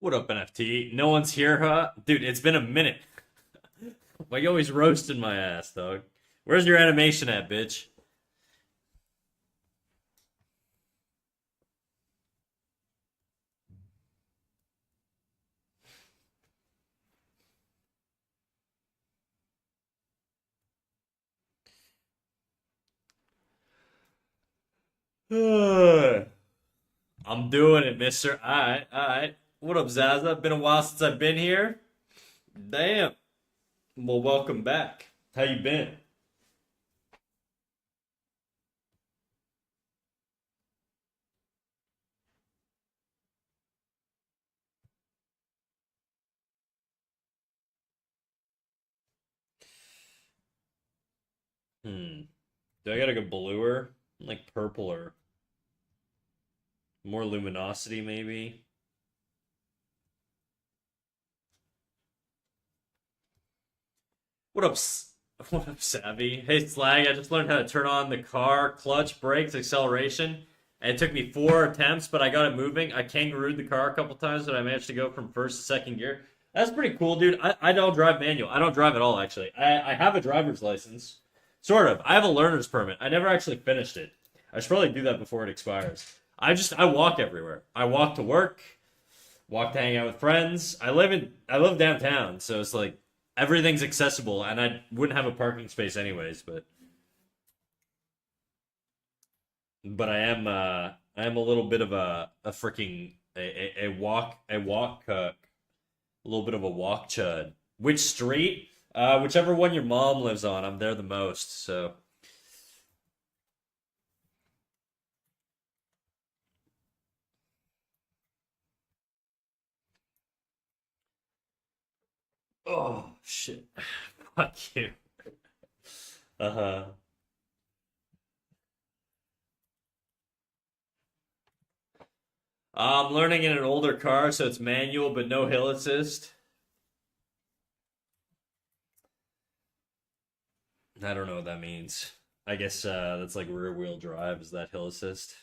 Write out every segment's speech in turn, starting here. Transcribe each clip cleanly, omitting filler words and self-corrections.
What up, NFT? No one's here, huh? Dude, it's been a minute. Why you always roasting my ass, dog? Where's your animation at, bitch? I'm doing it, mister. Alright, alright. What up, Zaza? Been a while since I've been here. Damn. Well, welcome back. How you been? Hmm. Do I gotta go bluer? Like purpler. More luminosity, maybe? What up, what up, Savvy? Hey, Slag, I just learned how to turn on the car, clutch, brakes, acceleration. And it took me 4 attempts, but I got it moving. I kangarooed the car a couple times, but I managed to go from first to second gear. That's pretty cool, dude. I don't drive manual. I don't drive at all, actually. I have a driver's license. Sort of. I have a learner's permit. I never actually finished it. I should probably do that before it expires. I walk everywhere. I walk to work, walk to hang out with friends. I live downtown, so it's like everything's accessible, and I wouldn't have a parking space anyways. But I am a little bit of a freaking a walk a little bit of a walk chud. Which street? Whichever one your mom lives on, I'm there the most. So oh shit, fuck you. Uh huh. I'm learning in an older car, so it's manual but no hill assist. I don't know what that means. I guess that's like rear wheel drive. Is that hill assist?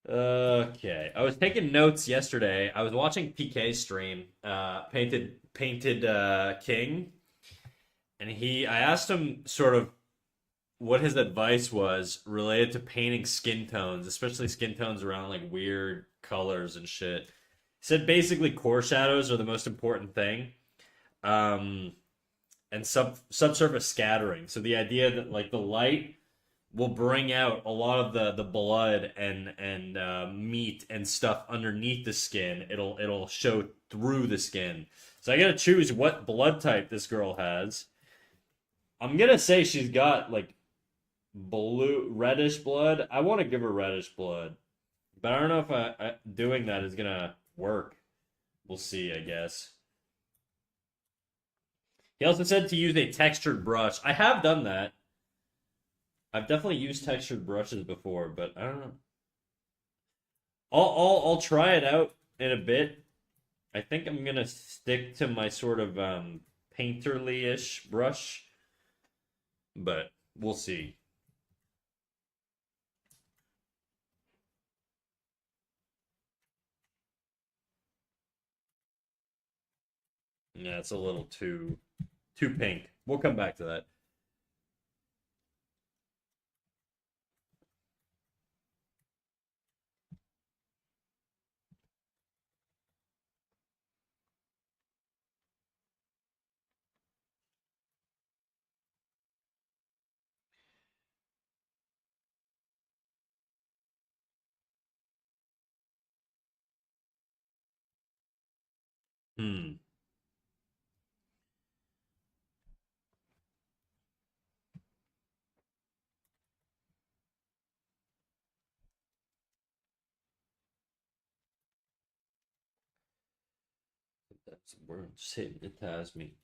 Okay. I was taking notes yesterday. I was watching PK stream, Painted King, and I asked him sort of what his advice was related to painting skin tones, especially skin tones around like weird colors and shit. He said basically core shadows are the most important thing. Um, and subsurface scattering. So the idea that like the light will bring out a lot of the blood and meat and stuff underneath the skin. It'll show through the skin. So I gotta choose what blood type this girl has. I'm gonna say she's got like blue reddish blood. I want to give her reddish blood, but I don't know if doing that is gonna work. We'll see, I guess. He also said to use a textured brush. I have done that. I've definitely used textured brushes before, but I don't know. I'll try it out in a bit. I think I'm gonna stick to my sort of painterly-ish brush, but we'll see. Yeah, it's a little too pink. We'll come back to that. Hmm. That's a word. Just hypnotize me.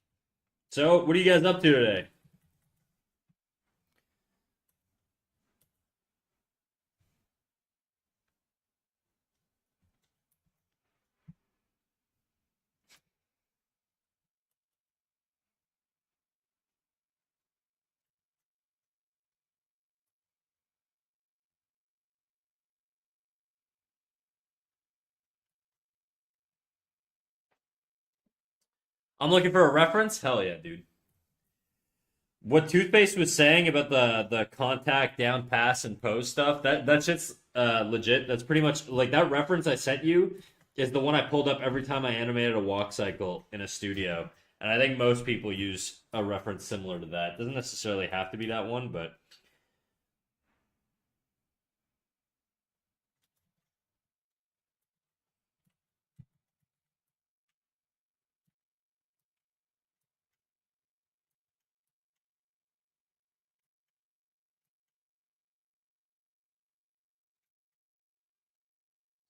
So, what are you guys up to today? I'm looking for a reference. Hell yeah, dude. What Toothpaste was saying about the contact down pass and pose stuff, that shit's legit. That's pretty much like that reference I sent you is the one I pulled up every time I animated a walk cycle in a studio. And I think most people use a reference similar to that. It doesn't necessarily have to be that one, but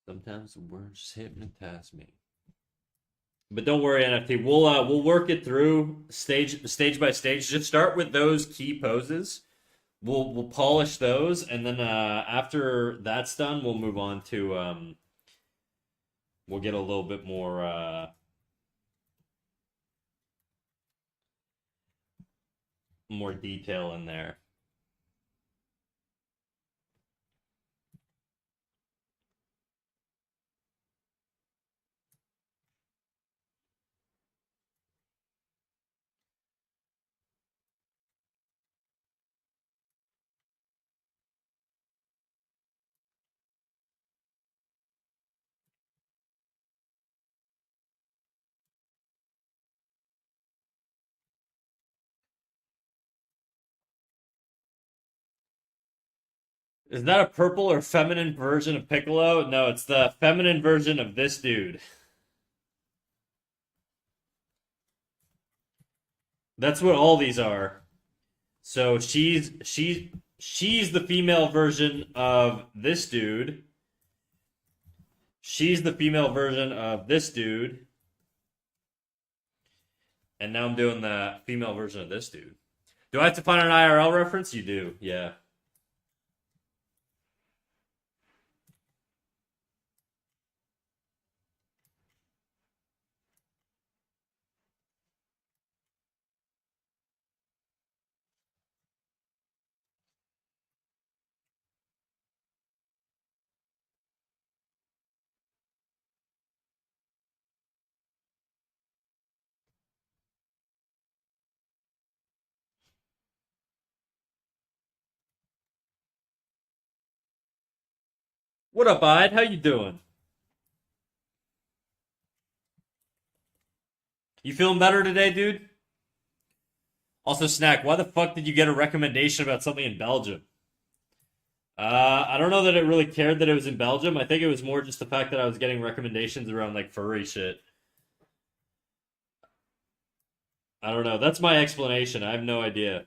sometimes the words just hypnotize me. But don't worry, NFT. We'll work it through stage by stage. Just start with those key poses. We'll polish those, and then after that's done, we'll move on to we'll get a little bit more detail in there. Is that a purple or feminine version of Piccolo? No, it's the feminine version of this dude. That's what all these are. So she's the female version of this dude. She's the female version of this dude. And now I'm doing the female version of this dude. Do I have to find an IRL reference? You do, yeah. What up, Ide? How you doing? You feeling better today, dude? Also, Snack, why the fuck did you get a recommendation about something in Belgium? I don't know that it really cared that it was in Belgium. I think it was more just the fact that I was getting recommendations around like furry shit. I don't know. That's my explanation. I have no idea.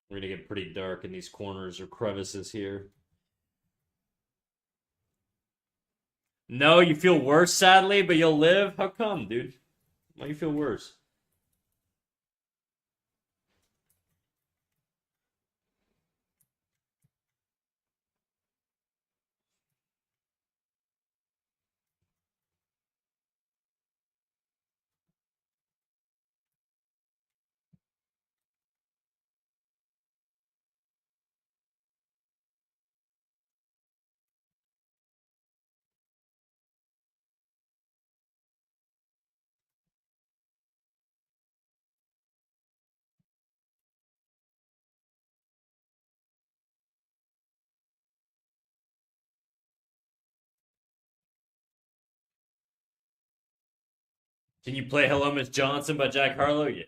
We're gonna get pretty dark in these corners or crevices here. No, you feel worse, sadly, but you'll live? How come, dude? Why you feel worse? Can you play Hello Miss Johnson by Jack Harlow? Yeah.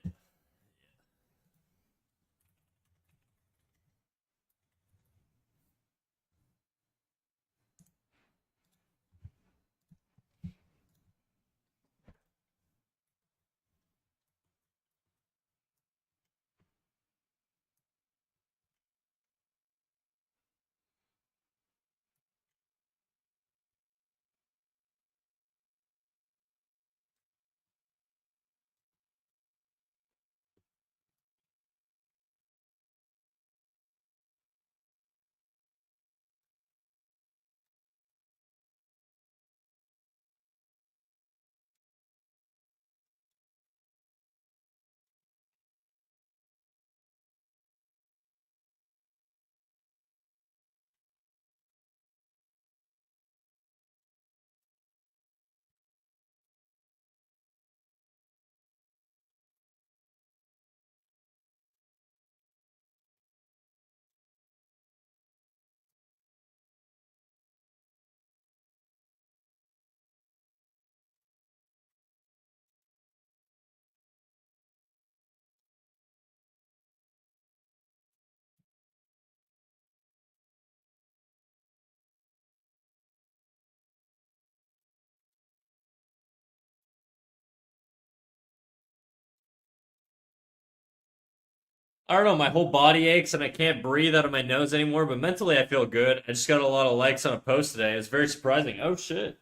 I don't know, my whole body aches and I can't breathe out of my nose anymore, but mentally I feel good. I just got a lot of likes on a post today. It's very surprising. Oh shit.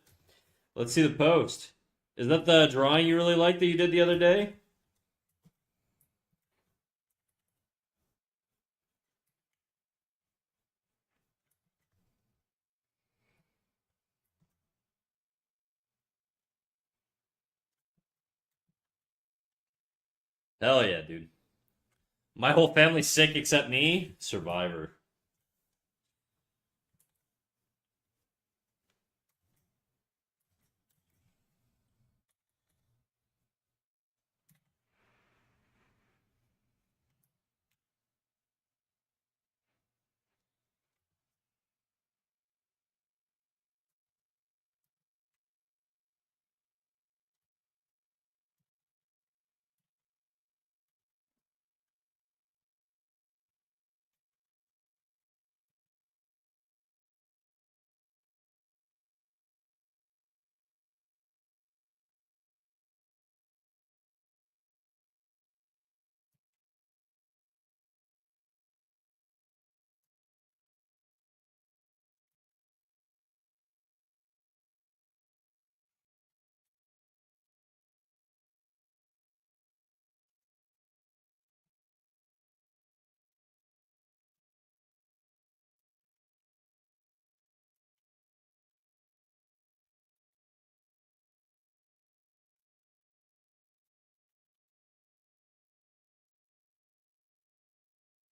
Let's see the post. Is that the drawing you really liked that you did the other day? Hell yeah, dude. My whole family's sick except me. Survivor.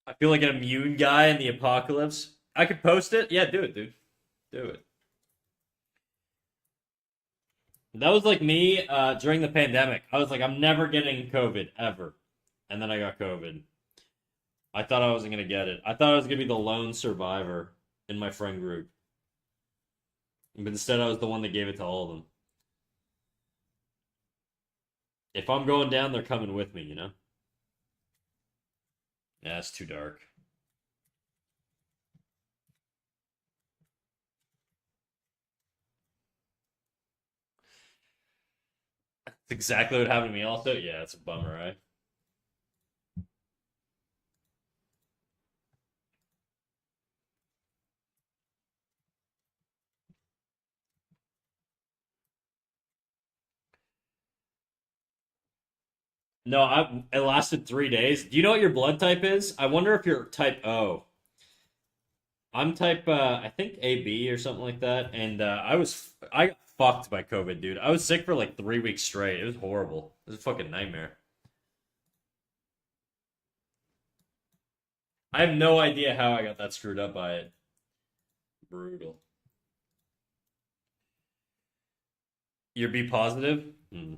I feel like an immune guy in the apocalypse. I could post it. Yeah, do it, dude. Do it. That was like me during the pandemic. I was like, I'm never getting COVID ever, and then I got COVID. I thought I wasn't gonna get it. I thought I was gonna be the lone survivor in my friend group, but instead I was the one that gave it to all of them. If I'm going down, they're coming with me. You know? Yeah, it's too dark. It's exactly what happened to me. Also, yeah, it's a bummer, right? No, it lasted 3 days. Do you know what your blood type is? I wonder if you're type O. I'm type I think AB or something like that, and I got fucked by COVID, dude. I was sick for like 3 weeks straight. It was horrible. It was a fucking nightmare. I have no idea how I got that screwed up by it. Brutal. You're B positive? Hmm.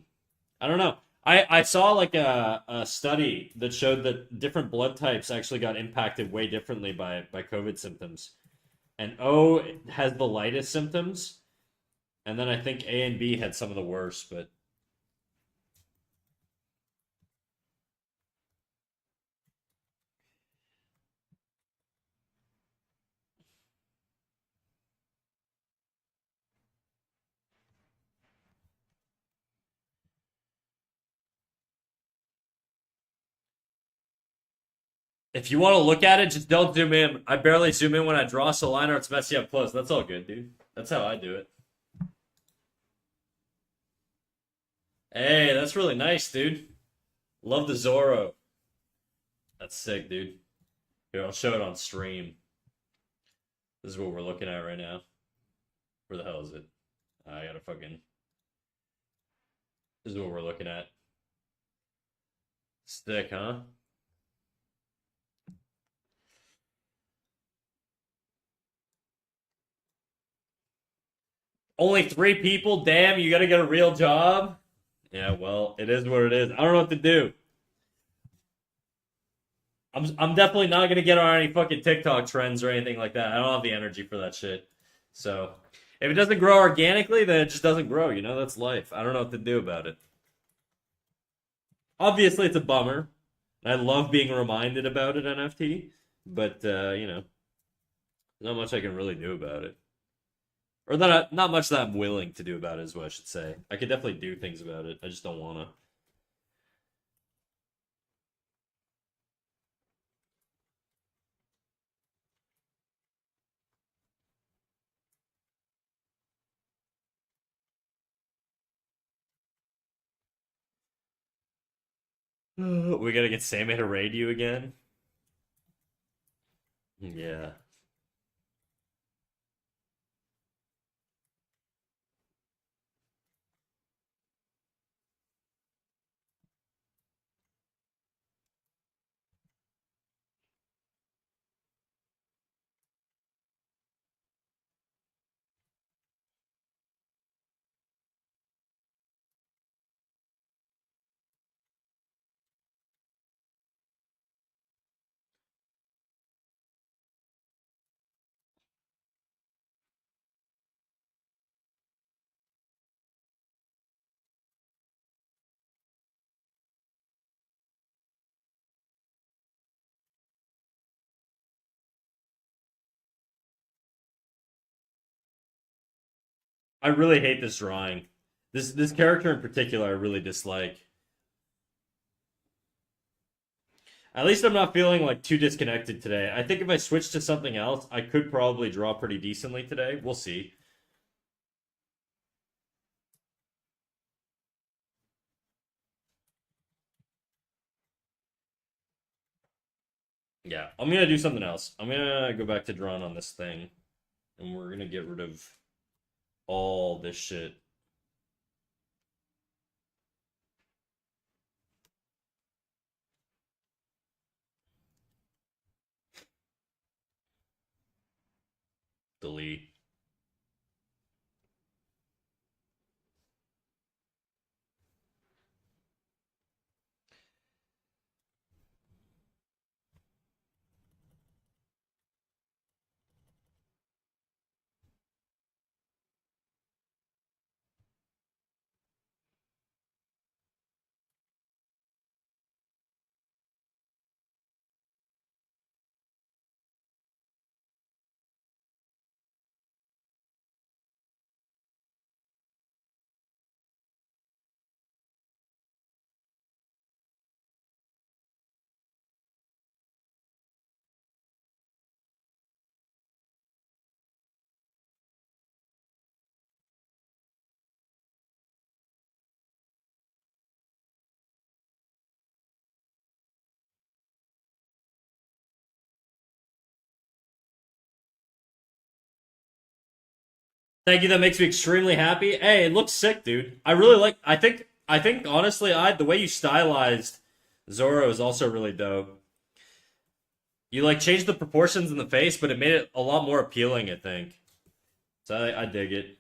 I don't know. I saw like a study that showed that different blood types actually got impacted way differently by COVID symptoms. And O has the lightest symptoms, and then I think A and B had some of the worst. But if you want to look at it, just don't zoom in. I barely zoom in when I draw, so line art's messy up close. That's all good, dude. That's how I do it. Hey, that's really nice, dude. Love the Zorro. That's sick, dude. Here, I'll show it on stream. This is what we're looking at right now. Where the hell is it? I gotta fucking. This is what we're looking at. Sick, huh? Only 3 people? Damn, you gotta get a real job? Yeah, well, it is what it is. I don't know what to do. I'm definitely not gonna get on any fucking TikTok trends or anything like that. I don't have the energy for that shit. So if it doesn't grow organically, then it just doesn't grow, you know? That's life. I don't know what to do about it. Obviously it's a bummer. I love being reminded about it, NFT, but not much I can really do about it. Or not much that I'm willing to do about it is what I should say. I could definitely do things about it. I just don't wanna. We gotta get Sammy to raid you again. Yeah. I really hate this drawing. This character in particular I really dislike. At least I'm not feeling like too disconnected today. I think if I switch to something else, I could probably draw pretty decently today. We'll see. Yeah, I'm gonna do something else. I'm gonna go back to drawing on this thing, and we're gonna get rid of all this shit. Delete. Thank you. That makes me extremely happy. Hey, it looks sick, dude. I really like. I think honestly, I the way you stylized Zoro is also really dope. You like changed the proportions in the face, but it made it a lot more appealing. I think. So I dig it.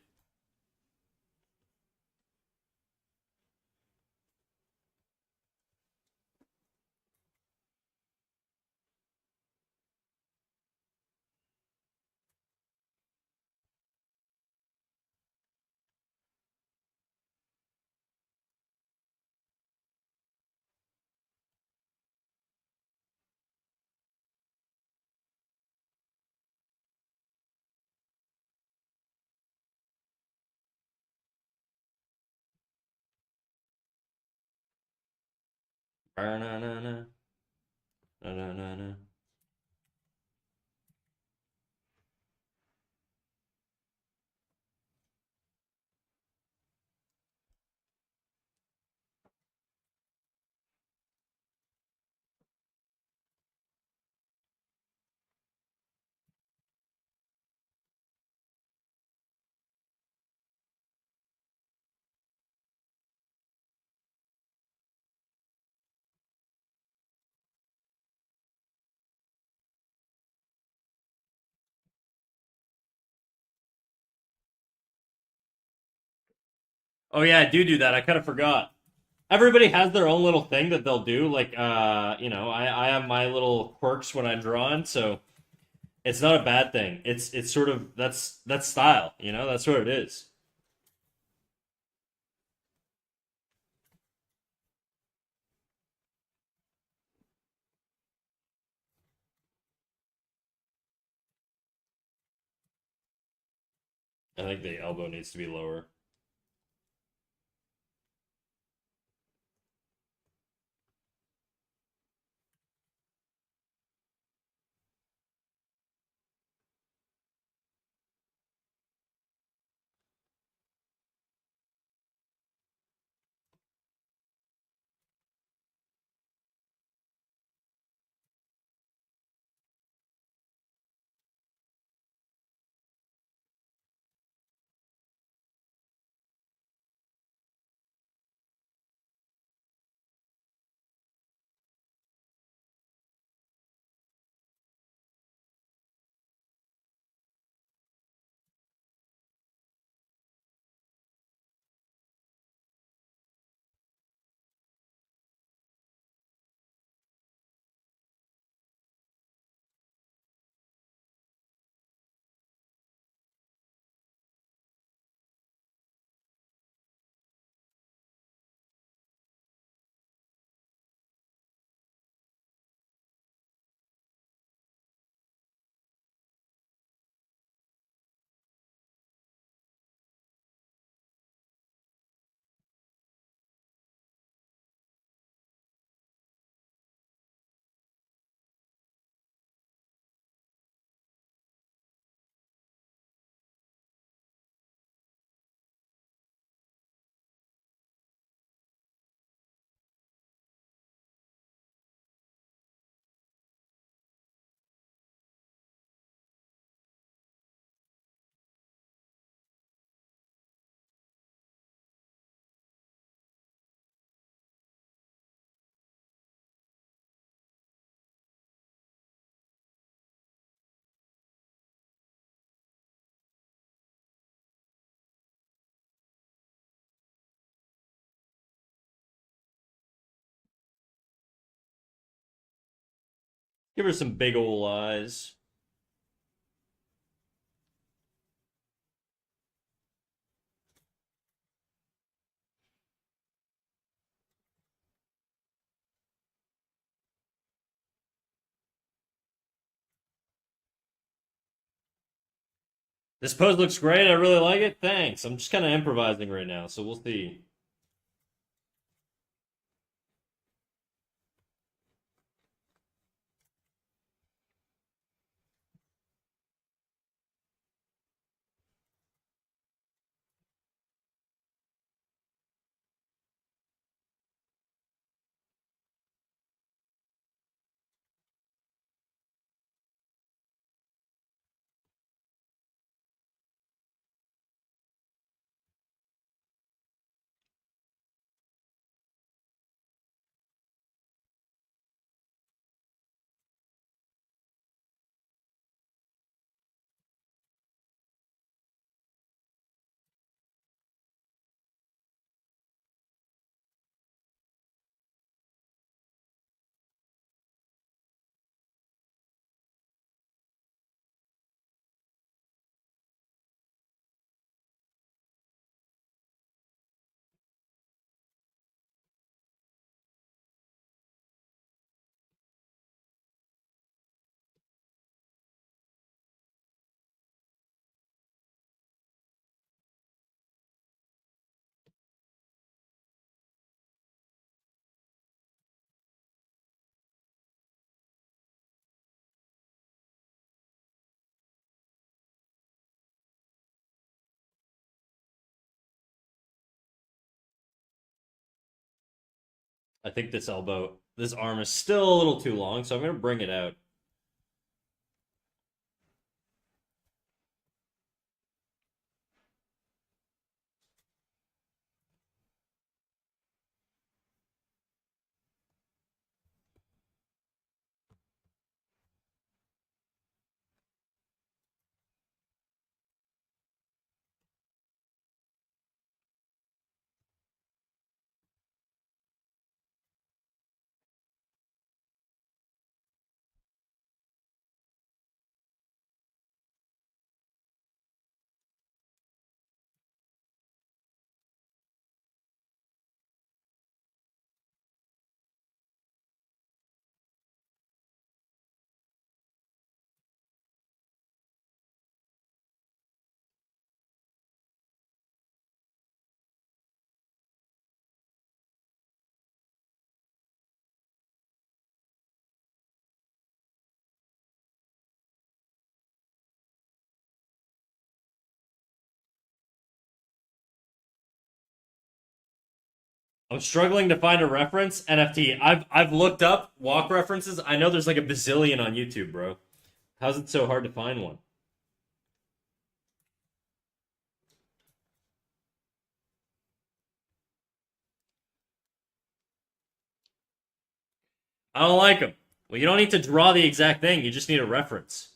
Na-na-na-na, na-na-na-na. Oh yeah, I do that. I kind of forgot. Everybody has their own little thing that they'll do. Like, I have my little quirks when I'm drawing, so it's not a bad thing. It's sort of that's style. That's what it is. I think the elbow needs to be lower. Give her some big ol' eyes. This pose looks great. I really like it. Thanks. I'm just kind of improvising right now, so we'll see. I think this arm is still a little too long, so I'm gonna bring it out. I'm struggling to find a reference. NFT. I've looked up walk references. I know there's like a bazillion on YouTube, bro. How's it so hard to find one? I don't like them. Well, you don't need to draw the exact thing. You just need a reference.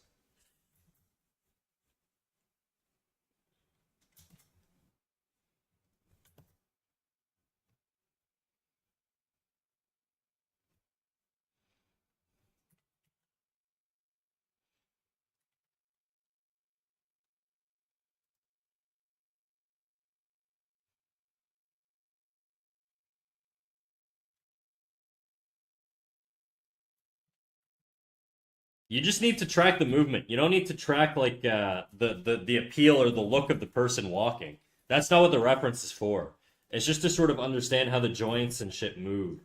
You just need to track the movement. You don't need to track like the appeal or the look of the person walking. That's not what the reference is for. It's just to sort of understand how the joints and shit move.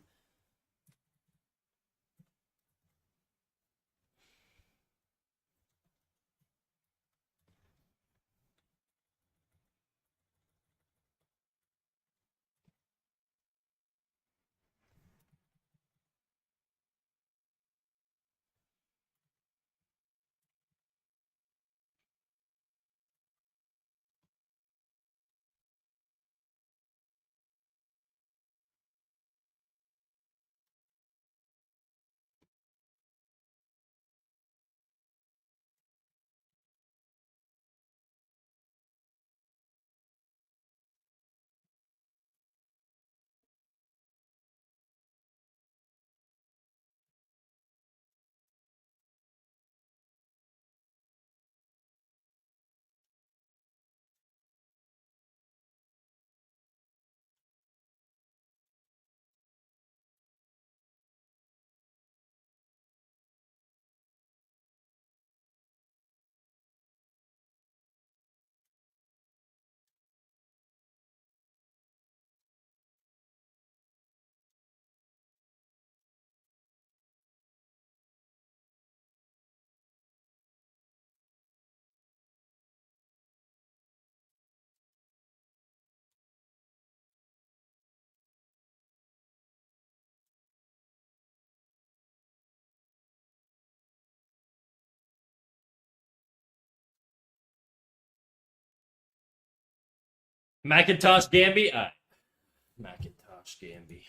Macintosh Gamby? Macintosh Gamby.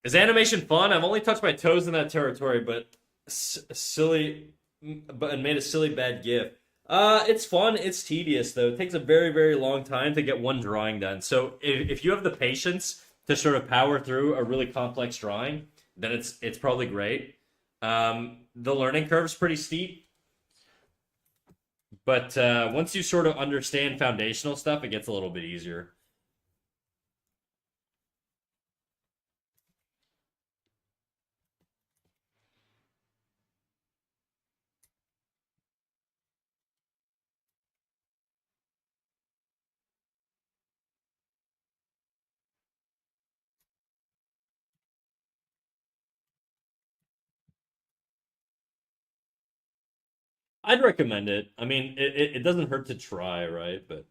Is animation fun? I've only touched my toes in that territory, but silly, but and made a silly bad gif. It's fun. It's tedious though. It takes a very very long time to get one drawing done. So if you have the patience to sort of power through a really complex drawing, then it's probably great. The learning curve's pretty steep, but once you sort of understand foundational stuff, it gets a little bit easier. I'd recommend it. I mean, it doesn't hurt to try, right? But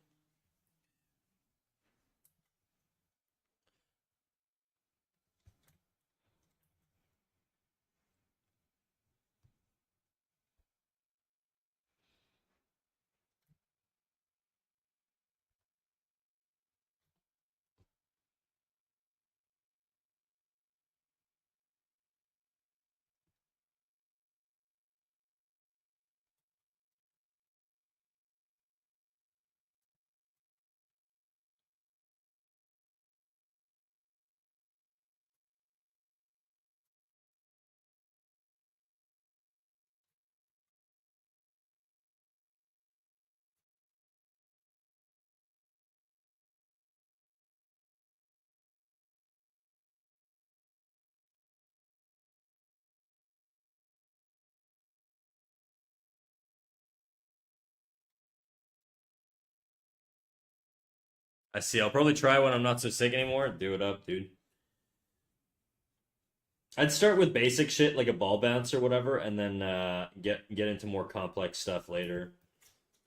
I see. I'll probably try when I'm not so sick anymore. Do it up, dude. I'd start with basic shit like a ball bounce or whatever, and then get into more complex stuff later.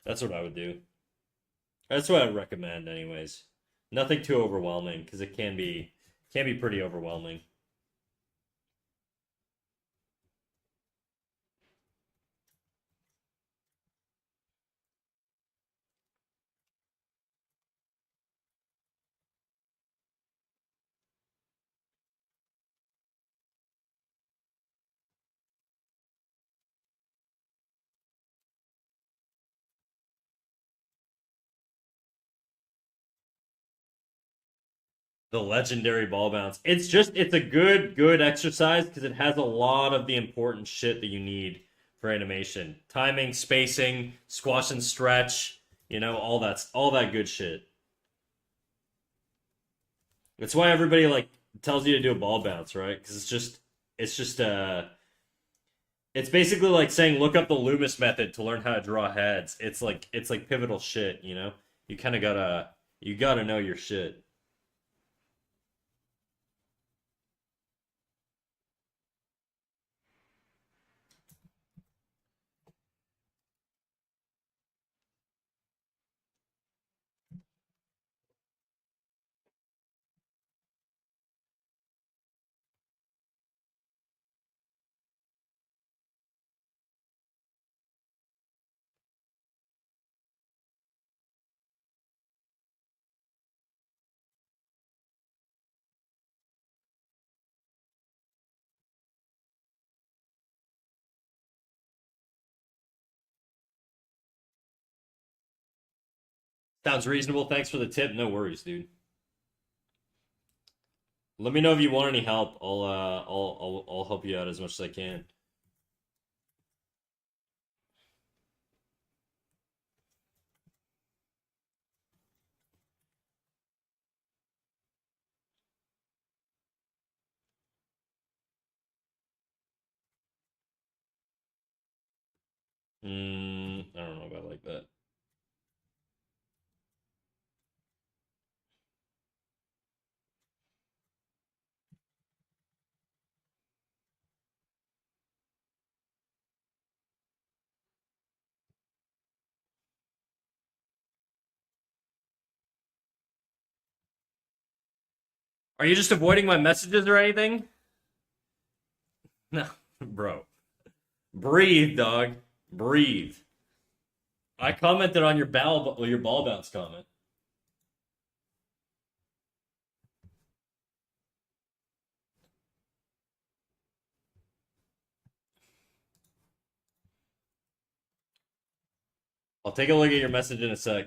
That's what I would do. That's what I'd recommend, anyways. Nothing too overwhelming because it can be pretty overwhelming. The legendary ball bounce. It's a good exercise because it has a lot of the important shit that you need for animation. Timing, spacing, squash and stretch, all that good shit. That's why everybody like tells you to do a ball bounce, right? Because it's just it's basically like saying look up the Loomis method to learn how to draw heads. It's like pivotal shit, you know? You kind of gotta know your shit. Sounds reasonable. Thanks for the tip. No worries, dude. Let me know if you want any help. I'll help you out as much as I can. I don't know about like that. Are you just avoiding my messages or anything? No, bro. Breathe, dog. Breathe. I commented on your ball bounce comment. I'll take a look at your message in a sec.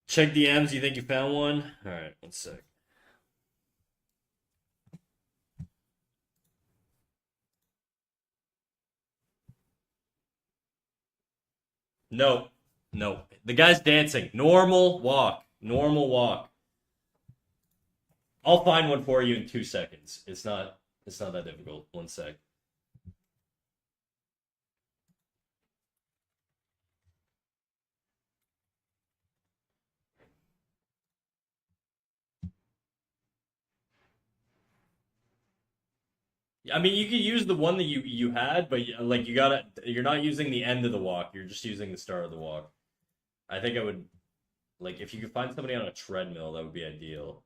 Check DMs. You think you found one? All right, one sec. No, no. The guy's dancing. Normal walk. Normal walk. I'll find one for you in 2 seconds. It's not. It's not that difficult. One sec. I mean, you could use the one that you had, but like you gotta. You're not using the end of the walk. You're just using the start of the walk. I think I would like if you could find somebody on a treadmill, that would be ideal.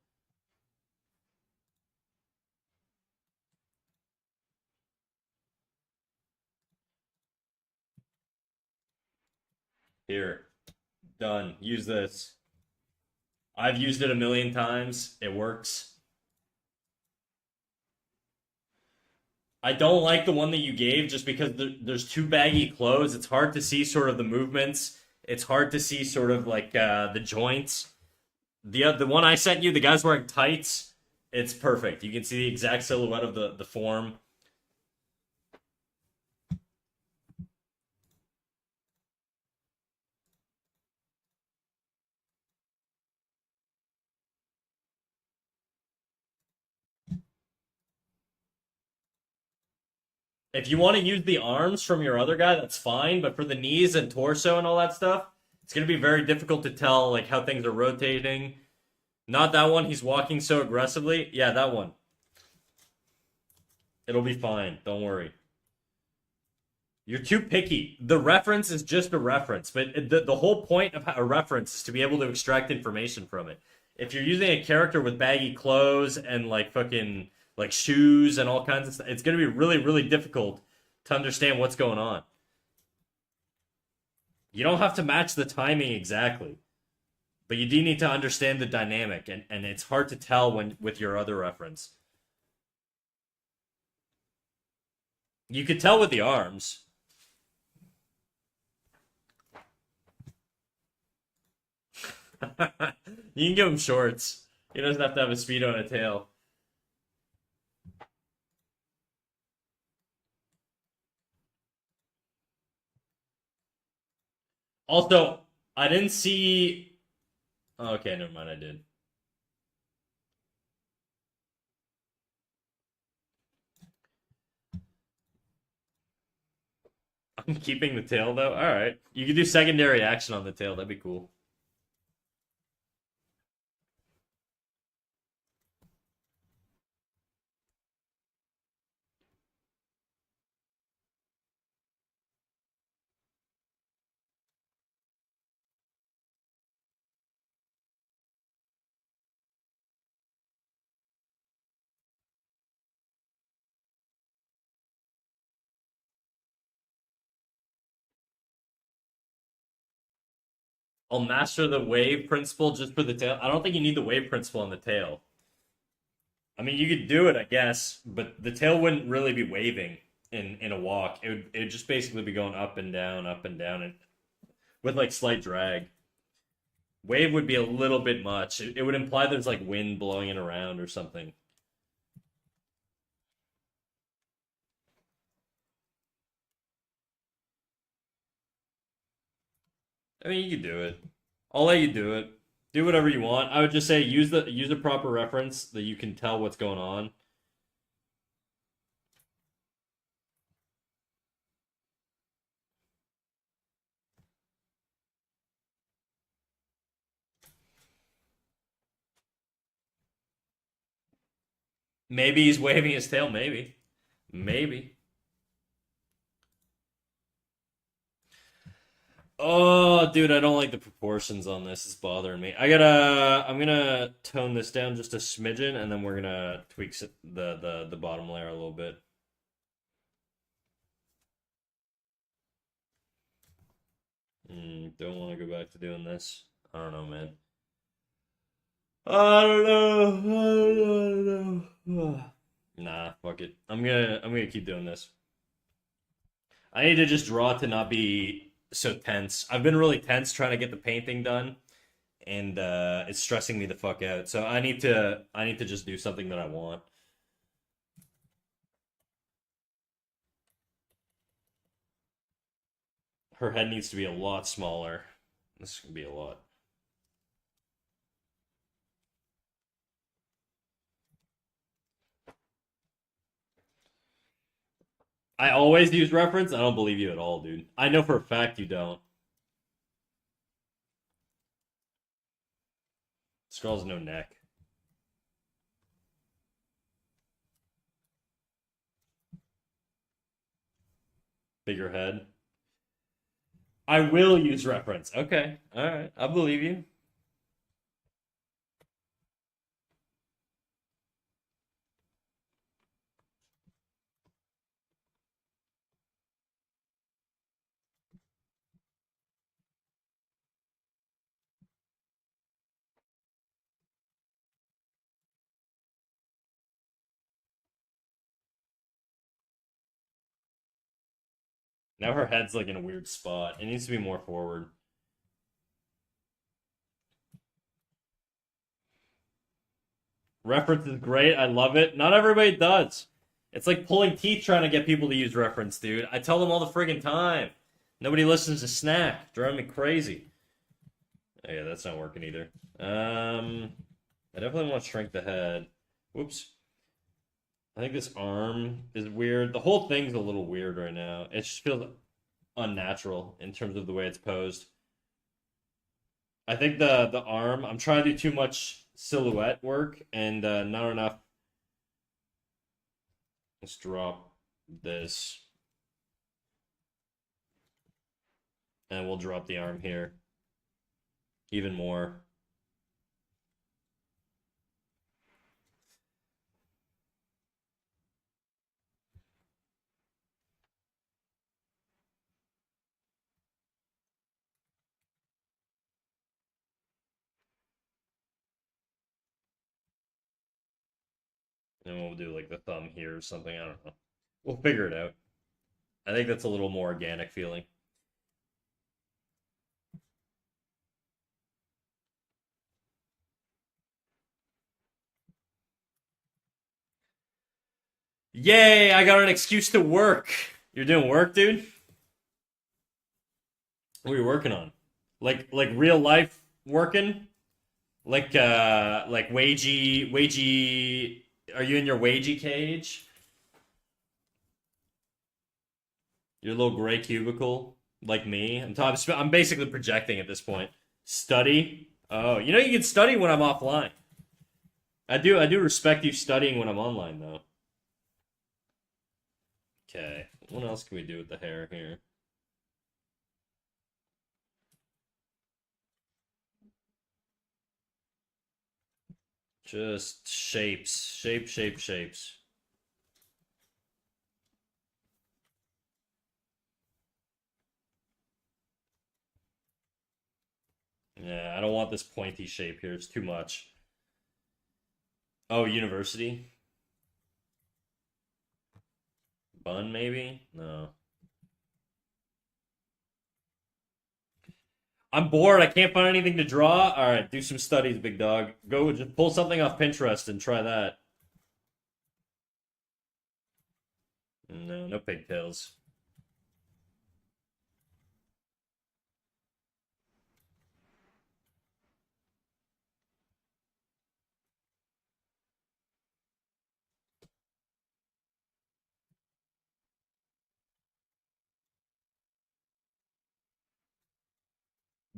Here, done. Use this. I've used it a million times. It works. I don't like the one that you gave just because there's too baggy clothes. It's hard to see sort of the movements. It's hard to see sort of like the joints. The one I sent you, the guy's wearing tights. It's perfect. You can see the exact silhouette of the form. If you want to use the arms from your other guy, that's fine. But for the knees and torso and all that stuff, it's going to be very difficult to tell like how things are rotating. Not that one. He's walking so aggressively. Yeah, that one. It'll be fine. Don't worry. You're too picky. The reference is just a reference, but the whole point of a reference is to be able to extract information from it. If you're using a character with baggy clothes and like fucking like shoes and all kinds of stuff, it's going to be really, really difficult to understand what's going on. You don't have to match the timing exactly, but you do need to understand the dynamic, and it's hard to tell when with your other reference. You could tell with the arms. You can give him shorts. He doesn't have to have a speedo and a tail. Also, I didn't see. Oh, okay, never mind. I did. I'm keeping the tail though. All right, you could do secondary action on the tail. That'd be cool. I'll master the wave principle just for the tail. I don't think you need the wave principle on the tail. I mean, you could do it, I guess, but the tail wouldn't really be waving in a walk. It would just basically be going up and down, and with like slight drag. Wave would be a little bit much. It would imply there's like wind blowing it around or something. I mean, you could do it. I'll let you do it. Do whatever you want. I would just say use a proper reference that you can tell what's going on. Maybe he's waving his tail. Maybe. Maybe. Oh, dude, I don't like the proportions on this. It's bothering me. I'm gonna tone this down just a smidgen, and then we're gonna tweak the bottom layer a little bit. Don't want to go back to doing this. I don't know, man. I don't know. I don't know. Nah, fuck it. I'm gonna keep doing this. I need to just draw to not be so tense. I've been really tense trying to get the painting done, and it's stressing me the fuck out. So I need to just do something that I want. Her head needs to be a lot smaller. This can be a lot. I always use reference. I don't believe you at all, dude. I know for a fact you don't. This girl has no neck. Bigger head. I will use reference. Okay. All right. I believe you. Now her head's like in a weird spot. It needs to be more forward. Reference is great. I love it. Not everybody does. It's like pulling teeth trying to get people to use reference, dude. I tell them all the friggin' time. Nobody listens to Snack. Driving me crazy. Oh, yeah, that's not working either. I definitely want to shrink the head. Whoops. I think this arm is weird. The whole thing's a little weird right now. It just feels unnatural in terms of the way it's posed. I think the arm. I'm trying to do too much silhouette work and not enough. Let's drop this, and we'll drop the arm here even more. And we'll do like the thumb here or something. I don't know. We'll figure it out. I think that's a little more organic feeling. Yay! I got an excuse to work. You're doing work, dude? What are you working on? Like real life working? Like wagey. Are you in your wagey cage? Your little gray cubicle, like me. I'm basically projecting at this point. Study. Oh, you can study when I'm offline. I do respect you studying when I'm online though. Okay. What else can we do with the hair here? Just shapes. Shapes. Yeah, I don't want this pointy shape here. It's too much. Oh, university? Bun, maybe? No. I'm bored. I can't find anything to draw. All right, do some studies, big dog. Go just pull something off Pinterest and try that. No, no pigtails.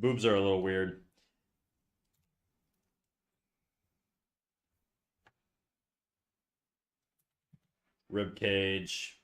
Boobs are a little weird. Rib cage.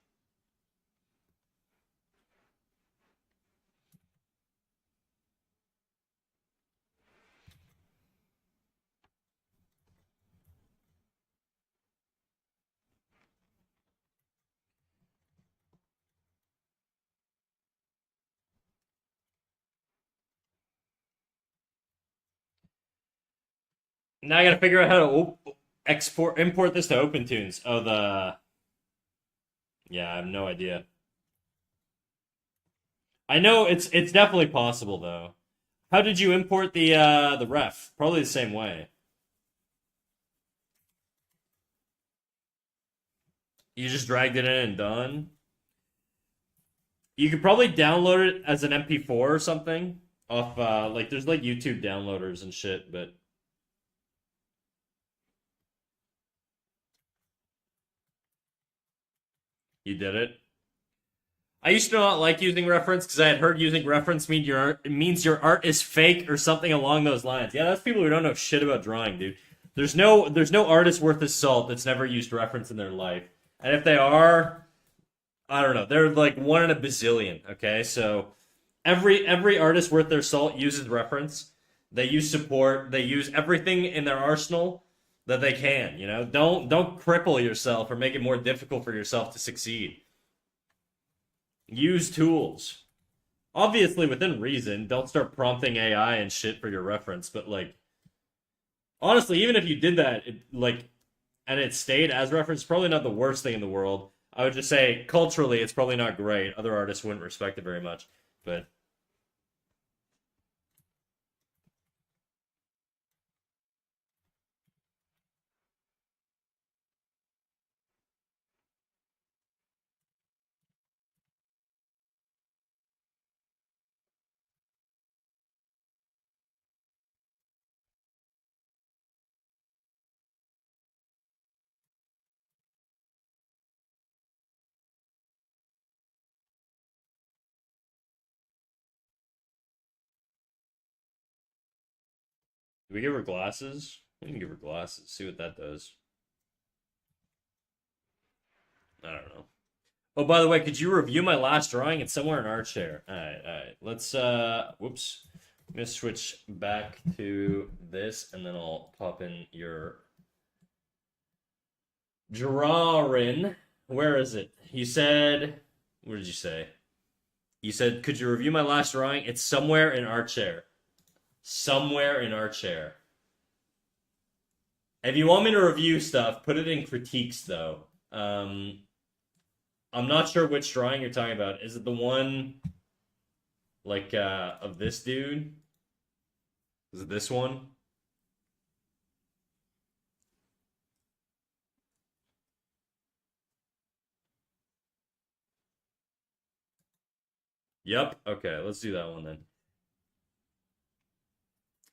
Now I gotta figure out how to import this to OpenTunes. Oh, the yeah, I have no idea. I know it's definitely possible though. How did you import the ref? Probably the same way. You just dragged it in and done. You could probably download it as an MP4 or something off like there's like YouTube downloaders and shit, but you did it. I used to not like using reference because I had heard using reference means your art is fake or something along those lines. Yeah, that's people who don't know shit about drawing, dude. There's no artist worth his salt that's never used reference in their life. And if they are, I don't know. They're like one in a bazillion, okay? So every artist worth their salt uses reference. They use support, they use everything in their arsenal that they can, you know? Don't cripple yourself or make it more difficult for yourself to succeed. Use tools. Obviously within reason. Don't start prompting AI and shit for your reference, but like honestly, even if you did that, and it stayed as reference, probably not the worst thing in the world. I would just say culturally, it's probably not great. Other artists wouldn't respect it very much. But do we give her glasses? We can give her glasses. See what that does. I don't know. Oh, by the way, could you review my last drawing? It's somewhere in our chair. All right. Let's whoops. I'm gonna switch back to this and then I'll pop in your drawing. Where is it? You said what did you say? You said, could you review my last drawing? It's somewhere in our chair. Somewhere in our chair. If you want me to review stuff, put it in critiques though. I'm not sure which drawing you're talking about. Is it the one like of this dude? Is it this one? Yep. Okay, let's do that one then.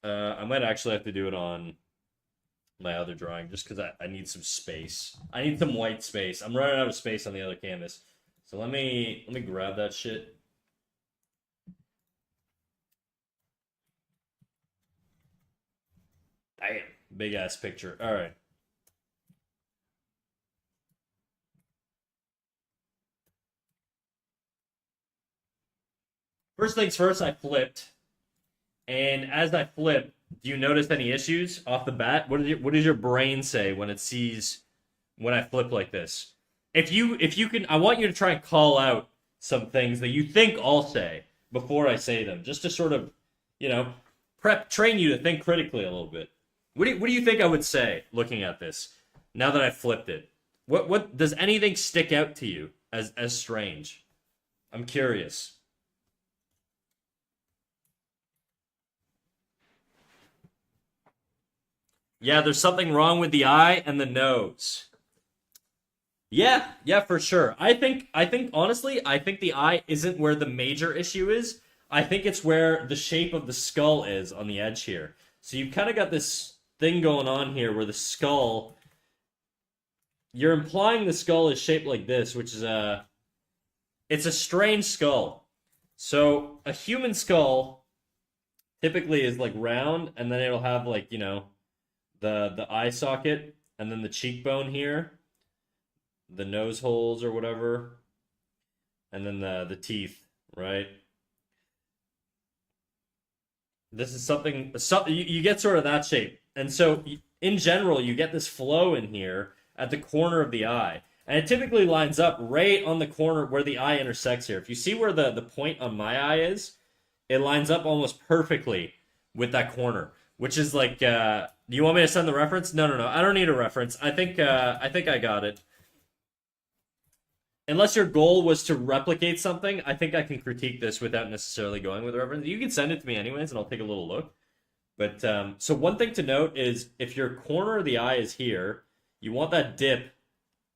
I might actually have to do it on my other drawing just because I need some space. I need some white space. I'm running out of space on the other canvas. So let me grab that shit. Damn, big ass picture. All right. First things first, I flipped, and as I flip, do you notice any issues off the bat? What does your brain say when it sees when I flip like this? If you can, I want you to try and call out some things that you think I'll say before I say them, just to sort of, you know, train you to think critically a little bit. What do you think I would say looking at this now that I flipped it? What does anything stick out to you as strange? I'm curious. Yeah, there's something wrong with the eye and the nose. Yeah, for sure. I think honestly, I think the eye isn't where the major issue is. I think it's where the shape of the skull is on the edge here. So you've kind of got this thing going on here where the skull, you're implying the skull is shaped like this, which is it's a strange skull. So a human skull typically is like round and then it'll have like, the eye socket and then the cheekbone here. the nose holes or whatever, and then the teeth, right? This is something, you get sort of that shape. And so in general, you get this flow in here at the corner of the eye. And it typically lines up right on the corner where the eye intersects here. If you see where the point on my eye is, it lines up almost perfectly with that corner, which is like, do you want me to send the reference? No, no, no. I don't need a reference. I think I got it. Unless your goal was to replicate something, I think I can critique this without necessarily going with a reference. You can send it to me anyways, and I'll take a little look. But so one thing to note is if your corner of the eye is here, you want that dip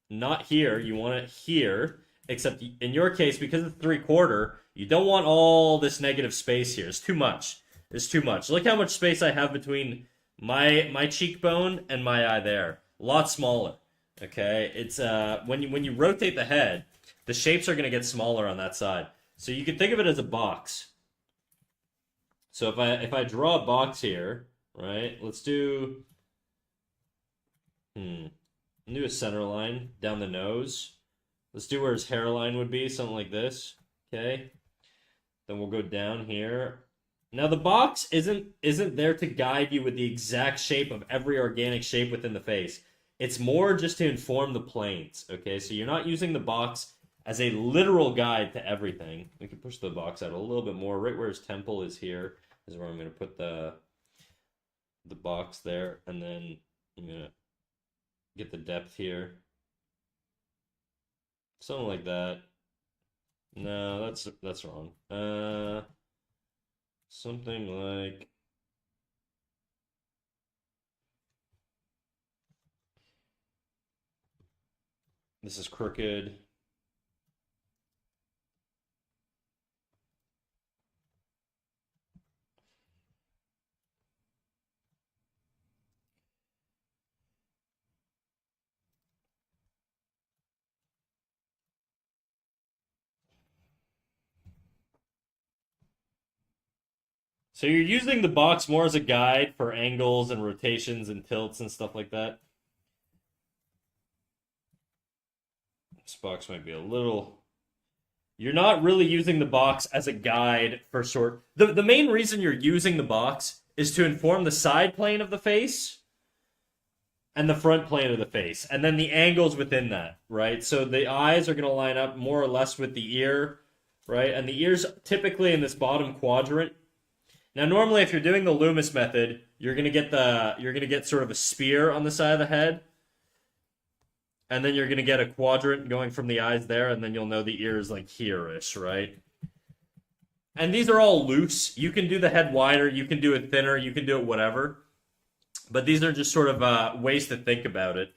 not here. You want it here. Except in your case, because it's 3/4, you don't want all this negative space here. It's too much. It's too much. Look how much space I have between my cheekbone and my eye there. A lot smaller. Okay, it's when you rotate the head, the shapes are going to get smaller on that side. So you can think of it as a box. So if I draw a box here, right? Let's do do a center line down the nose. Let's do where his hairline would be, something like this. Okay. Then we'll go down here. Now the box isn't there to guide you with the exact shape of every organic shape within the face. It's more just to inform the planes, okay? So you're not using the box as a literal guide to everything. We can push the box out a little bit more. Right where his temple is here is where I'm going to put the box there. And then I'm going to get the depth here. Something like that. No, that's wrong. Something like... This is crooked. So you're using the box more as a guide for angles and rotations and tilts and stuff like that. This box might be a little... You're not really using the box as a guide for sort... The main reason you're using the box is to inform the side plane of the face and the front plane of the face, and then the angles within that, right? So the eyes are going to line up more or less with the ear, right? And the ear's typically in this bottom quadrant. Now, normally, if you're doing the Loomis method, you're gonna get sort of a spear on the side of the head, and then you're gonna get a quadrant going from the eyes there, and then you'll know the ear is like here-ish, right? And these are all loose. You can do the head wider, you can do it thinner, you can do it whatever. But these are just sort of ways to think about it.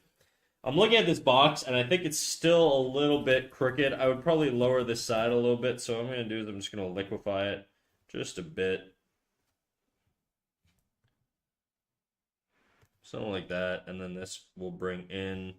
I'm looking at this box, and I think it's still a little bit crooked. I would probably lower this side a little bit. So what I'm gonna do is I'm just gonna liquefy it just a bit. Something like that, and then this will bring in.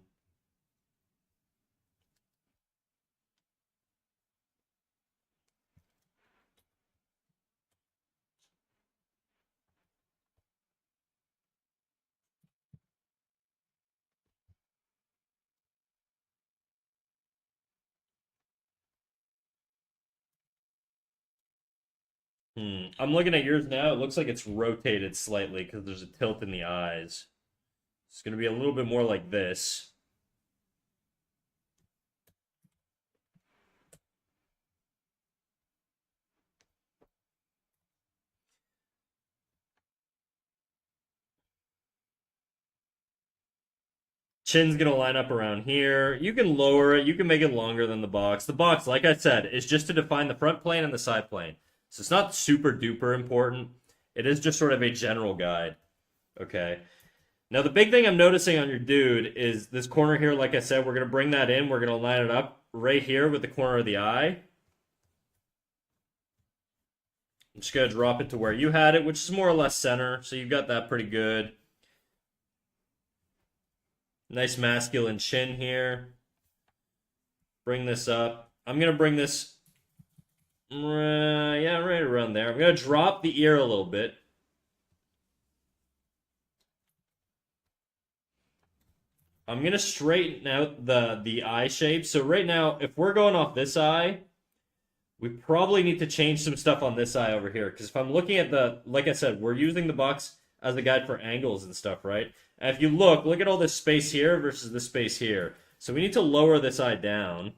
I'm looking at yours now. It looks like it's rotated slightly because there's a tilt in the eyes. It's going to be a little bit more like this. Chin's going to line up around here. You can lower it. You can make it longer than the box. The box, like I said, is just to define the front plane and the side plane. So it's not super duper important. It is just sort of a general guide. Okay. Now, the big thing I'm noticing on your dude is this corner here, like I said, we're going to bring that in. We're going to line it up right here with the corner of the eye. I'm just going to drop it to where you had it, which is more or less center. So you've got that pretty good. Nice masculine chin here. Bring this up. I'm going to bring this, yeah, right around there. I'm going to drop the ear a little bit. I'm gonna straighten out the eye shape. So right now, if we're going off this eye, we probably need to change some stuff on this eye over here. Because if I'm looking at like I said, we're using the box as a guide for angles and stuff, right? And if you look at all this space here versus this space here. So we need to lower this eye down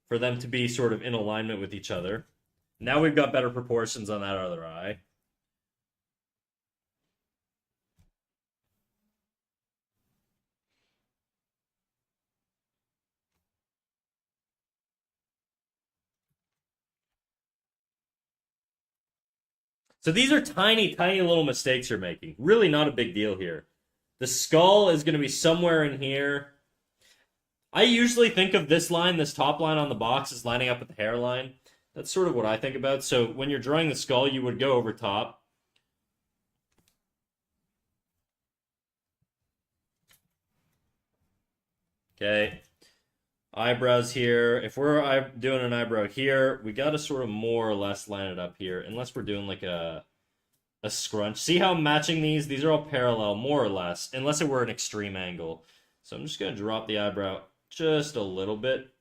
for them to be sort of in alignment with each other. Now we've got better proportions on that other eye. So these are tiny, tiny little mistakes you're making. Really not a big deal here. The skull is going to be somewhere in here. I usually think of this line, this top line on the box, as lining up with the hairline. That's sort of what I think about. So when you're drawing the skull, you would go over top. Okay. Eyebrows here. If we're doing an eyebrow here, we got to sort of more or less line it up here. Unless we're doing like a scrunch. See how I'm matching these? These are all parallel, more or less. Unless it were an extreme angle. So I'm just going to drop the eyebrow just a little bit.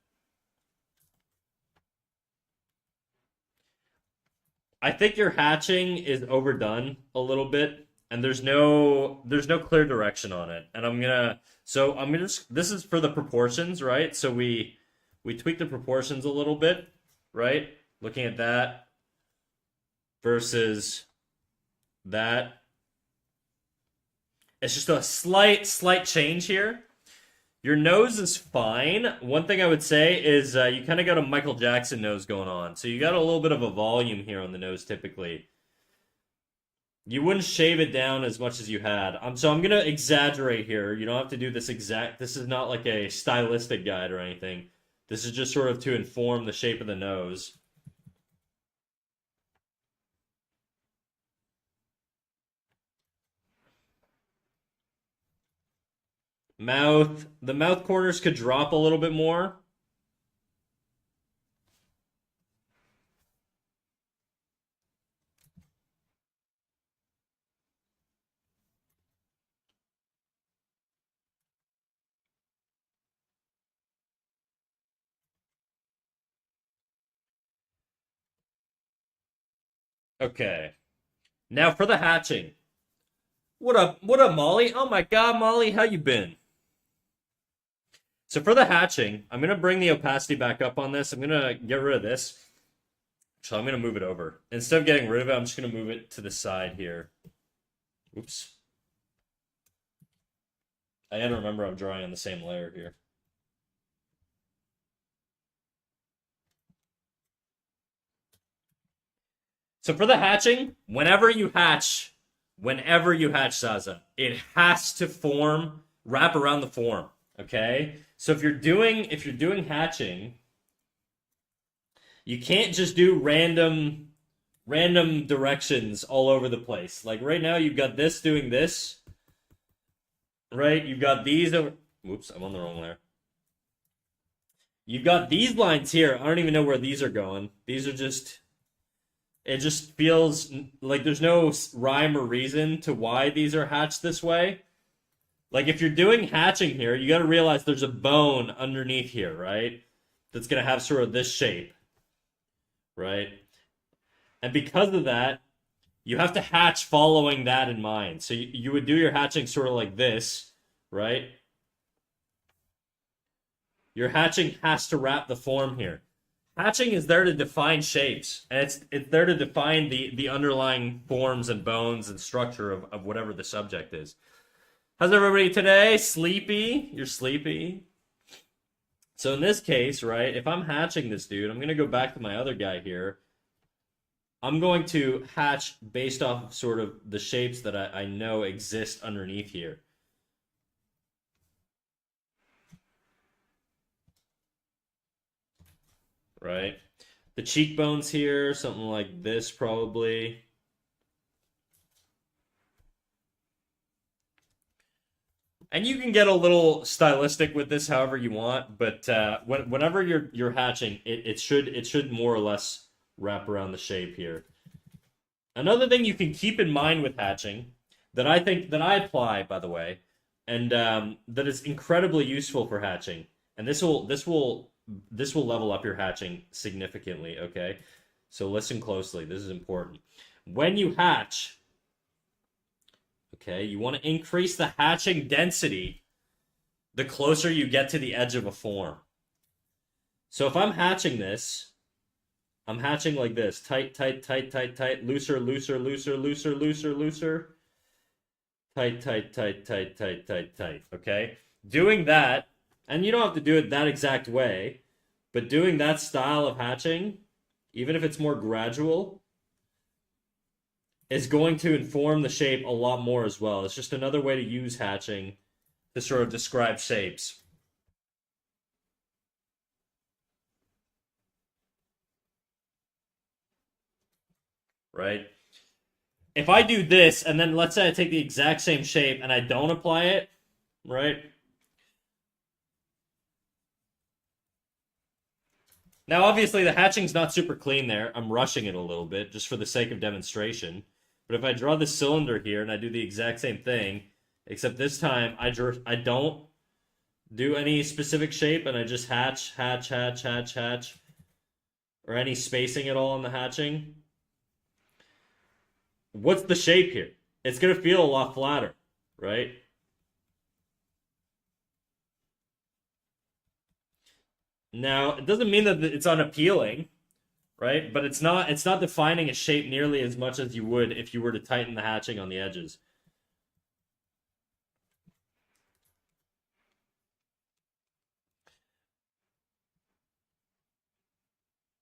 I think your hatching is overdone a little bit, and there's no clear direction on it. And I'm gonna this is for the proportions, right? So we tweak the proportions a little bit, right? Looking at that versus that. It's just a slight change here. Your nose is fine. One thing I would say is you kind of got a Michael Jackson nose going on. So you got a little bit of a volume here on the nose typically. You wouldn't shave it down as much as you had. So I'm going to exaggerate here. You don't have to do this exact. This is not like a stylistic guide or anything. This is just sort of to inform the shape of the nose. Mouth. The mouth corners could drop a little bit more. Okay. Now for the hatching. What up, Molly? Oh my god, Molly, how you been? So for the hatching, I'm going to bring the opacity back up on this. I'm going to get rid of this. So I'm going to move it over. Instead of getting rid of it, I'm just going to move it to the side here. Oops. I gotta remember I'm drawing on the same layer here. So for the hatching, whenever you hatch Zaza, it has to wrap around the form. Okay? So if you're doing hatching, you can't just do random directions all over the place. Like right now you've got this doing this. Right? You've got these over. Whoops, I'm on the wrong layer. You've got these lines here. I don't even know where these are going. These are just. It just feels like there's no rhyme or reason to why these are hatched this way. Like if you're doing hatching here, you got to realize there's a bone underneath here, right? That's going to have sort of this shape, right? And because of that, you have to hatch following that in mind. So you would do your hatching sort of like this, right? Your hatching has to wrap the form here. Hatching is there to define shapes, and it's there to define the underlying forms and bones and structure of whatever the subject is. How's everybody today? Sleepy? You're sleepy? So in this case, right, if I'm hatching this dude, I'm going to go back to my other guy here. I'm going to hatch based off of sort of the shapes that I know exist underneath here. Right? The cheekbones here, something like this probably. And you can get a little stylistic with this however you want, but whenever you're hatching, it should more or less wrap around the shape here. Another thing you can keep in mind with hatching that I apply, by the way, and that is incredibly useful for hatching. And this will level up your hatching significantly. Okay, so listen closely. This is important. When you hatch, okay, you want to increase the hatching density the closer you get to the edge of a form. So if I'm hatching this, I'm hatching like this: tight, tight, tight, tight, tight, looser, looser, looser, looser, looser, looser, tight, tight, tight, tight, tight, tight, tight. Okay? Doing that, and you don't have to do it that exact way, but doing that style of hatching, even if it's more gradual, is going to inform the shape a lot more as well. It's just another way to use hatching to sort of describe shapes, right? If I do this and then let's say I take the exact same shape and I don't apply it, right? Now, obviously, the hatching's not super clean there. I'm rushing it a little bit just for the sake of demonstration. But if I draw the cylinder here and I do the exact same thing, except this time I don't do any specific shape and I just hatch, hatch, hatch, hatch, hatch, or any spacing at all in the hatching, what's the shape here? It's going to feel a lot flatter, right? Now, it doesn't mean that it's unappealing, right? But it's not defining a shape nearly as much as you would if you were to tighten the hatching on the edges.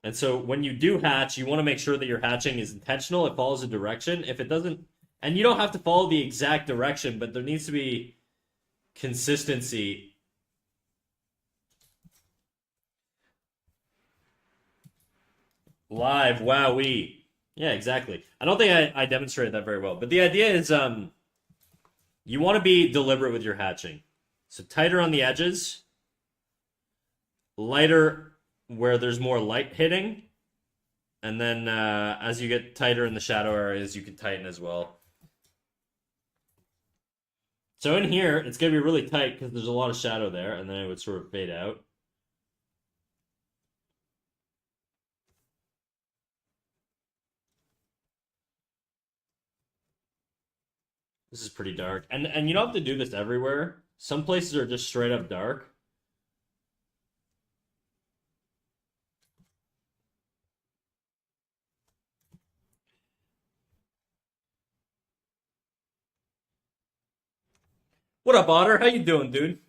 And so when you do hatch, you want to make sure that your hatching is intentional. It follows a direction. If it doesn't, and you don't have to follow the exact direction, but there needs to be consistency. Live, wowee. Yeah, exactly. I don't think I demonstrated that very well. But the idea is you want to be deliberate with your hatching. So tighter on the edges, lighter where there's more light hitting, and then as you get tighter in the shadow areas, you can tighten as well. So in here, it's going to be really tight because there's a lot of shadow there, and then it would sort of fade out. This is pretty dark. And you don't have to do this everywhere. Some places are just straight up dark. What up, Otter? How you doing, dude?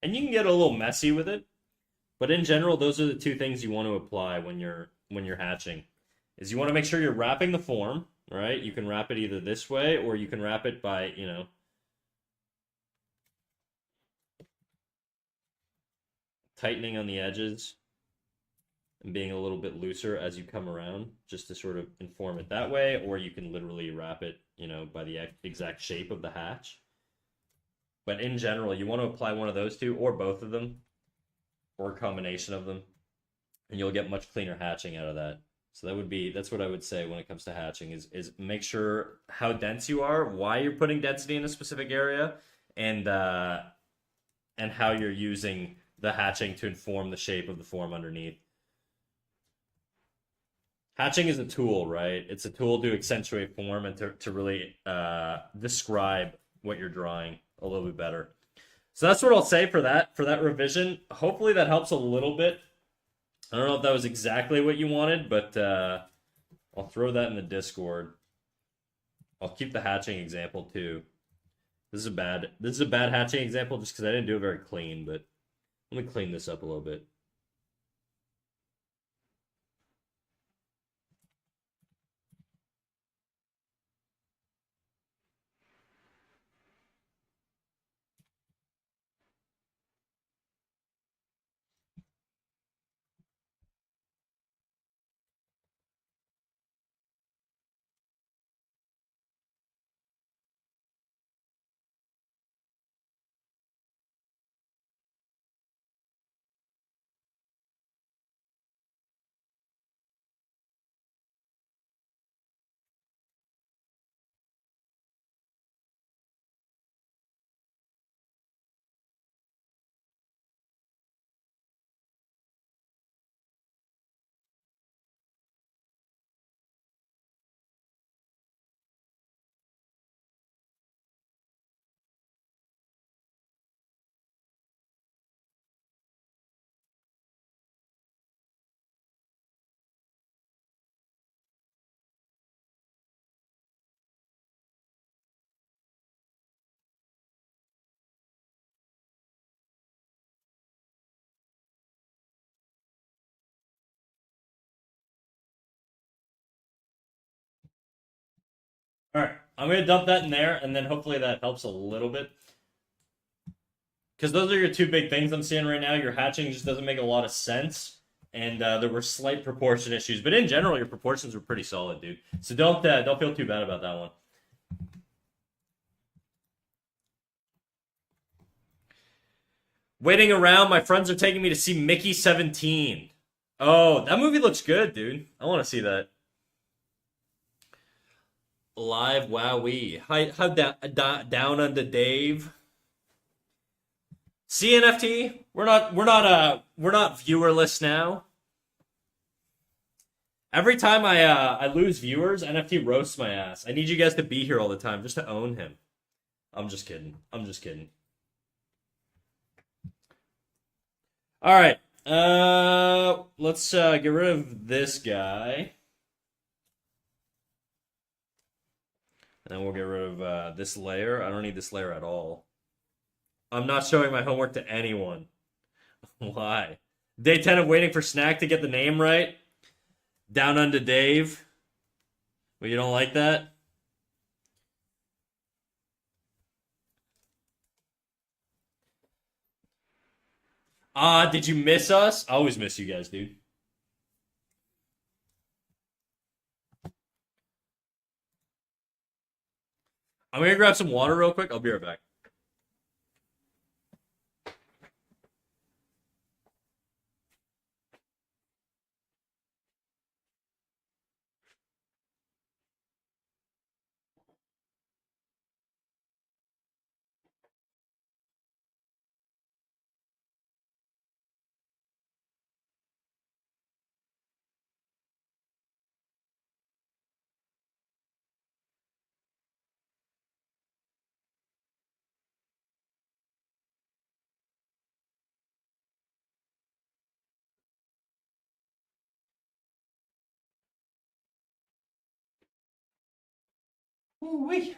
And you can get a little messy with it, but in general, those are the two things you want to apply when you're hatching. Is you want to make sure you're wrapping the form, right? You can wrap it either this way or you can wrap it by, tightening on the edges and being a little bit looser as you come around just to sort of inform it that way, or you can literally wrap it, by the exact shape of the hatch. But in general, you want to apply one of those two or both of them or a combination of them, and you'll get much cleaner hatching out of that. So that's what I would say when it comes to hatching is make sure how dense you are, why you're putting density in a specific area, and how you're using the hatching to inform the shape of the form underneath. Hatching is a tool, right? It's a tool to accentuate form and to really describe what you're drawing a little bit better. So that's what I'll say for that revision. Hopefully that helps a little bit. I don't know if that was exactly what you wanted, but I'll throw that in the Discord. I'll keep the hatching example too. This is a bad hatching example just because I didn't do it very clean, but let me clean this up a little bit. I'm gonna dump that in there, and then hopefully that helps a little bit. Because those are your two big things I'm seeing right now. Your hatching just doesn't make a lot of sense, and there were slight proportion issues. But in general, your proportions were pretty solid, dude. So don't feel too bad about that one. Waiting around, my friends are taking me to see Mickey 17. Oh, that movie looks good, dude. I want to see that. Live wowee. How down under Dave. CNFT, we're not viewerless now. Every time I lose viewers, NFT roasts my ass. I need you guys to be here all the time just to own him. I'm just kidding. I'm just kidding. All right. Let's get rid of this guy. And then we'll get rid of this layer. I don't need this layer at all. I'm not showing my homework to anyone. Why? Day 10 of waiting for Snack to get the name right. Down under Dave. Well, you don't like that? Did you miss us? I always miss you guys, dude. I'm gonna grab some water real quick. I'll be right back. Ooh-wee.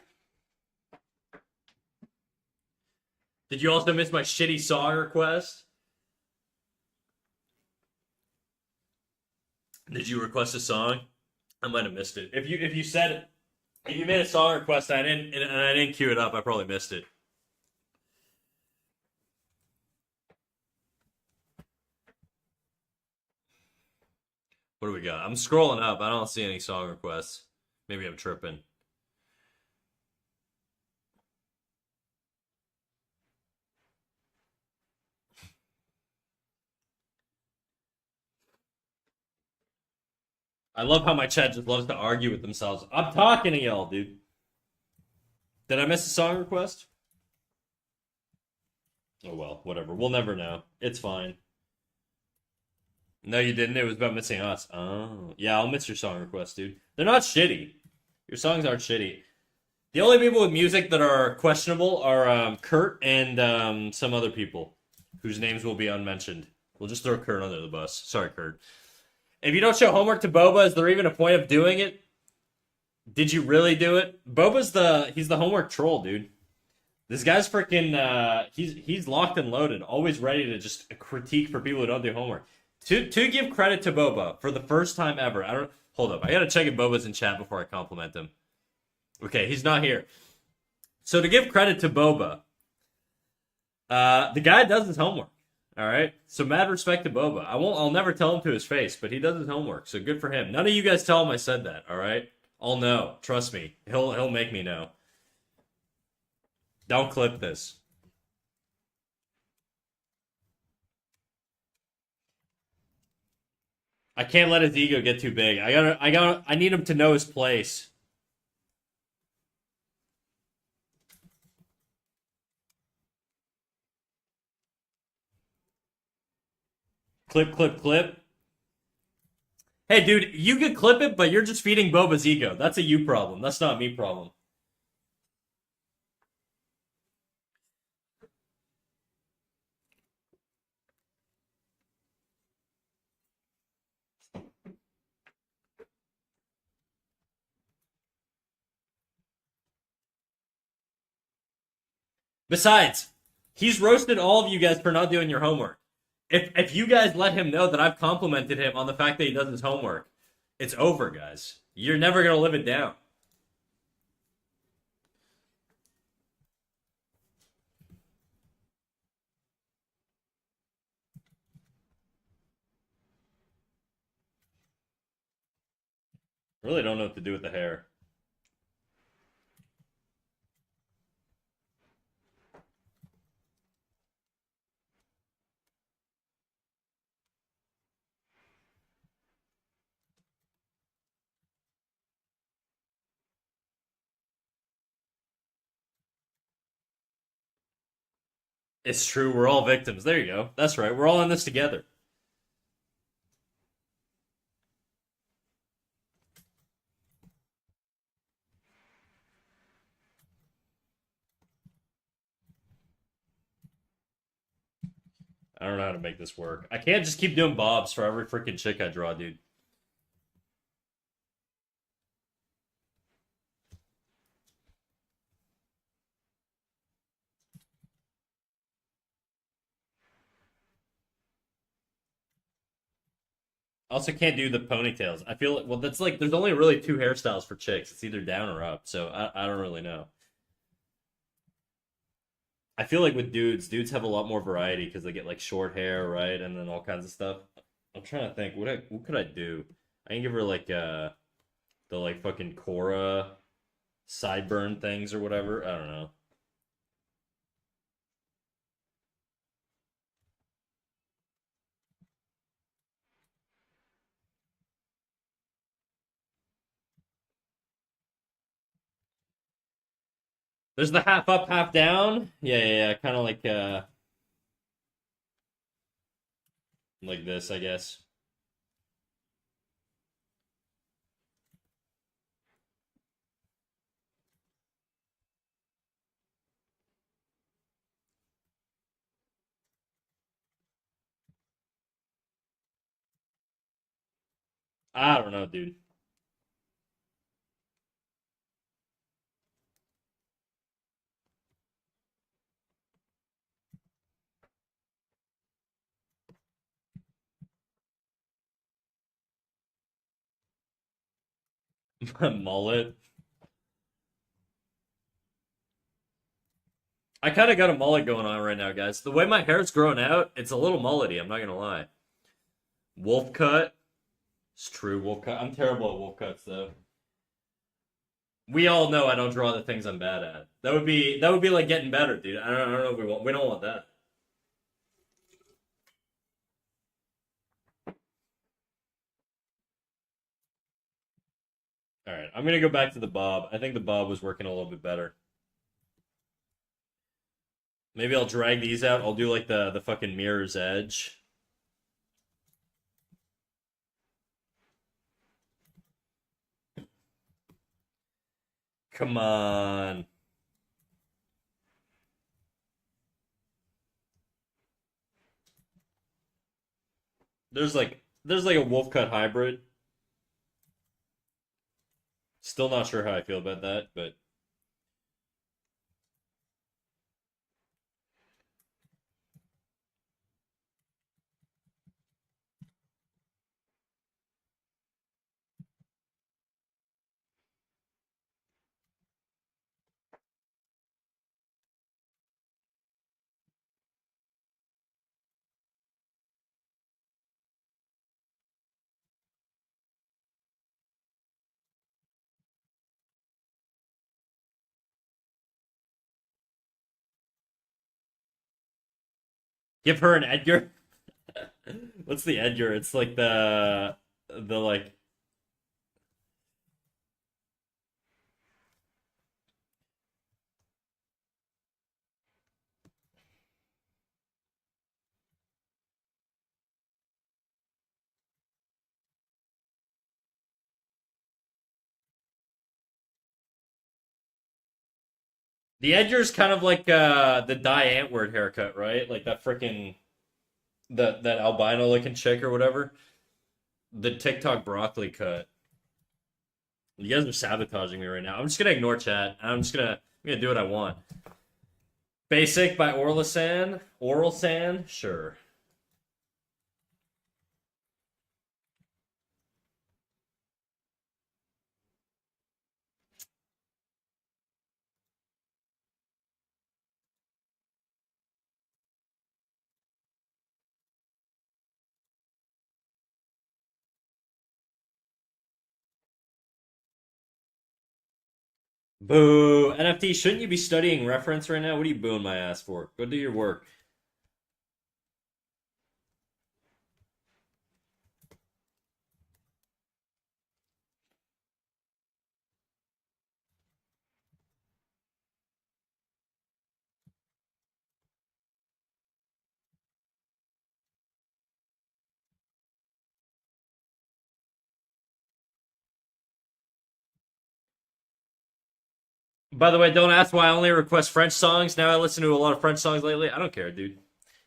Did you also miss my shitty song request? Did you request a song? I might have missed it. If you said it, if you made a song request and I didn't queue it up, I probably missed it. What do we got? I'm scrolling up. I don't see any song requests. Maybe I'm tripping. I love how my chat just loves to argue with themselves. I'm talking to y'all, dude. Did I miss a song request? Oh well, whatever. We'll never know. It's fine. No, you didn't. It was about missing us. Oh. Yeah, I'll miss your song request, dude. They're not shitty. Your songs aren't shitty. The only people with music that are questionable are Kurt and some other people whose names will be unmentioned. We'll just throw Kurt under the bus. Sorry, Kurt. If you don't show homework to Boba, is there even a point of doing it? Did you really do it? He's the homework troll, dude. This guy's freaking he's locked and loaded, always ready to just critique for people who don't do homework. To give credit to Boba for the first time ever. Hold up. I gotta check if Boba's in chat before I compliment him. Okay, he's not here. So to give credit to Boba, the guy does his homework. All right, so mad respect to Boba. I'll never tell him to his face, but he does his homework, so good for him. None of you guys tell him I said that. All right, I'll know. Trust me, he'll make me know. Don't clip this. I can't let his ego get too big. I need him to know his place. Clip, clip, clip. Hey, dude, you could clip it, but you're just feeding Boba's ego. That's a you problem. That's not me problem. Besides, he's roasted all of you guys for not doing your homework. If you guys let him know that I've complimented him on the fact that he does his homework, it's over, guys. You're never gonna live it down. Really don't know what to do with the hair. It's true. We're all victims. There you go. That's right. We're all in this together. I don't know how to make this work. I can't just keep doing bobs for every freaking chick I draw, dude. I also can't do the ponytails. I feel like, well, that's like there's only really two hairstyles for chicks. It's either down or up. So I don't really know. I feel like with dudes have a lot more variety because they get like short hair, right, and then all kinds of stuff. I'm trying to think what could I do? I can give her like the like fucking Cora sideburn things or whatever. I don't know. There's the half up, half down. Yeah, yeah, yeah. Kind of like this, I guess. I don't know, dude. Mullet. I kind of got a mullet going on right now, guys. The way my hair's growing out, it's a little mullety. I'm not gonna lie. Wolf cut. It's true. Wolf cut. I'm terrible at wolf cuts, though. We all know I don't draw the things I'm bad at. That would be like getting better, dude. I don't know if we don't want that. All right, I'm gonna go back to the bob. I think the bob was working a little bit better. Maybe I'll drag these out. I'll do like the fucking mirror's edge. Come on. There's like a wolf cut hybrid. Still not sure how I feel about that, but give her an Edgar. What's the Edgar? It's like the like the Edgar's kind of like the Die Antwoord haircut, right? Like that freaking that albino looking chick or whatever. The TikTok broccoli cut. You guys are sabotaging me right now. I'm just gonna ignore chat. I'm gonna do what I want. Basic by Orlisan. Oral San? Sure. Boo! NFT, shouldn't you be studying reference right now? What are you booing my ass for? Go do your work. By the way, don't ask why I only request French songs. Now I listen to a lot of French songs lately. I don't care, dude.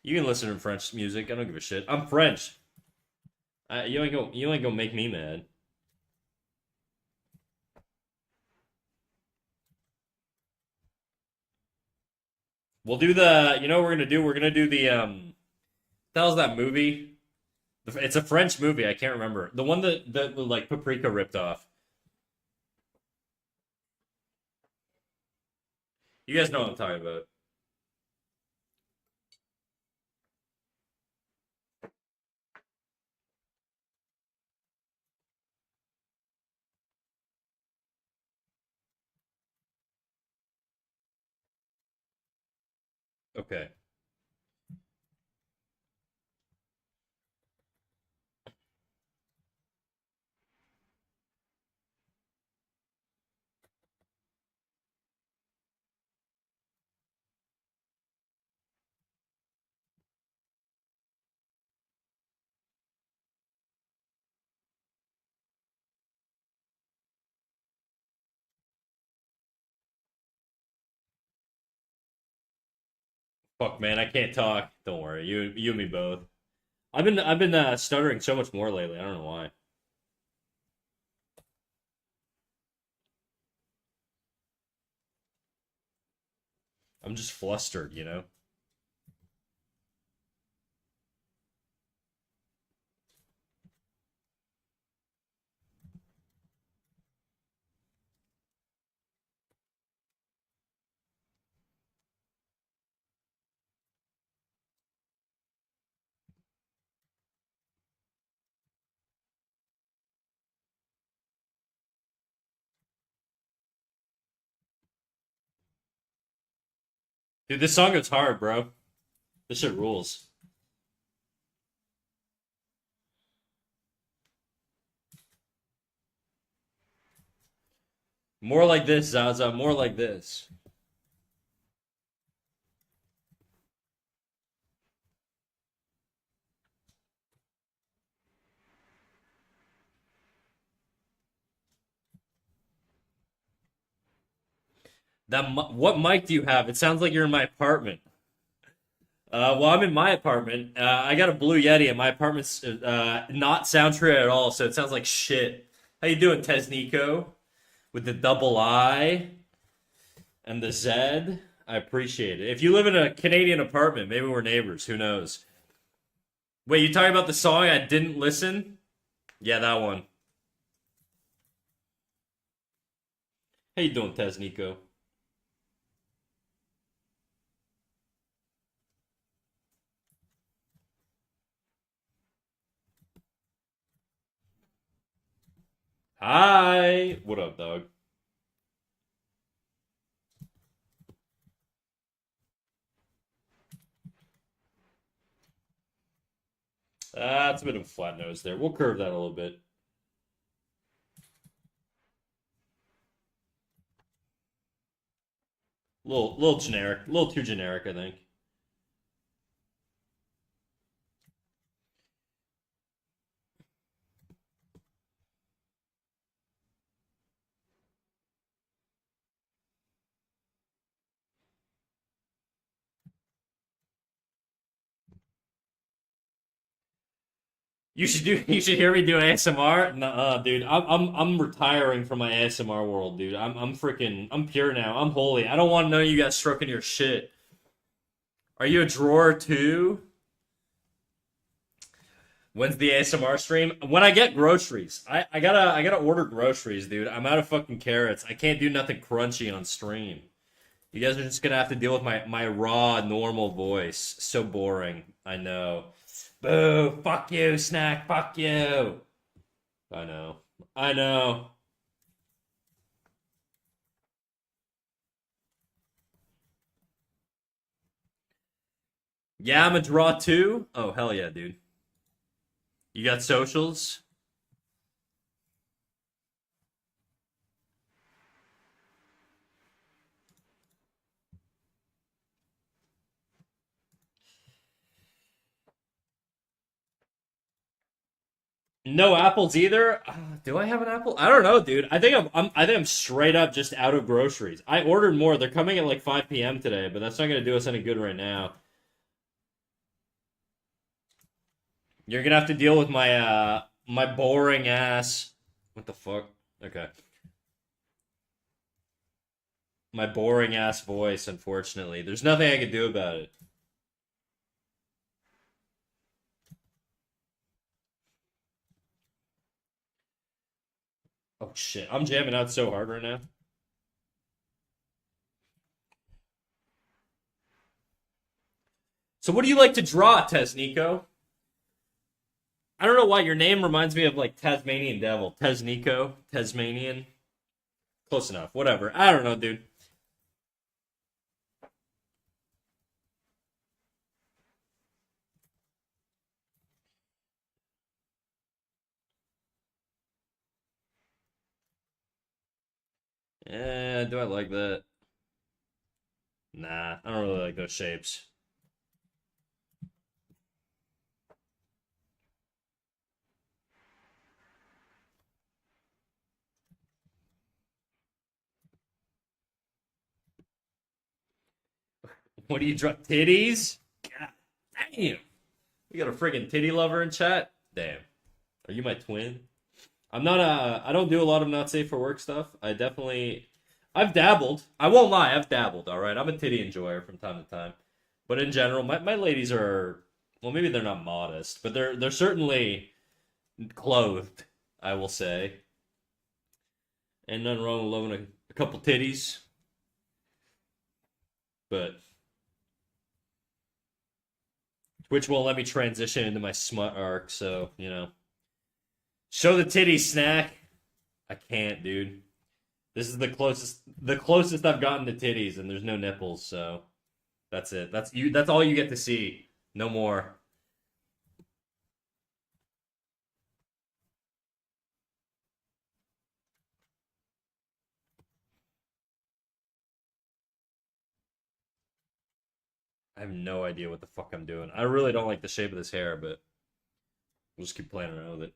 You can listen to French music. I don't give a shit. I'm French. You ain't gonna make me mad. We'll do the. You know what we're gonna do? We're gonna do the. That was that movie. It's a French movie. I can't remember the one that like Paprika ripped off. You guys know what I'm talking about. Okay. Fuck, man, I can't talk. Don't worry. You and me both. I've been stuttering so much more lately. I don't know why. I'm just flustered, you know. Dude, this song goes hard, bro. This shit rules. More like this, Zaza. More like this. What mic do you have? It sounds like you're in my apartment. Well, I'm in my apartment. I got a Blue Yeti, and my apartment's not sound treated at all, so it sounds like shit. How you doing, Tesnico? With the double I and the Z. I appreciate it. If you live in a Canadian apartment, maybe we're neighbors. Who knows? Wait, you talking about the song I didn't listen? Yeah, that one. How you doing, Tesnico? Hi. What up, dog? It's a bit of a flat nose there. We'll curve that a little bit. Little generic. A little too generic, I think. You should do. You should hear me do ASMR. Nuh-uh, dude. I'm retiring from my ASMR world, dude. I'm freaking. I'm pure now. I'm holy. I don't want to know you guys stroking your shit. Are you a drawer too? When's the ASMR stream? When I get groceries. I gotta order groceries, dude. I'm out of fucking carrots. I can't do nothing crunchy on stream. You guys are just gonna have to deal with my raw normal voice. So boring. I know. Boo! Fuck you, snack. Fuck you. I know. I know. Yeah, I'm a draw too. Oh hell yeah, dude. You got socials? No apples either. Do I have an apple? I don't know, dude. I think I'm straight up just out of groceries. I ordered more. They're coming at like 5 p.m. today, but that's not gonna do us any good right now. You're gonna have to deal with my boring ass. What the fuck? Okay. My boring ass voice, unfortunately. There's nothing I can do about it. Oh shit. I'm jamming out so hard right now. So what do you like to draw, Tesnico? I don't know why your name reminds me of like Tasmanian Devil. Tesnico, Tasmanian. Close enough. Whatever. I don't know, dude. Do I like that? Nah, I don't really like those shapes. What do you draw? Titties? God damn. You got a friggin' titty lover in chat? Damn. Are you my twin? I don't do a lot of not safe for work stuff. I've dabbled. I won't lie, I've dabbled, alright? I'm a titty enjoyer from time to time. But in general, my ladies are, well, maybe they're not modest, but they're certainly clothed, I will say. Ain't nothing wrong with loving a couple titties, but Twitch won't let me transition into my smut arc, so, you know. Show the titties, snack. I can't, dude. This is the closest I've gotten to titties, and there's no nipples, so that's it. That's all you get to see. No more. I have no idea what the fuck I'm doing. I really don't like the shape of this hair, but we'll just keep playing around with it.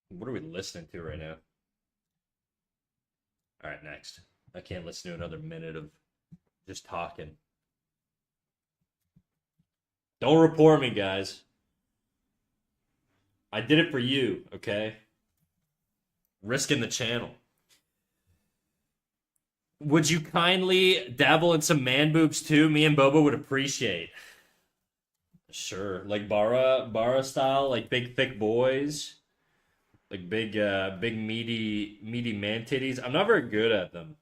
What are we listening to right now? All right, next. I can't listen to another minute of just talking. Don't report me, guys. I did it for you, okay? Risking the channel. Would you kindly dabble in some man boobs too? Me and Boba would appreciate. Sure, like Bara style, like big thick boys, like big meaty man titties. I'm not very good at them.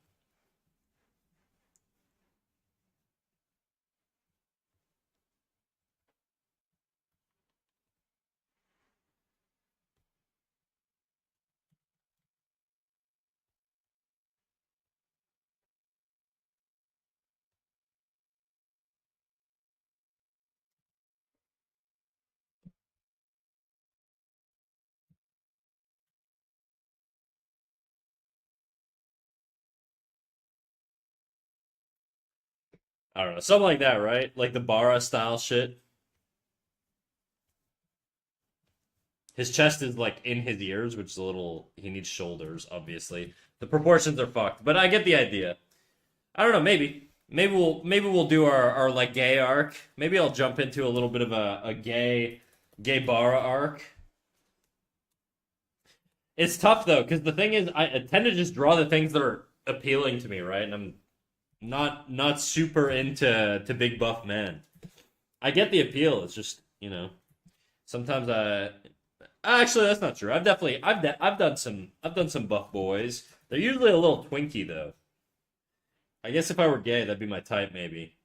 I don't know, something like that, right? Like the Bara style shit. His chest is like in his ears, which is a little. He needs shoulders, obviously. The proportions are fucked, but I get the idea. I don't know. Maybe we'll do our like gay arc. Maybe I'll jump into a little bit of a gay Bara arc. It's tough though, because the thing is, I tend to just draw the things that are appealing to me, right? And I'm not super into big buff men. I get the appeal. It's just sometimes I actually that's not true. I've done some buff boys. They're usually a little twinky though. I guess if I were gay, that'd be my type maybe.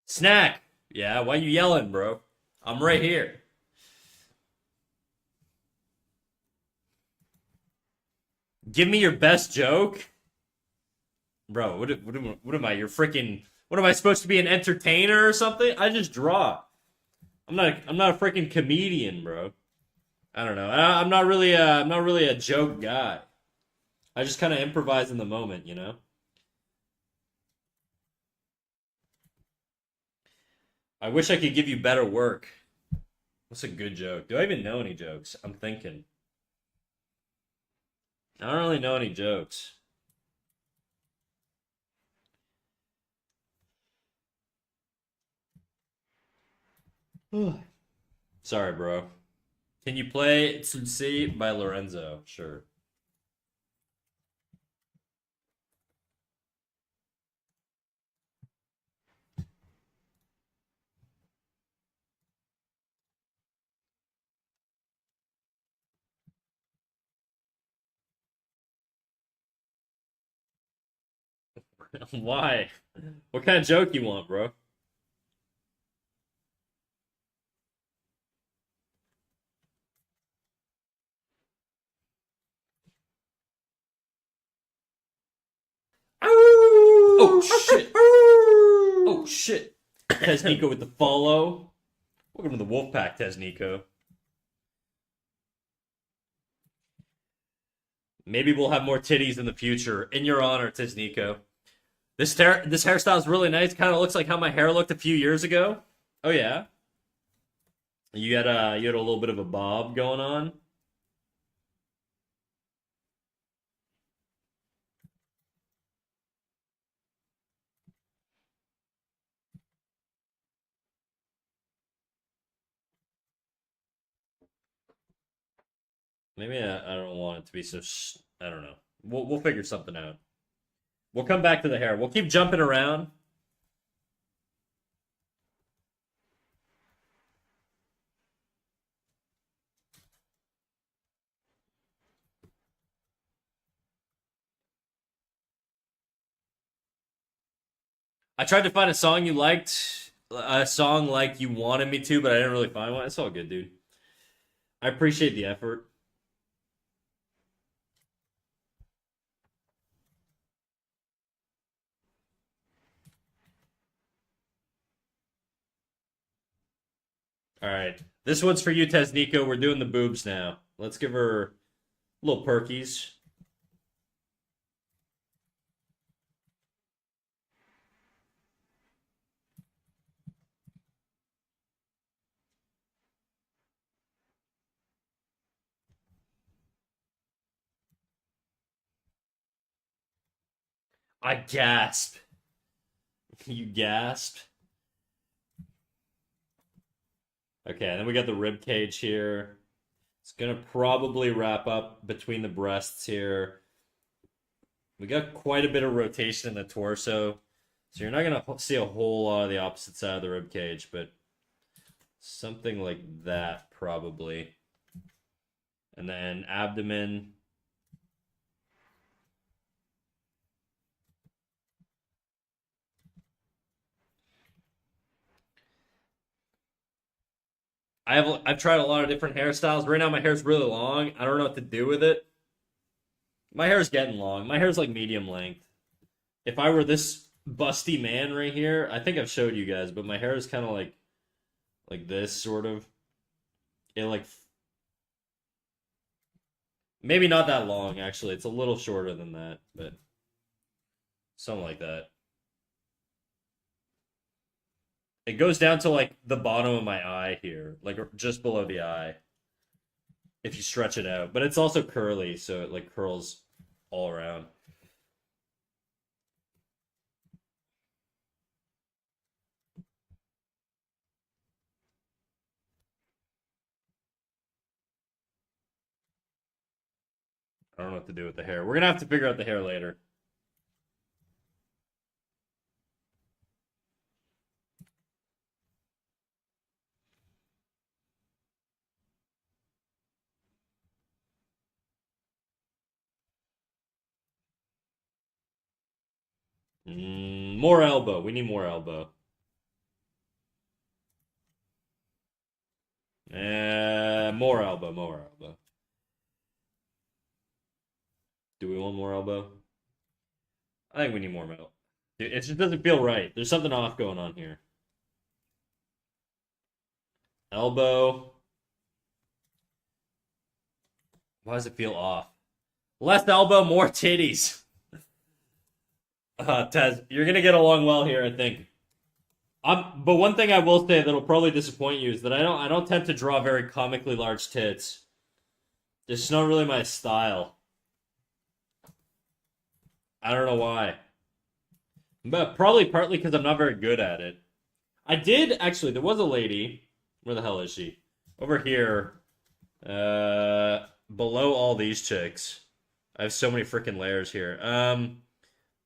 Snack. Yeah, why you yelling, bro? I'm right here. Give me your best joke, bro. What am I? You're freaking. What am I supposed to be, an entertainer or something? I just draw. I'm not a freaking comedian, bro. I don't know. I'm not really a joke guy. I just kind of improvise in the moment, you know. I wish I could give you better work. What's a good joke? Do I even know any jokes? I'm thinking. I don't really know any jokes. Sorry, bro. Can you play Tsutsi by Lorenzo? Sure. Why? What kind of joke you want, bro? Oh shit! Oh shit! Tesnico with the follow. Welcome to the Wolfpack, Tesnico. Maybe we'll have more titties in the future. In your honor, Tesnico. This hairstyle is really nice. Kind of looks like how my hair looked a few years ago. Oh yeah, you had a little bit of a bob going on. Maybe I don't want it to be so. I don't know. We'll figure something out. We'll come back to the hair. We'll keep jumping around. I tried to find a song you liked, a song like you wanted me to, but I didn't really find one. It's all good, dude. I appreciate the effort. All right, this one's for you, Tesnico. We're doing the boobs now. Let's give her little perkies. I gasp. You gasp. Okay, and then we got the rib cage here. It's gonna probably wrap up between the breasts here. We got quite a bit of rotation in the torso, so you're not gonna see a whole lot of the opposite side of the rib cage, but something like that probably. And then abdomen. I've tried a lot of different hairstyles. Right now my hair's really long. I don't know what to do with it. My hair's getting long. My hair's like medium length. If I were this busty man right here, I think I've showed you guys, but my hair is kind of like this sort of. It like maybe not that long actually. It's a little shorter than that, but something like that. It goes down to like the bottom of my eye here, like just below the eye. If you stretch it out, but it's also curly, so it like curls all around. I don't know what to do with the hair. We're gonna have to figure out the hair later. More elbow. We need more elbow. More elbow, more elbow. Do we want more elbow? I think we need more metal. Dude, it just doesn't feel right. There's something off going on here. Elbow. Why does it feel off? Less elbow, more titties. Tez, you're gonna get along well here, I think. But one thing I will say that'll probably disappoint you is that I don't tend to draw very comically large tits. It's not really my style. I don't know why. But probably partly because I'm not very good at it. I did actually. There was a lady. Where the hell is she? Over here. Below all these chicks. I have so many freaking layers here.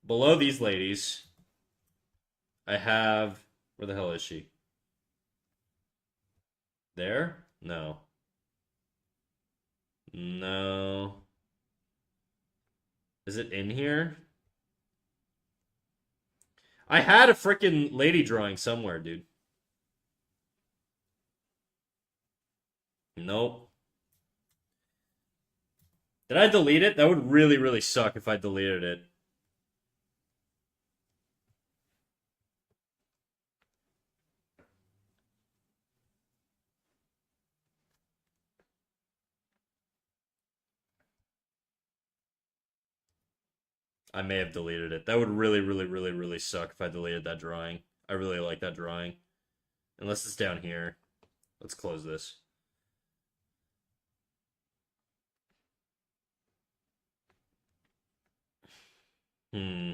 Below these ladies, I have. Where the hell is she? There? No. No. Is it in here? I had a freaking lady drawing somewhere, dude. Nope. Did I delete it? That would really, really suck if I deleted it. I may have deleted it. That would really, really, really, really suck if I deleted that drawing. I really like that drawing. Unless it's down here. Let's close this. Hmm.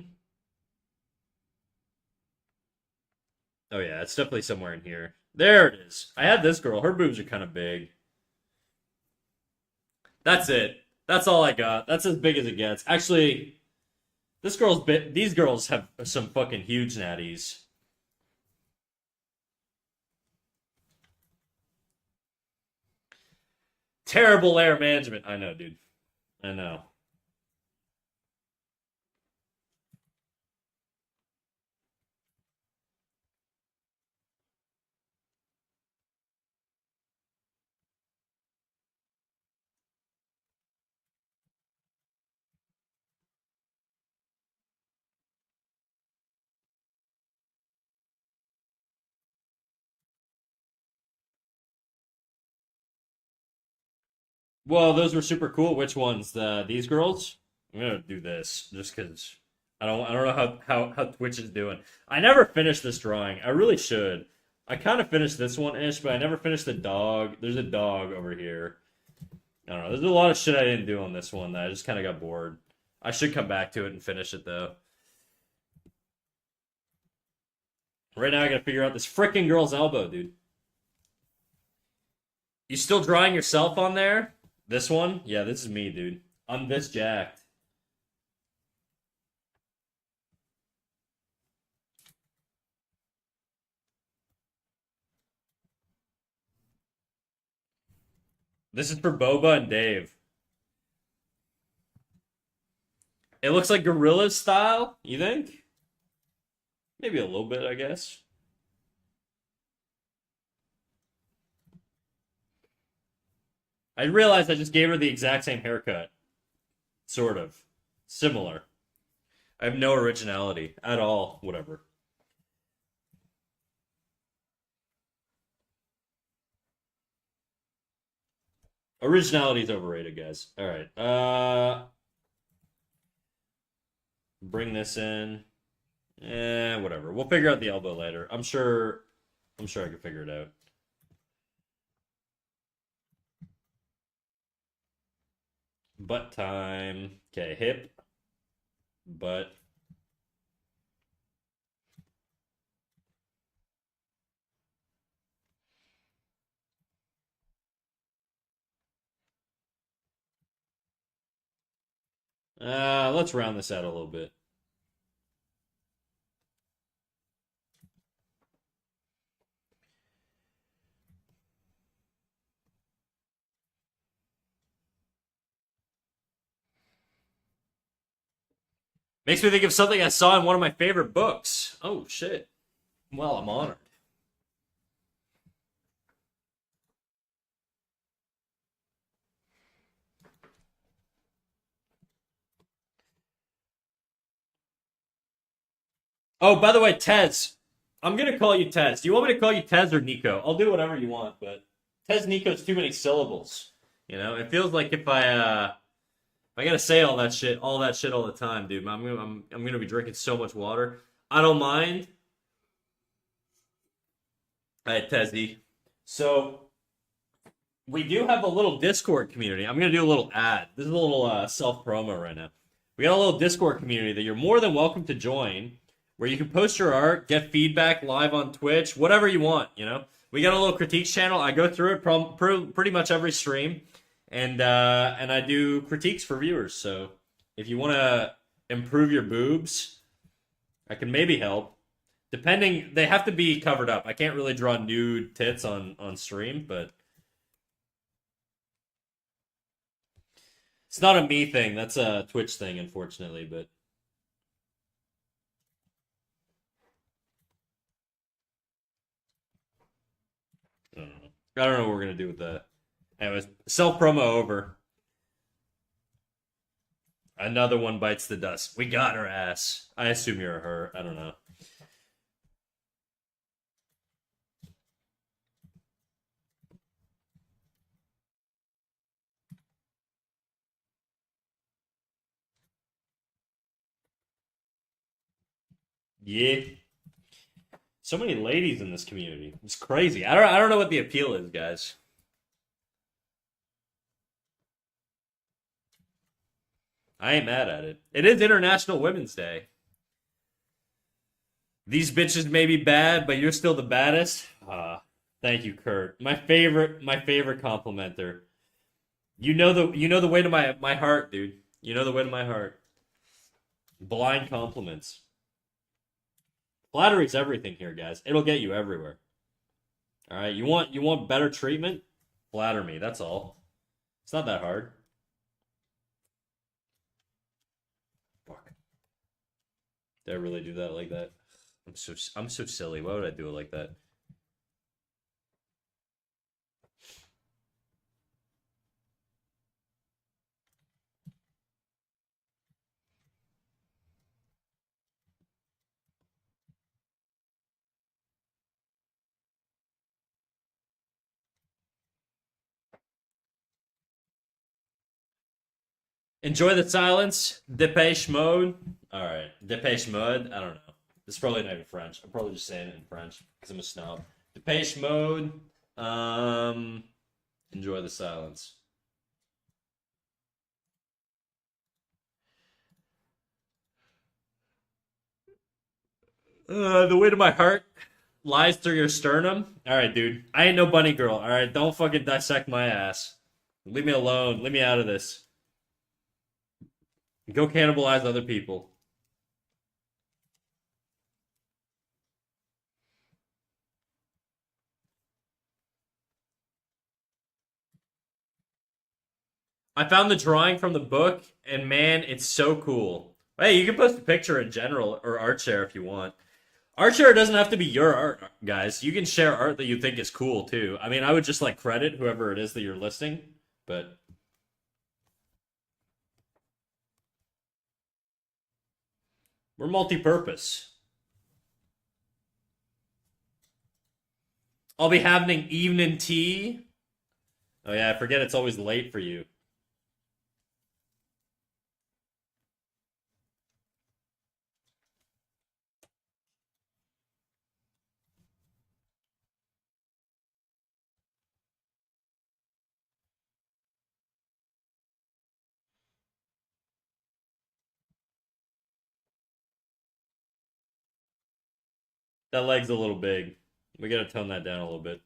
Oh yeah, it's definitely somewhere in here. There it is. I had this girl. Her boobs are kind of big. That's it. That's all I got. That's as big as it gets. Actually, this girl's bit. These girls have some fucking huge natties. Terrible air management. I know, dude. I know. Well, those were super cool. Which ones? These girls? I'm gonna do this just because I don't know how Twitch is doing. I never finished this drawing. I really should. I kind of finished this one ish, but I never finished the dog. There's a dog over here. I don't know. There's a lot of shit I didn't do on this one that I just kind of got bored. I should come back to it and finish it though. Right now, I gotta figure out this freaking girl's elbow, dude. You still drawing yourself on there? This one? Yeah, this is me, dude. I'm this jacked. This is for Boba and Dave. It looks like gorilla style, you think? Maybe a little bit, I guess. I realized I just gave her the exact same haircut. Sort of. Similar. I have no originality at all. Whatever. Originality is overrated, guys. All right. Bring this in. Whatever. We'll figure out the elbow later. I'm sure. I'm sure I can figure it out. Butt time. Okay, hip, butt. Let's round this out a little bit. Makes me think of something I saw in one of my favorite books. Oh shit. Well, I'm honored. Oh, by the way, Tez. I'm gonna call you Tez. Do you want me to call you Tez or Nico? I'll do whatever you want, but Tez Nico's too many syllables. You know, it feels like if I gotta say all that shit all the time, dude. I'm gonna be drinking so much water. I don't mind. Hey, Tezzy. So we do have a little Discord community. I'm gonna do a little ad. This is a little self promo right now. We got a little Discord community that you're more than welcome to join, where you can post your art, get feedback live on Twitch, whatever you want. You know, we got a little critiques channel. I go through it pretty much every stream, and I do critiques for viewers. So if you want to improve your boobs, I can maybe help. Depending, they have to be covered up. I can't really draw nude tits on stream, but it's not a me thing. That's a Twitch thing, unfortunately. But I don't know. I don't know what we're gonna do with that. Anyways, self promo over. Another one bites the dust. We got her ass. I assume you're a her. I don't know. Yeah. So many ladies in this community. It's crazy. I don't know what the appeal is, guys. I ain't mad at it. It is International Women's Day. These bitches may be bad, but you're still the baddest. Thank you, Kurt. My favorite complimenter. You know the way to my heart, dude. You know the way to my heart. Blind compliments. Flattery's everything here, guys. It'll get you everywhere. All right, you want better treatment? Flatter me. That's all. It's not that hard. Fuck. Did I really do that like that? I'm so silly. Why would I do it like that? Enjoy the silence. Depeche Mode. All right, Depeche Mode. I don't know. This is probably not even French. I'm probably just saying it in French because I'm a snob. Depeche Mode. Um, enjoy the silence. The way to my heart lies through your sternum. All right, dude. I ain't no bunny girl. All right, don't fucking dissect my ass. Leave me alone. Leave me out of this. Go cannibalize other people. I found the drawing from the book, and man, it's so cool. Hey, you can post a picture in general or art share if you want. Art share doesn't have to be your art, guys. You can share art that you think is cool too. I mean, I would just like credit whoever it is that you're listing, but we're multi-purpose. I'll be having evening tea. Oh yeah, I forget it's always late for you. That leg's a little big. We gotta tone that down a little bit.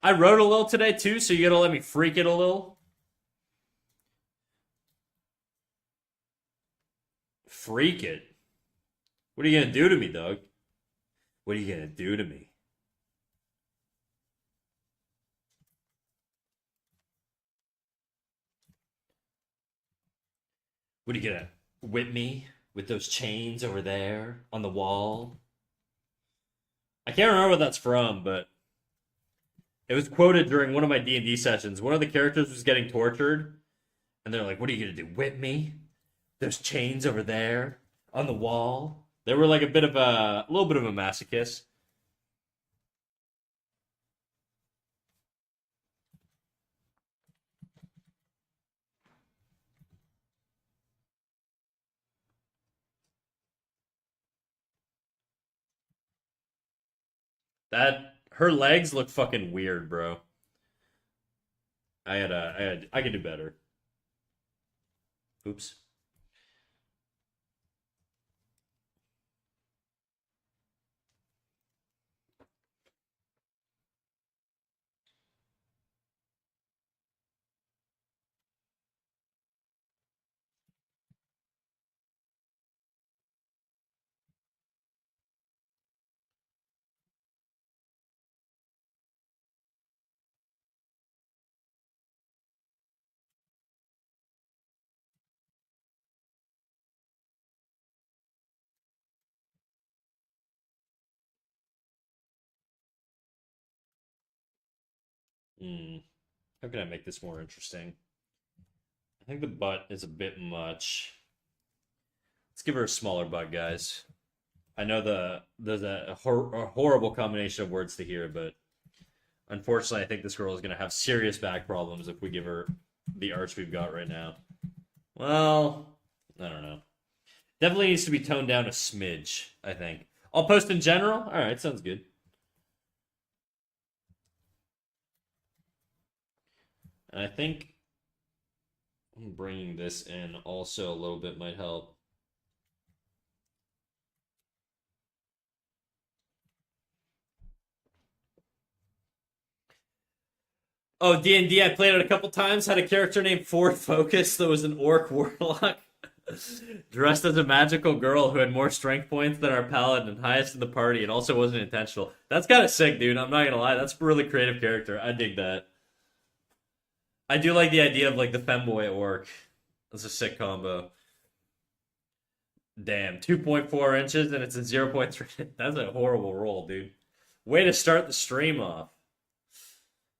I wrote a little today too, so you gotta let me freak it a little. Freak it? What are you gonna do to me, Doug? What are you gonna do to me? What are you gonna whip me with those chains over there on the wall? I can't remember what that's from, but it was quoted during one of my D&D sessions. One of the characters was getting tortured, And they're like, "What are you gonna do? Whip me? Those chains over there on the wall." They were like a little bit of a masochist. That her legs look fucking weird, bro. I could do better. Oops. Hmm. How can I make this more interesting? I think the butt is a bit much. Let's give her a smaller butt, guys. I know there's a horrible combination of words to hear, but unfortunately, I think this girl is going to have serious back problems if we give her the arch we've got right now. Well, I don't know. Definitely needs to be toned down a smidge, I think. I'll post in general? Alright, sounds good. And I think bringing this in also a little bit might help. Oh, D&D, I played it a couple times. Had a character named Ford Focus that was an orc warlock. Dressed as a magical girl who had more strength points than our paladin and highest in the party and also wasn't intentional. That's kind of sick, dude. I'm not gonna lie. That's a really creative character. I dig that. I do like the idea of like the femboy orc. That's a sick combo. Damn, 2.4 inches and it's a 0.3. That's a horrible roll, dude. Way to start the stream off.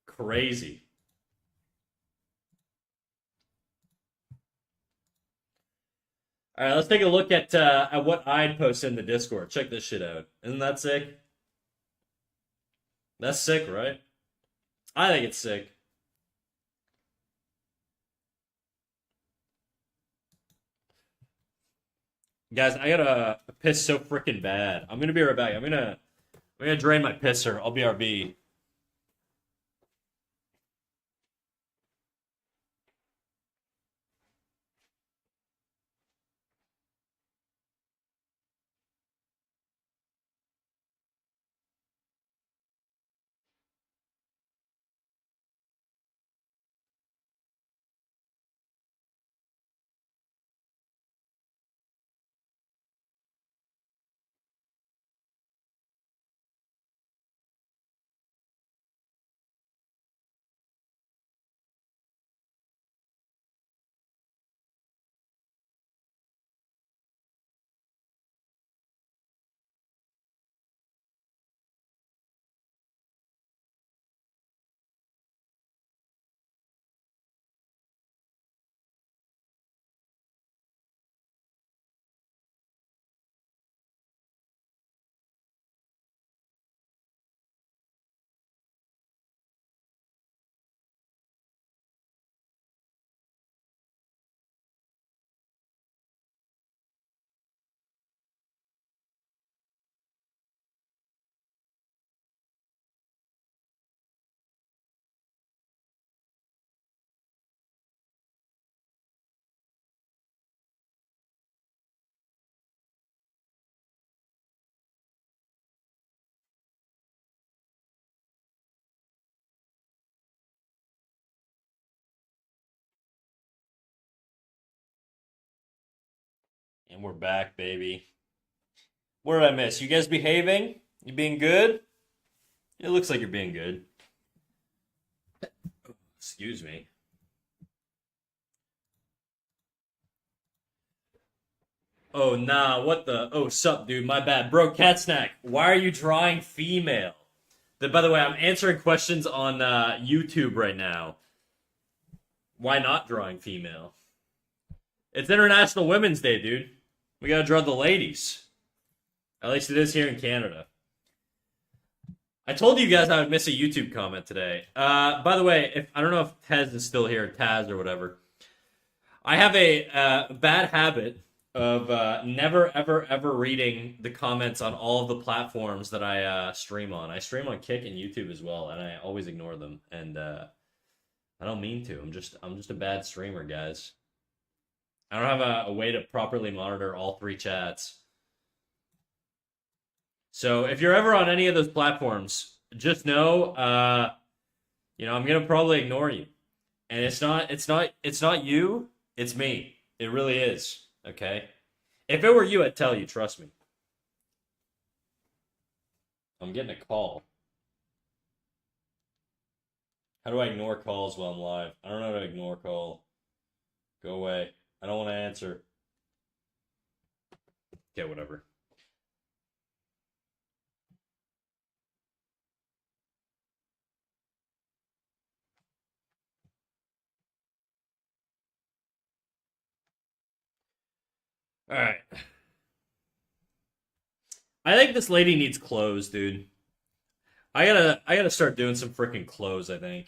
Crazy. All right, let's take a look at what I'd post in the Discord. Check this shit out. Isn't that sick? That's sick, right? I think it's sick. Guys, I gotta piss so freaking bad. I'm gonna be right back. I'm gonna drain my pisser. I'll be RB. And we're back, baby. What did I miss? You guys behaving? You being good? It looks like you're being good. Excuse me. Oh, nah, what the? Oh, sup, dude, my bad. Bro, cat snack, why are you drawing female? By the way, I'm answering questions on YouTube right now. Why not drawing female? It's International Women's Day, dude. We gotta draw the ladies. At least it is here in Canada. I told you guys I would miss a YouTube comment today. By the way, if I don't know if Taz is still here, Taz or whatever. I have a bad habit of never, ever, ever reading the comments on all of the platforms that I stream on. I stream on Kick and YouTube as well, and I always ignore them. And I don't mean to. I'm just a bad streamer, guys. I don't have a way to properly monitor all three chats. So if you're ever on any of those platforms, just know, I'm gonna probably ignore you. And it's not you, it's me. It really is. Okay? If it were you, I'd tell you, trust me. I'm getting a call. How do I ignore calls while I'm live? I don't know how to ignore call. Go away. I don't want to answer. Okay, whatever. All right. I think this lady needs clothes, dude. I gotta start doing some freaking clothes, I think.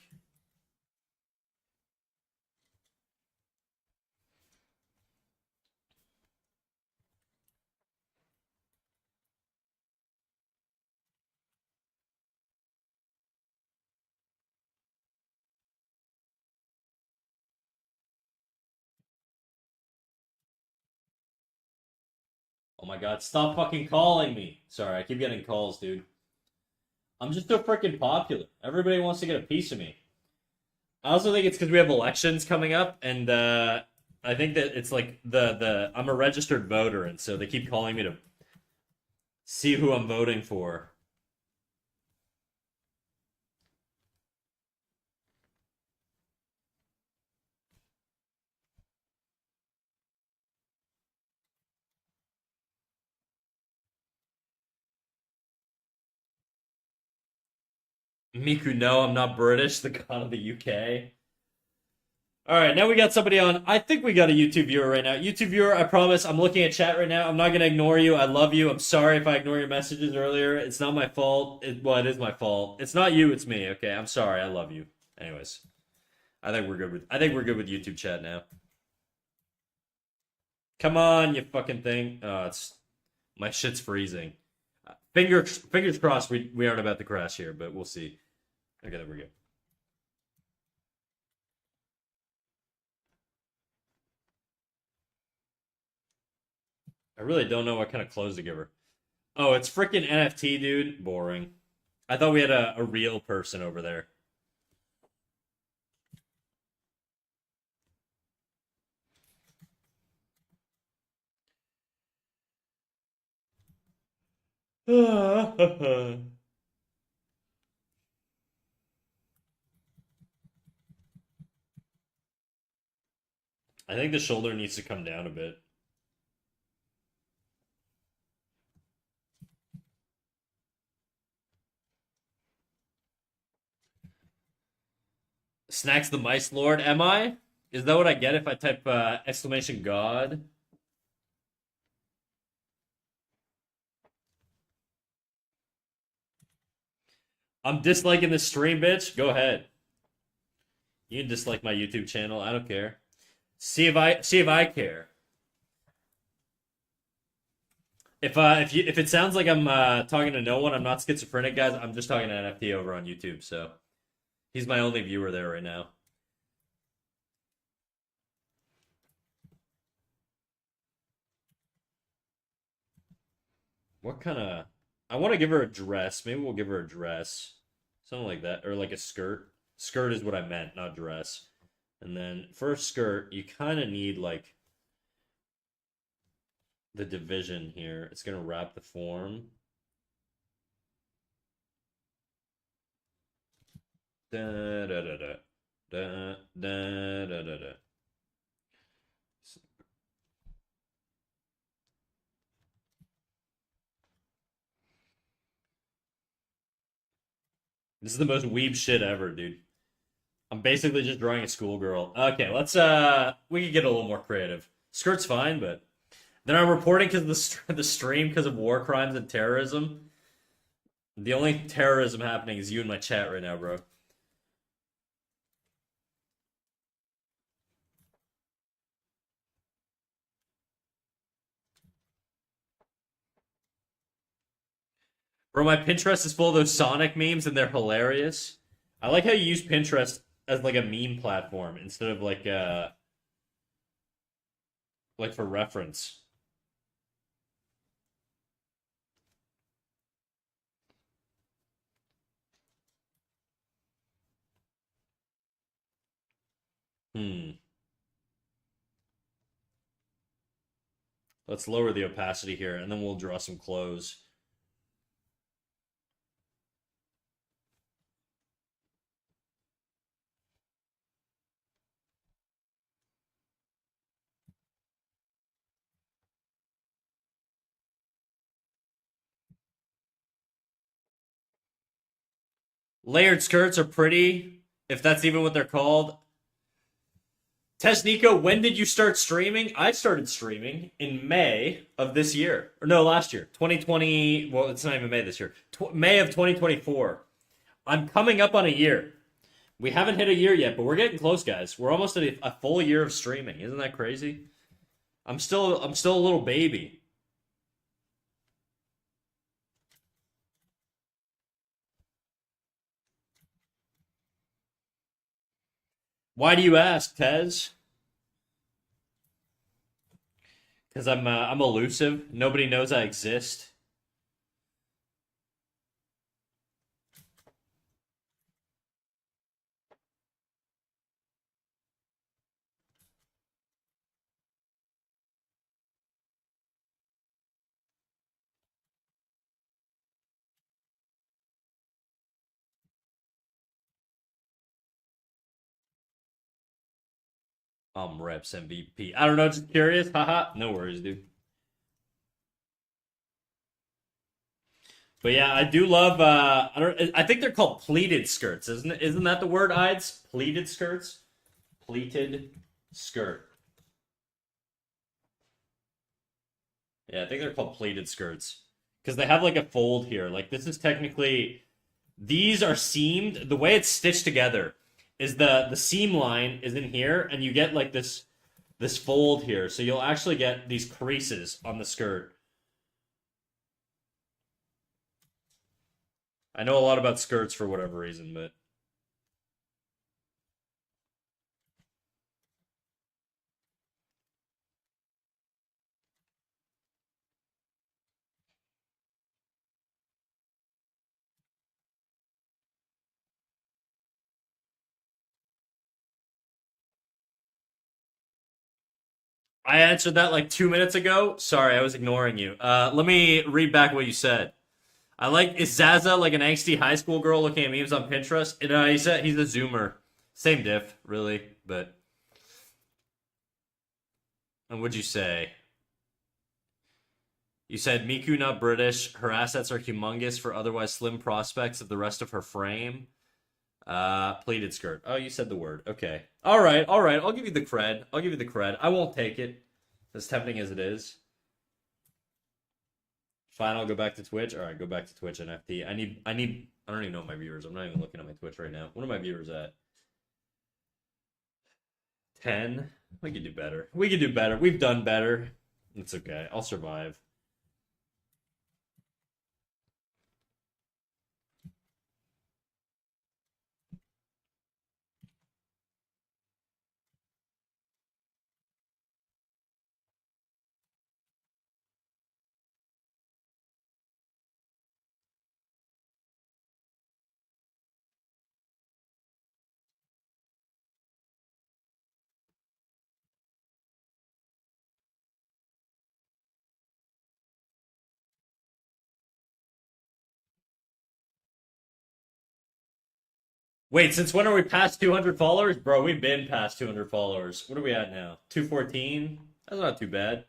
Oh my god, stop fucking calling me. Sorry, I keep getting calls, dude. I'm just so freaking popular. Everybody wants to get a piece of me. I also think it's because we have elections coming up, and I think that it's like the I'm a registered voter, and so they keep calling me to see who I'm voting for. Miku, no, I'm not British. The god of the UK. All right, now we got somebody on. I think we got a YouTube viewer right now. YouTube viewer, I promise. I'm looking at chat right now. I'm not gonna ignore you. I love you. I'm sorry if I ignore your messages earlier. It's not my fault. Well, it is my fault. It's not you. It's me. Okay, I'm sorry. I love you. Anyways, I think we're good with YouTube chat now. Come on, you fucking thing. Oh, it's my shit's freezing. Fingers crossed. We aren't about to crash here, but we'll see. Okay, there we go. I really don't know what kind of clothes to give her. Oh, it's freaking NFT, dude. Boring. I thought we had a real person over there. I think the shoulder needs to come down a bit. Snacks the Mice Lord, am I? Is that what I get if I type exclamation God? I'm disliking this stream, bitch. Go ahead. You can dislike my YouTube channel. I don't care. See if I care. If it sounds like I'm talking to no one, I'm not schizophrenic, guys. I'm just talking to NFT over on YouTube. So he's my only viewer there right now. What kind of? I want to give her a dress. Maybe we'll give her a dress, something like that, or like a skirt. Skirt is what I meant, not dress. And then for a skirt, you kind of need like the division here. It's gonna wrap the form. Da da da da da da da da da. This is the most weeb shit ever, dude. I'm basically just drawing a schoolgirl. Okay, let's we could get a little more creative. Skirt's fine, but then I'm reporting because of the stream because of war crimes and terrorism. The only terrorism happening is you in my chat right now, bro. Bro, my Pinterest is full of those Sonic memes and they're hilarious. I like how you use Pinterest as like a meme platform instead of like for reference. Hmm. Let's lower the opacity here and then we'll draw some clothes. Layered skirts are pretty, if that's even what they're called. Tesnico, when did you start streaming? I started streaming in May of this year. Or no, last year. 2020. Well, it's not even May this year. May of 2024. I'm coming up on a year. We haven't hit a year yet, but we're getting close, guys. We're almost at a full year of streaming. Isn't that crazy? I'm still a little baby. Why do you ask, Tez? Because I'm elusive. Nobody knows I exist. Reps MVP. I don't know, just curious. Haha. No worries, dude. But yeah, I do love. I don't. I think they're called pleated skirts, isn't it? Isn't that the word, Ides? Pleated skirts. Pleated skirt. Yeah, I think they're called pleated skirts because they have like a fold here. Like this is technically these are seamed. The way it's stitched together is the seam line is in here, and you get like this fold here. So you'll actually get these creases on the skirt. I know a lot about skirts for whatever reason, but I answered that like 2 minutes ago. Sorry, I was ignoring you. Let me read back what you said. I like is Zaza like an angsty high school girl looking at memes on Pinterest? And he said he's a Zoomer. Same diff, really. But and what'd you say? You said Miku not British. Her assets are humongous for otherwise slim prospects of the rest of her frame. Pleated skirt. Oh, you said the word. Okay. All right. All right. I'll give you the cred. I'll give you the cred. I won't take it. As tempting as it is. Fine. I'll go back to Twitch. All right. Go back to Twitch NFT. I don't even know my viewers. I'm not even looking at my Twitch right now. What are my viewers at? 10. We could do better. We could do better. We've done better. It's okay. I'll survive. Wait, since when are we past 200 followers? Bro, we've been past 200 followers. What are we at now? 214? That's not too bad.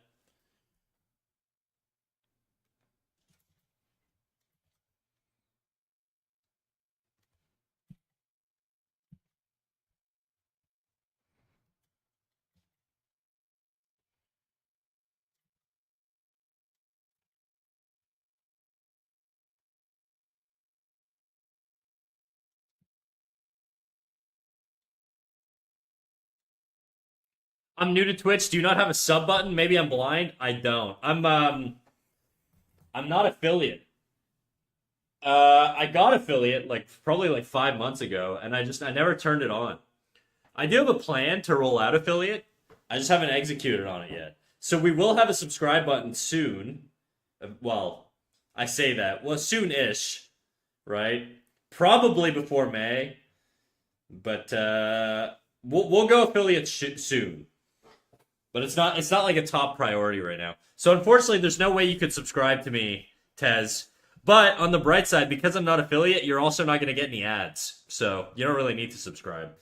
I'm new to Twitch. Do you not have a sub button? Maybe I'm blind. I don't. I'm not affiliate. I got affiliate like probably like 5 months ago, and I never turned it on. I do have a plan to roll out affiliate. I just haven't executed on it yet. So we will have a subscribe button soon. Well, I say that. Well, soon-ish, right? Probably before May, but we'll go affiliate soon. But it's not like a top priority right now. So unfortunately, there's no way you could subscribe to me, Tez. But on the bright side, because I'm not affiliate, you're also not going to get any ads. So you don't really need to subscribe.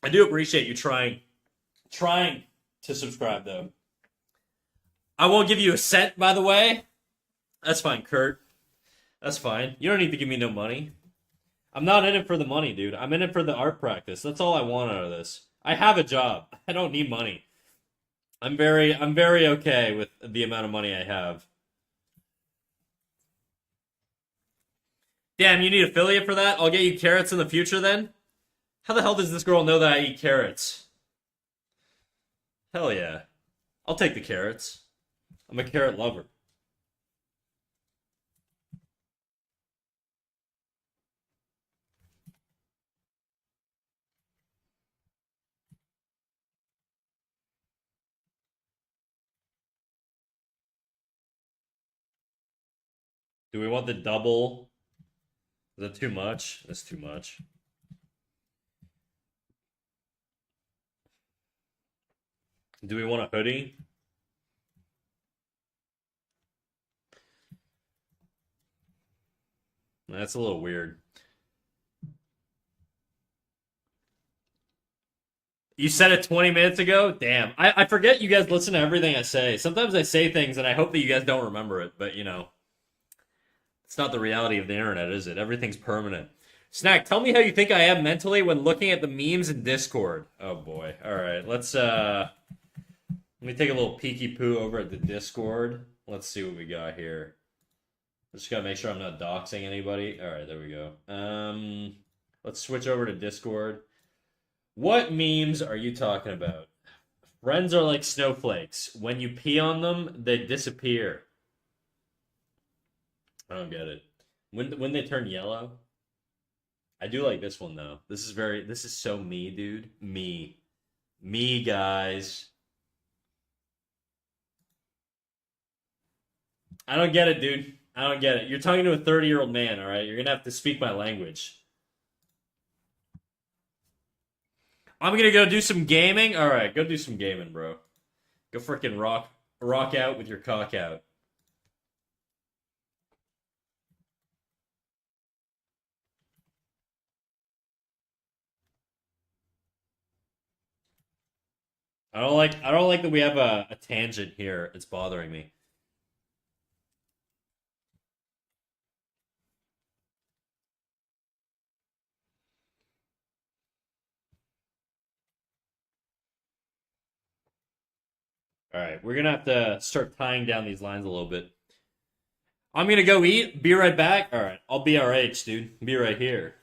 I do appreciate you trying to subscribe though. I won't give you a cent, by the way. That's fine, Kurt. That's fine. You don't need to give me no money. I'm not in it for the money, dude. I'm in it for the art practice. That's all I want out of this. I have a job. I don't need money. I'm very okay with the amount of money I have. Damn, you need affiliate for that? I'll get you carrots in the future then? How the hell does this girl know that I eat carrots? Hell yeah. I'll take the carrots. I'm a carrot lover. Do we want the double? Is that too much? That's too much. Do we want a hoodie? That's a little weird. You said it 20 minutes ago? Damn. I forget you guys listen to everything I say. Sometimes I say things and I hope that you guys don't remember it, but it's not the reality of the internet, is it? Everything's permanent. Snack, tell me how you think I am mentally when looking at the memes in Discord. Oh boy. Alright, let me take a little peeky poo over at the Discord. Let's see what we got here. Just gotta make sure I'm not doxing anybody. Alright, there we go. Let's switch over to Discord. What memes are you talking about? Friends are like snowflakes. When you pee on them, they disappear. I don't get it. When they turn yellow? I do like this one though. This is so me, dude. Me. Me, guys. I don't get it, dude. I don't get it. You're talking to a 30-year-old man, all right? You're gonna have to speak my language. I'm gonna go do some gaming. All right, go do some gaming, bro. Go freaking rock out with your cock out. I don't like that we have a tangent here. It's bothering me. All right, we're gonna have to start tying down these lines a little bit. I'm gonna go eat. Be right back. All right, I'll be RH, dude. Be right here.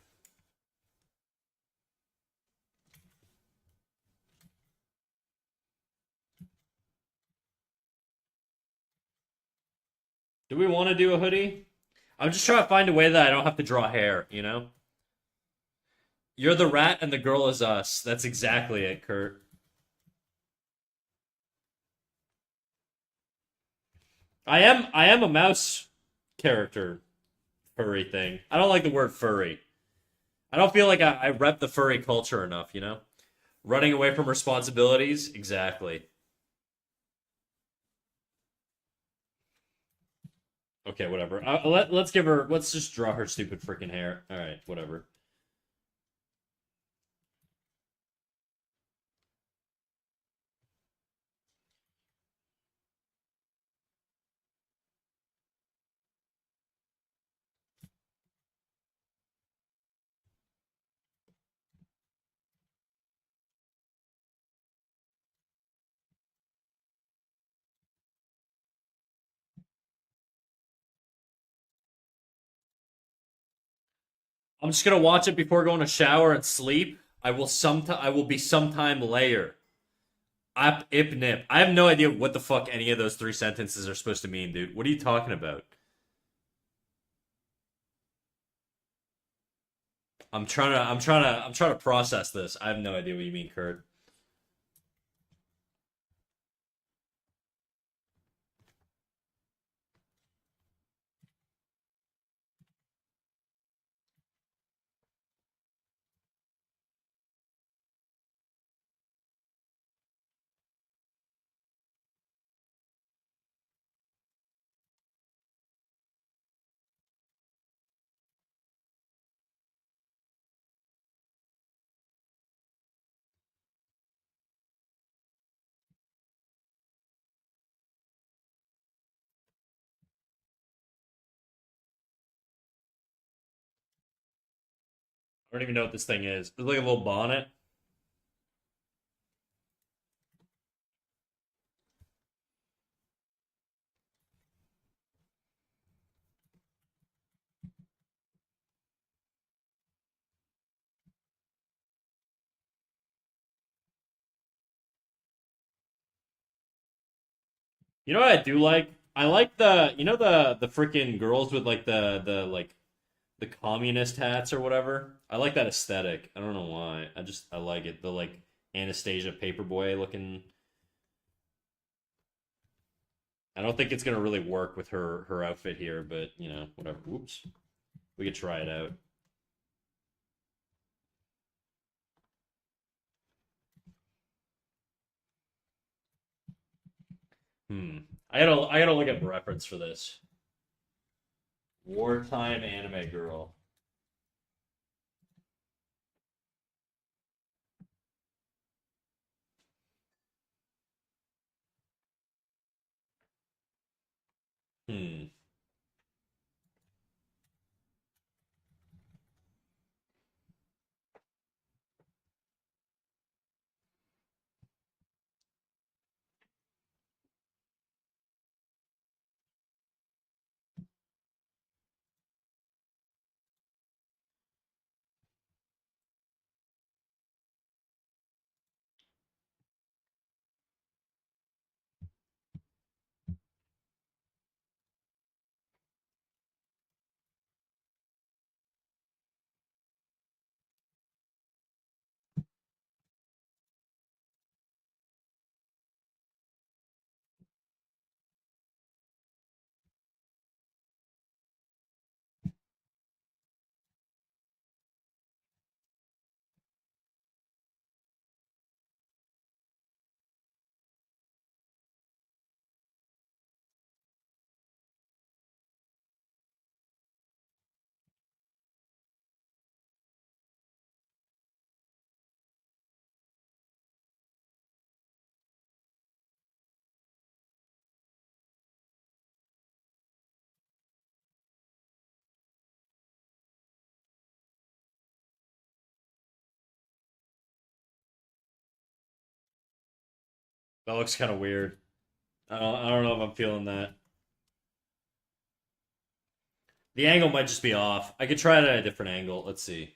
Do we want to do a hoodie? I'm just trying to find a way that I don't have to draw hair. You're the rat and the girl is us. That's exactly it, Kurt. I am a mouse character furry thing. I don't like the word furry. I don't feel like I rep the furry culture enough. Running away from responsibilities? Exactly. Okay, whatever. Let's just draw her stupid freaking hair. Alright, whatever. I'm just gonna watch it before going to shower and sleep. I will be sometime later. Ip ip nip. I have no idea what the fuck any of those three sentences are supposed to mean, dude. What are you talking about? I'm trying to process this. I have no idea what you mean, Kurt. I don't even know what this thing is. It's like a little bonnet. You know what I do like? I like the freaking girls with like the like the communist hats or whatever. I like that aesthetic. I don't know why. I like it. The like Anastasia Paperboy looking. I don't think it's gonna really work with her outfit here, but whatever. Whoops. We could try it out. Hmm. I gotta look at reference for this. Wartime anime girl. Hmm. That looks kind of weird. I don't know if I'm feeling that. The angle might just be off. I could try it at a different angle. Let's see.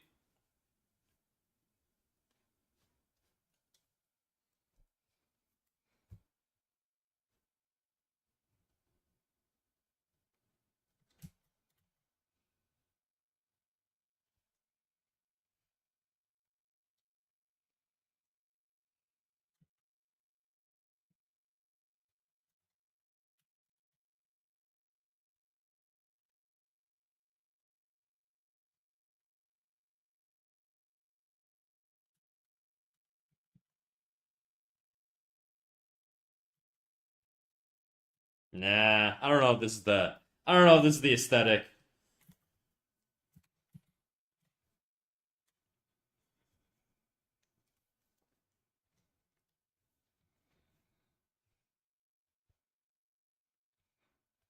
Nah, I don't know if this is the. I don't know if this is the aesthetic.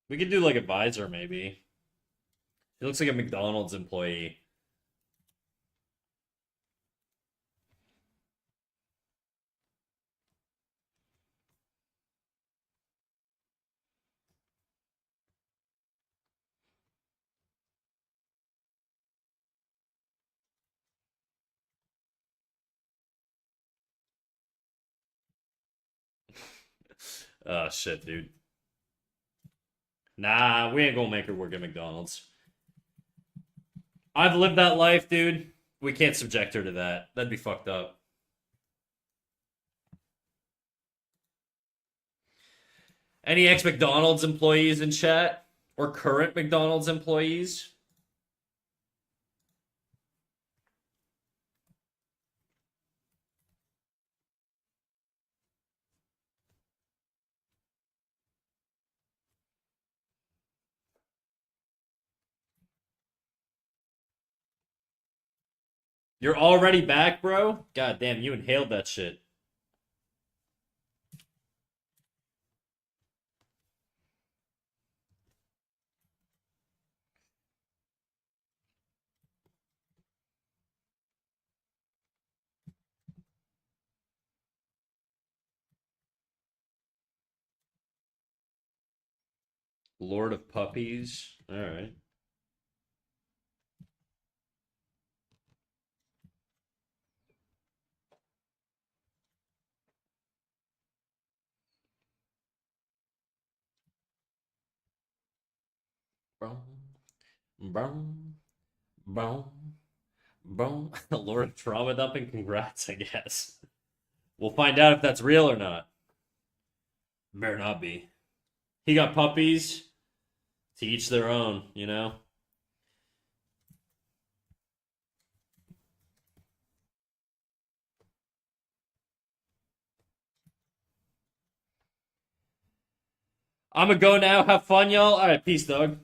We could do like a visor maybe. He looks like a McDonald's employee. Oh shit, dude. Nah, we ain't gonna make her work at McDonald's. I've lived that life, dude. We can't subject her to that. That'd be fucked up. Any ex McDonald's employees in chat? Or current McDonald's employees? You're already back, bro? God damn, you inhaled that shit. Lord of Puppies. Alright. Boom, boom, boom, boom. Lord of Trauma Dumping, congrats, I guess. We'll find out if that's real or not. Better not be. He got puppies. To each their own, you know? I'm gonna go now. Have fun, y'all. Alright, peace, dog.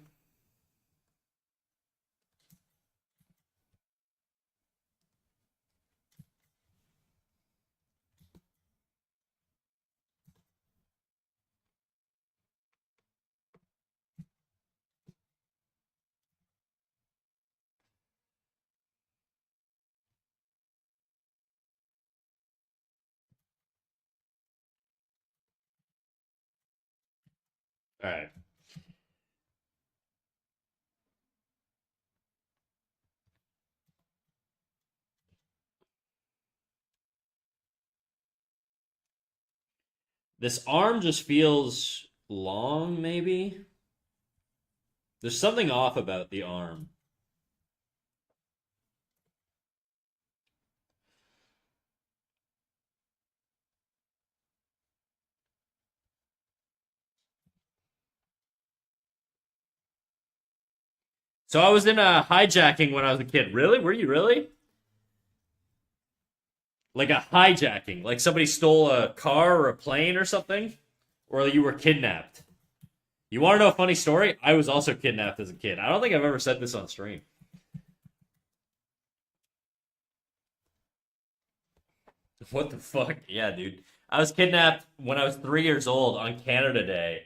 Alright. This arm just feels long, maybe? There's something off about the arm. So I was in a hijacking when I was a kid. Really? Were you really? Like a hijacking? Like somebody stole a car or a plane or something? Or you were kidnapped? You want to know a funny story? I was also kidnapped as a kid. I don't think I've ever said this on stream. What the fuck? Yeah, dude. I was kidnapped when I was 3 years old on Canada Day.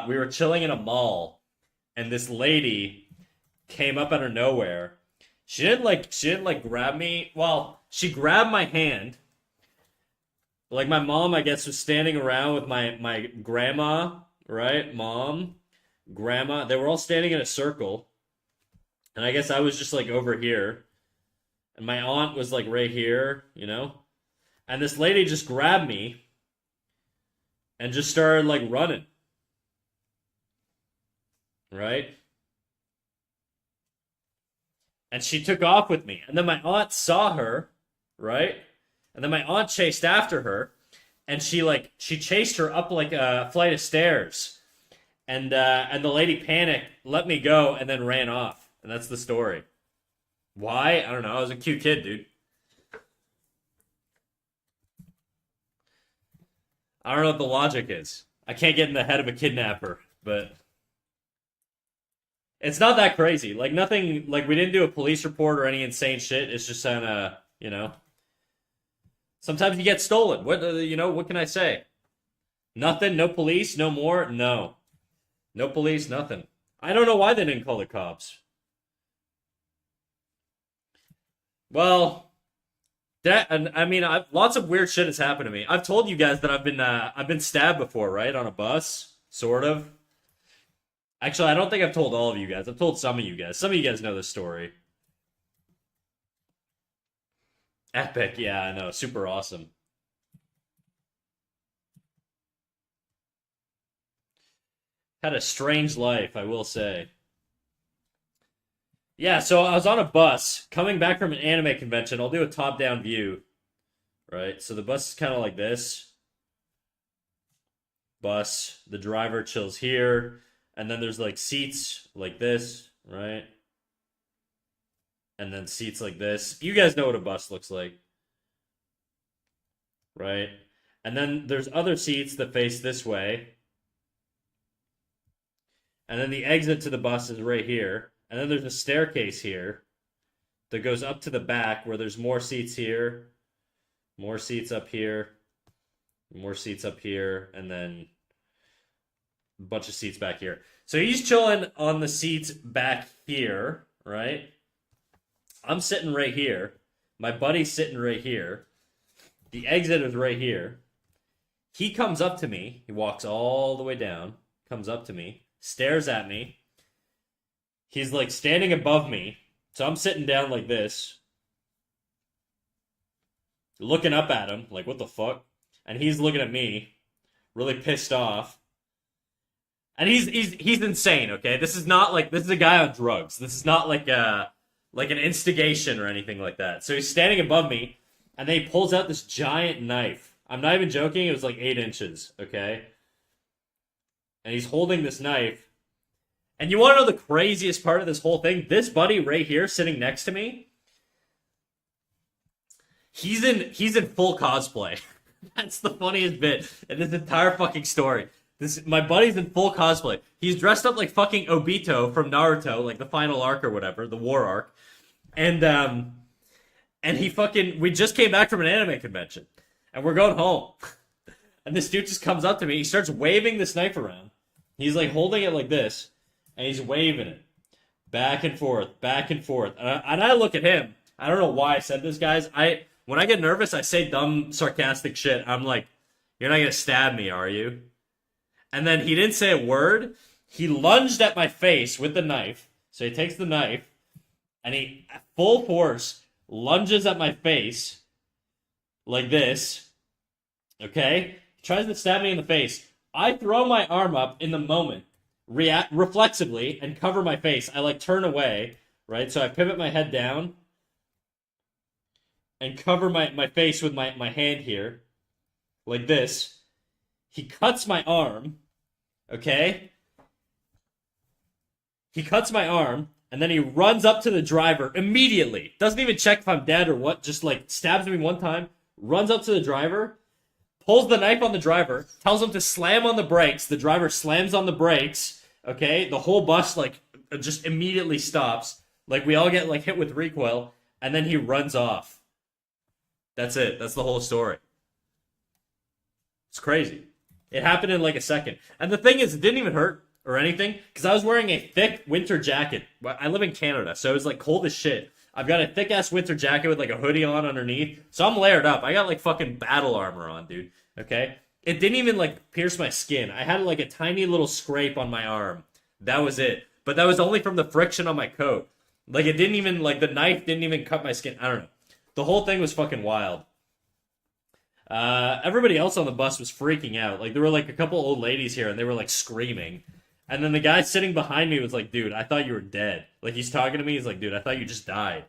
We were chilling in a mall, and this lady came up out of nowhere. She didn't like grab me. Well, she grabbed my hand. Like my mom, I guess, was standing around with my grandma, right? Mom, grandma. They were all standing in a circle, and I guess I was just like over here, and my aunt was like right here, you know. And this lady just grabbed me and just started like running, right? And she took off with me. And then my aunt saw her, right? And then my aunt chased after her, and she chased her up like a flight of stairs. And the lady panicked, let me go, and then ran off. And that's the story. Why? I don't know. I was a cute kid, dude. I don't know what the logic is. I can't get in the head of a kidnapper, but it's not that crazy. Like nothing. Like we didn't do a police report or any insane shit. It's just kind of, you know. Sometimes you get stolen. What you know? What can I say? Nothing. No police. No more. No. No police. Nothing. I don't know why they didn't call the cops. Well, that and I mean, lots of weird shit has happened to me. I've told you guys that I've been stabbed before, right, on a bus, sort of. Actually, I don't think I've told all of you guys. I've told some of you guys. Some of you guys know this story. Epic, yeah, I know, super awesome. Had a strange life, I will say. Yeah, so I was on a bus coming back from an anime convention. I'll do a top-down view, right? So the bus is kind of like this. Bus, the driver chills here, and then there's like seats like this, right? And then seats like this. You guys know what a bus looks like, right? And then there's other seats that face this way. And then the exit to the bus is right here. And then there's a staircase here that goes up to the back where there's more seats here, more seats up here, more seats up here, and then a bunch of seats back here. So he's chilling on the seats back here, right? I'm sitting right here. My buddy's sitting right here. The exit is right here. He comes up to me. He walks all the way down, comes up to me, stares at me. He's like standing above me. So I'm sitting down like this, looking up at him, like, what the fuck? And he's looking at me, really pissed off. And he's insane, okay? This is a guy on drugs. This is not like an instigation or anything like that. So he's standing above me, and then he pulls out this giant knife. I'm not even joking, it was like 8 inches, okay? And he's holding this knife. And you want to know the craziest part of this whole thing? This buddy right here, sitting next to me, he's in full cosplay. That's the funniest bit in this entire fucking story. My buddy's in full cosplay. He's dressed up like fucking Obito from Naruto, like the final arc or whatever, the war arc. And we just came back from an anime convention. And we're going home. And this dude just comes up to me. He starts waving this knife around. He's like holding it like this. And he's waving it. Back and forth, back and forth. And I look at him. I don't know why I said this, guys. When I get nervous, I say dumb, sarcastic shit. I'm like, you're not going to stab me, are you? And then he didn't say a word. He lunged at my face with the knife. So he takes the knife. And he, at full force, lunges at my face. Like this. Okay? He tries to stab me in the face. I throw my arm up in the moment, react reflexively, and cover my face. I like turn away, right? So I pivot my head down and cover my face with my hand here. Like this. He cuts my arm. Okay? He cuts my arm, and then he runs up to the driver immediately. Doesn't even check if I'm dead or what. Just like stabs me one time. Runs up to the driver, pulls the knife on the driver, tells him to slam on the brakes. The driver slams on the brakes, okay? The whole bus, like, just immediately stops. Like, we all get, like, hit with recoil, and then he runs off. That's it. That's the whole story. It's crazy. It happened in, like, a second. And the thing is, it didn't even hurt or anything, because I was wearing a thick winter jacket. I live in Canada, so it was, like, cold as shit. I've got a thick-ass winter jacket with, like, a hoodie on underneath. So I'm layered up. I got, like, fucking battle armor on, dude. Okay? It didn't even, like, pierce my skin. I had, like, a tiny little scrape on my arm. That was it. But that was only from the friction on my coat. Like, it didn't even, like, the knife didn't even cut my skin. I don't know. The whole thing was fucking wild. Everybody else on the bus was freaking out. Like, there were, like, a couple old ladies here, and they were, like, screaming. And then the guy sitting behind me was like, dude, I thought you were dead. Like, he's talking to me. He's like, dude, I thought you just died.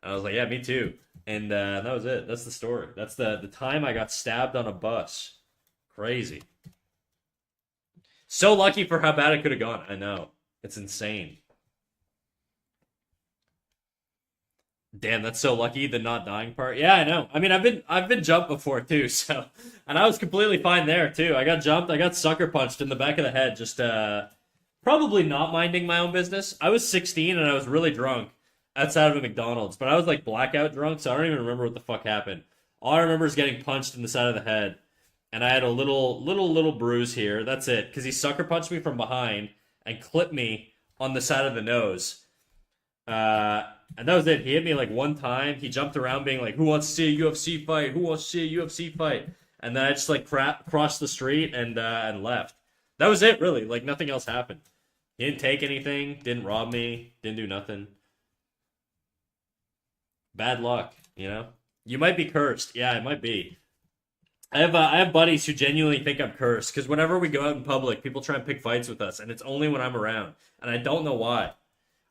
And I was like, yeah, me too. And that was it. That's the story. That's the time I got stabbed on a bus. Crazy. So lucky for how bad it could have gone. I know. It's insane. Damn, that's so lucky, the not dying part. Yeah, I know. I mean, I've been jumped before too, so, and I was completely fine there too. I got jumped, I got sucker punched in the back of the head, just probably not minding my own business. I was 16 and I was really drunk outside of a McDonald's, but I was like blackout drunk, so I don't even remember what the fuck happened. All I remember is getting punched in the side of the head, and I had a little bruise here. That's it, because he sucker punched me from behind and clipped me on the side of the nose. And that was it. He hit me like one time. He jumped around being like, who wants to see a UFC fight? Who wants to see a UFC fight? And then I just like crossed the street and left. That was it, really. Like, nothing else happened. He didn't take anything, didn't rob me, didn't do nothing. Bad luck, you know? You might be cursed. Yeah, it might be. I have buddies who genuinely think I'm cursed because whenever we go out in public, people try and pick fights with us, and it's only when I'm around, and I don't know why.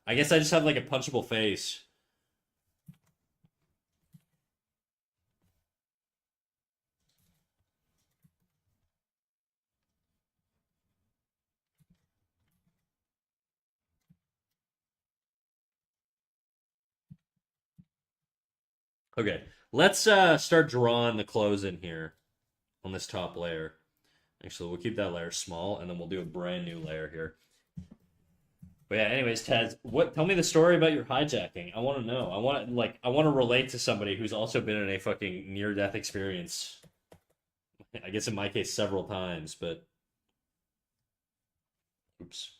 I guess I just have like a punchable face. Okay, let's start drawing the clothes in here on this top layer. Actually, we'll keep that layer small, and then we'll do a brand new layer here. But yeah, anyways, Taz, what? Tell me the story about your hijacking. I want to know. I want to relate to somebody who's also been in a fucking near death experience. I guess in my case, several times, but oops.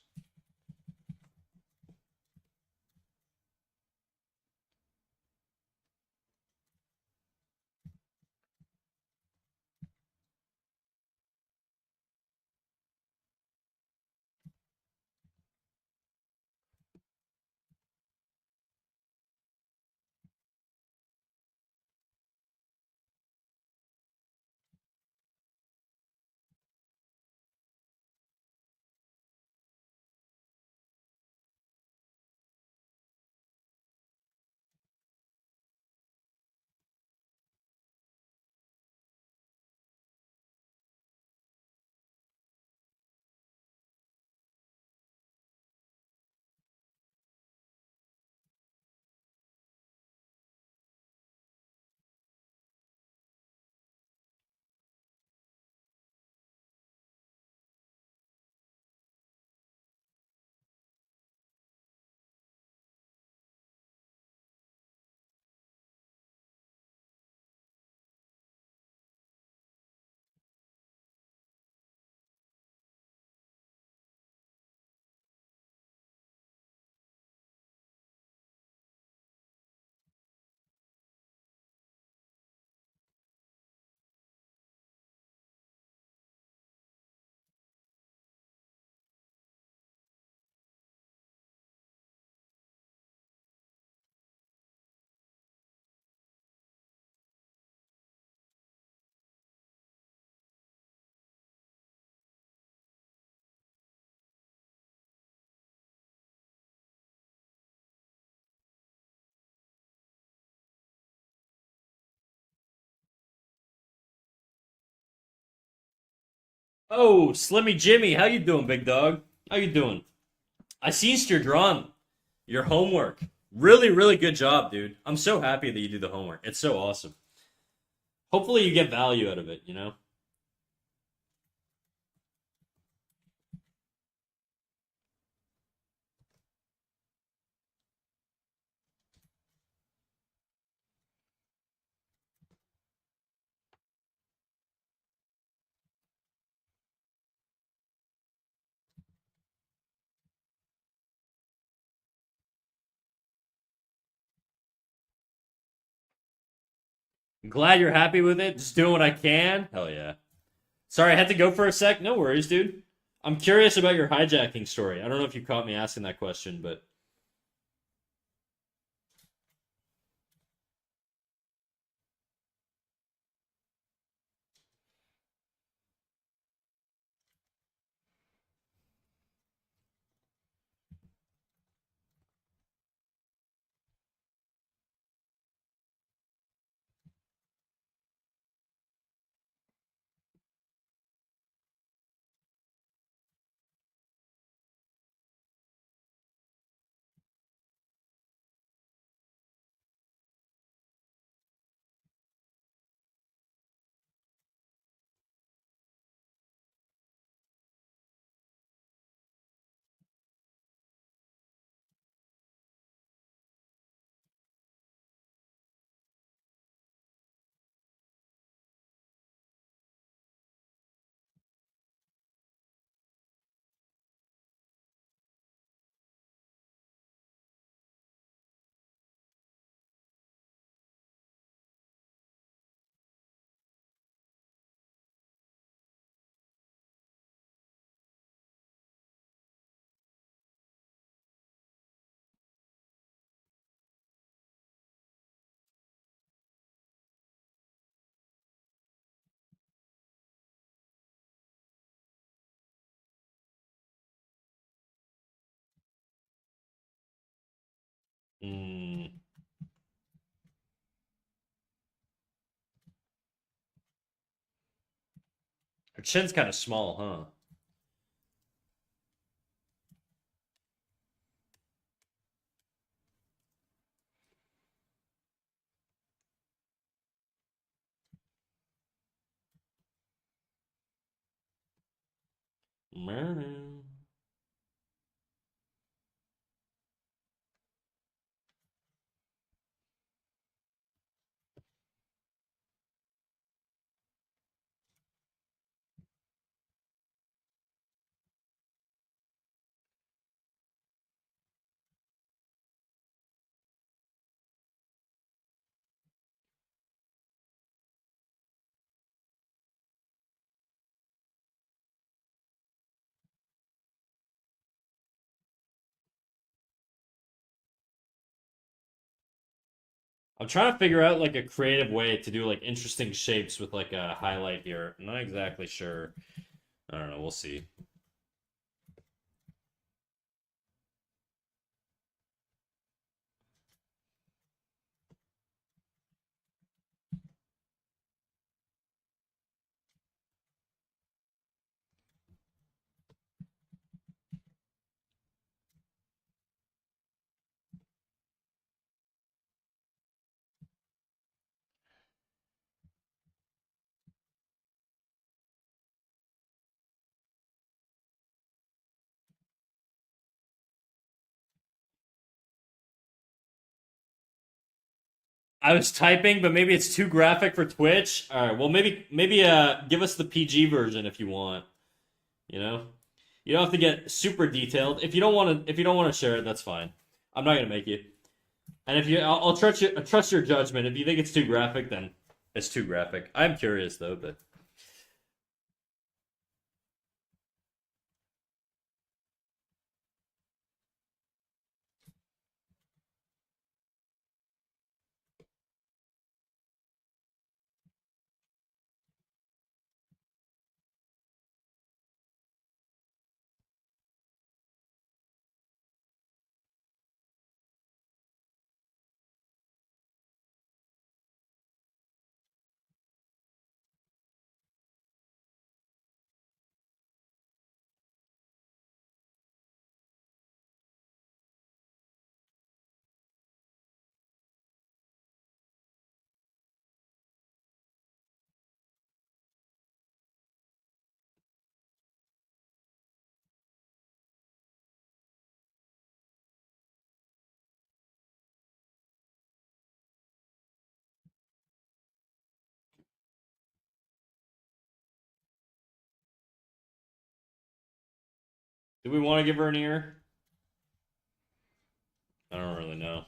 Oh, Slimmy Jimmy, how you doing, big dog? How you doing? I seen your drawing, your homework. Really, really good job, dude. I'm so happy that you do the homework. It's so awesome. Hopefully, you get value out of it. You know. I'm glad you're happy with it. Just doing what I can. Hell yeah. Sorry, I had to go for a sec. No worries, dude. I'm curious about your hijacking story. I don't know if you caught me asking that question, but Mm. Her chin's kind of small, huh? Man. I'm trying to figure out like a creative way to do like interesting shapes with like a highlight here. I'm not exactly sure. I don't know. We'll see. I was typing, but maybe it's too graphic for Twitch. All right. Well, maybe give us the PG version if you want. You know, you don't have to get super detailed. If you don't want to share it, that's fine. I'm not gonna make you. And if you, I'll trust your judgment. If you think it's too graphic, then it's too graphic. I'm curious though, but do we want to give her an ear? I don't really know.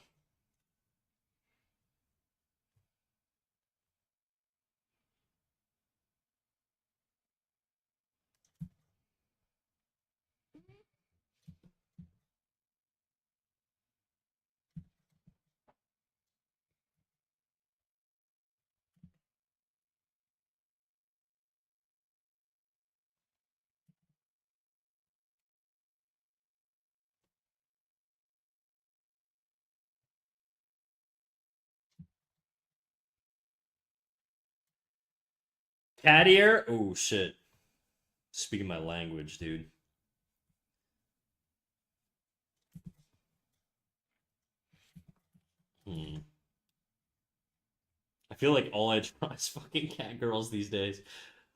Cat ear? Oh shit! Speaking my language, dude. Hmm. I feel like all I draw is fucking cat girls these days.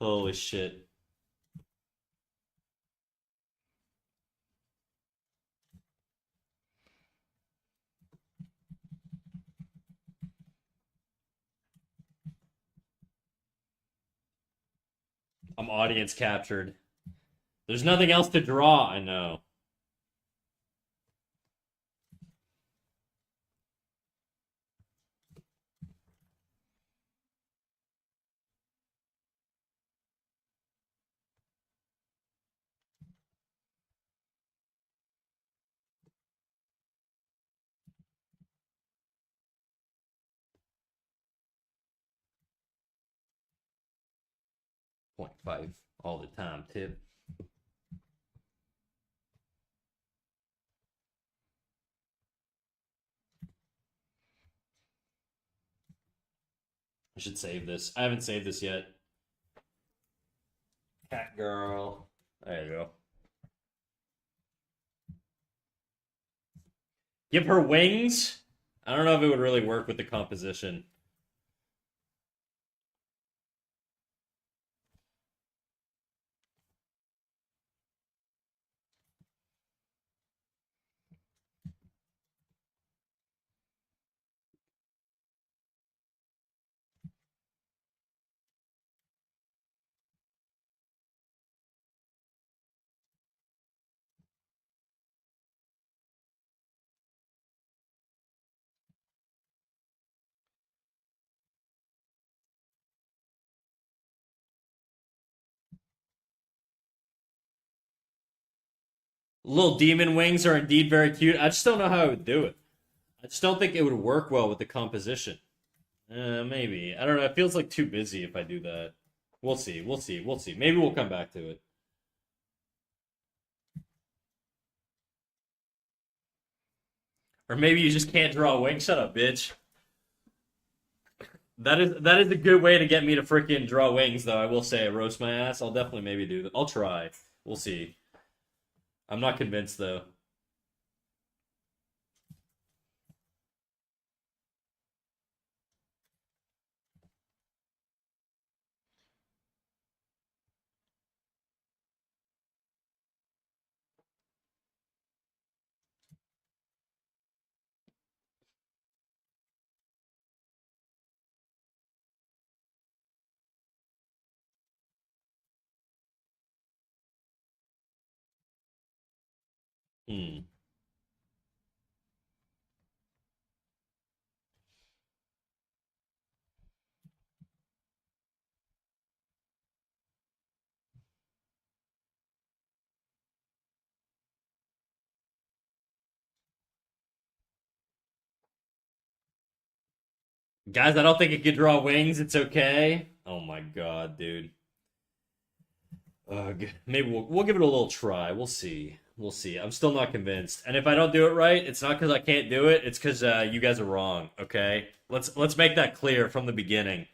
Holy shit! I'm audience captured. There's nothing else to draw. I know. 0.5 all the time. Tip. I should save this. I haven't saved this yet. Cat girl. There you go. Give her wings? I don't know if it would really work with the composition. Little demon wings are indeed very cute. I just don't know how I would do it. I just don't think it would work well with the composition. Maybe. I don't know. It feels like too busy if I do that. We'll see. We'll see. We'll see. Maybe we'll come back to it. Or maybe you just can't draw a wing. Shut up, bitch. That is a good way to get me to freaking draw wings, though. I will say, roast my ass. I'll definitely maybe do that. I'll try. We'll see. I'm not convinced though. Hmm. Guys, I don't think it can draw wings. It's okay. Oh my god, dude. Maybe we'll give it a little try. We'll see. We'll see. I'm still not convinced. And if I don't do it right, it's not because I can't do it. It's because you guys are wrong. Okay. Let's make that clear from the beginning.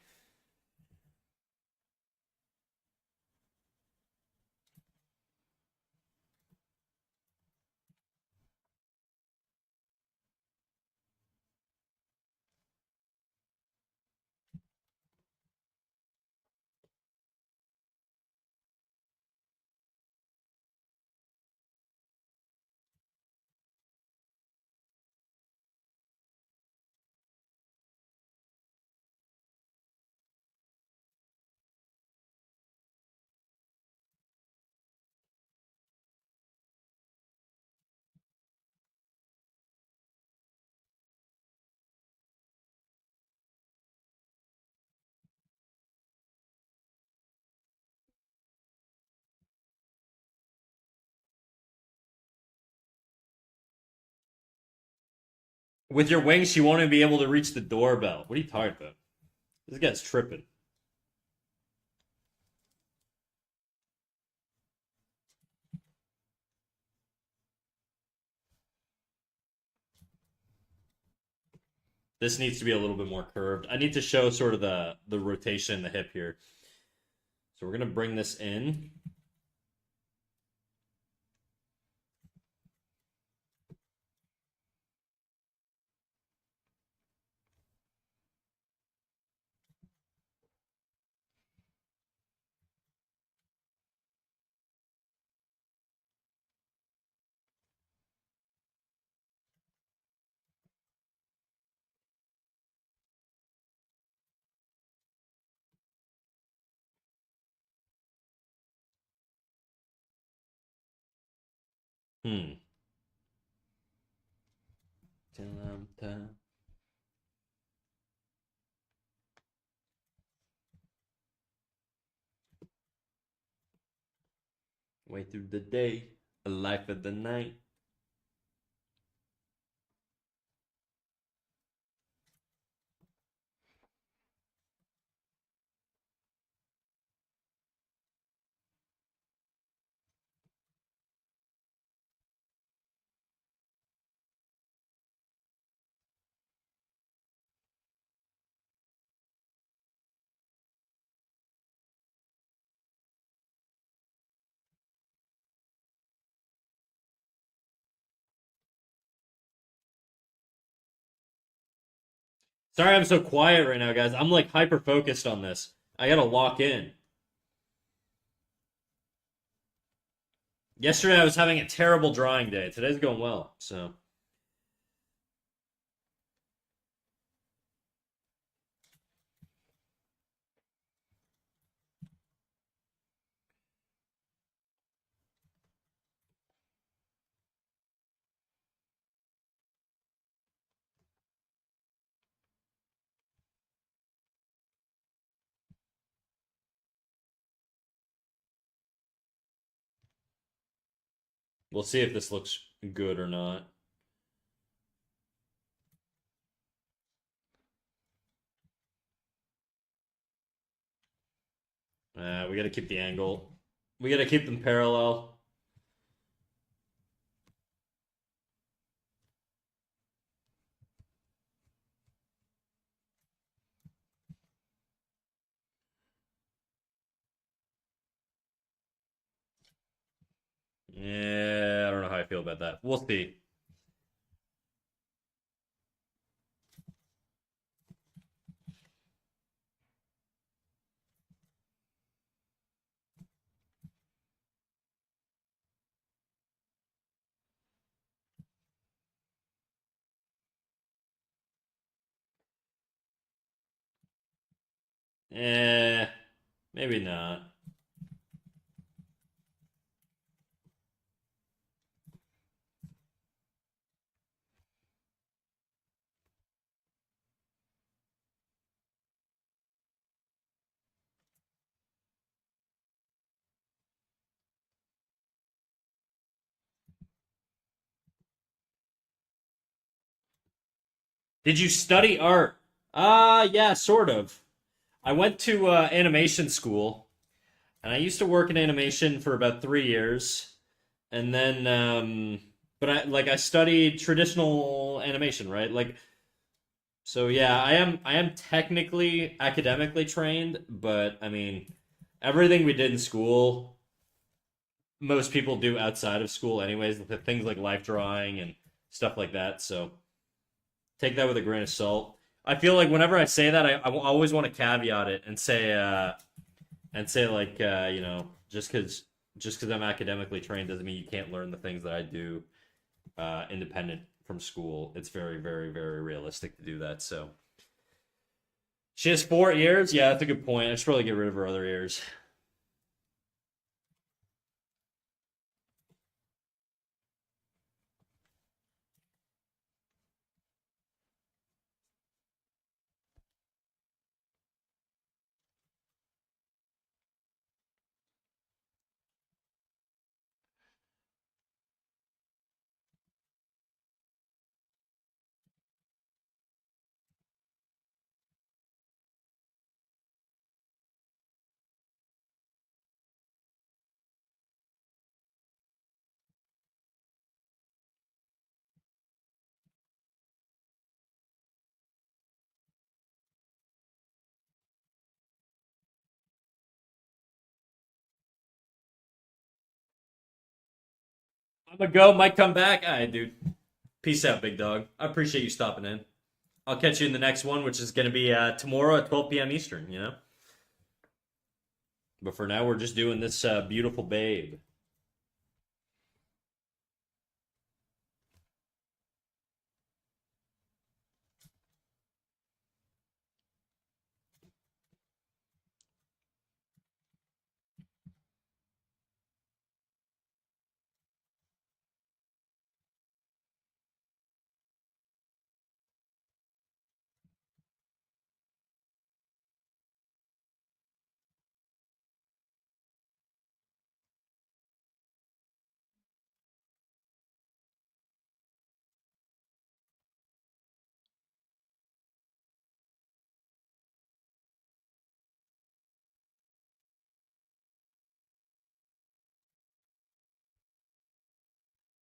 With your wings, you won't even be able to reach the doorbell. What are you talking about? This guy's tripping. This needs to be a little bit more curved. I need to show sort of the rotation in the hip here. So we're gonna bring this in. Hmm. Way through the day, a life of the night. Sorry I'm so quiet right now, guys. I'm like hyper focused on this. I gotta lock in. Yesterday I was having a terrible drawing day. Today's going well, so. We'll see if this looks good or not. We gotta keep the angle. We gotta keep them parallel. Yeah, I don't know how I feel about that. We'll see. Eh, maybe not. Did you study art? Yeah, sort of. I went to animation school, and I used to work in animation for about 3 years, and then, but I studied traditional animation, right? So yeah, I am technically academically trained, but I mean, everything we did in school, most people do outside of school, anyways. Things like life drawing and stuff like that. So take that with a grain of salt. I feel like whenever I say that, I always want to caveat it and say like just because I'm academically trained doesn't mean you can't learn the things that I do independent from school. It's very very very realistic to do that. So she has 4 ears. Yeah, that's a good point. I should probably get rid of her other ears. I'm gonna go. Might come back. All right, dude. Peace out, big dog. I appreciate you stopping in. I'll catch you in the next one, which is gonna be tomorrow at 12 p.m. Eastern. But for now, we're just doing this beautiful babe.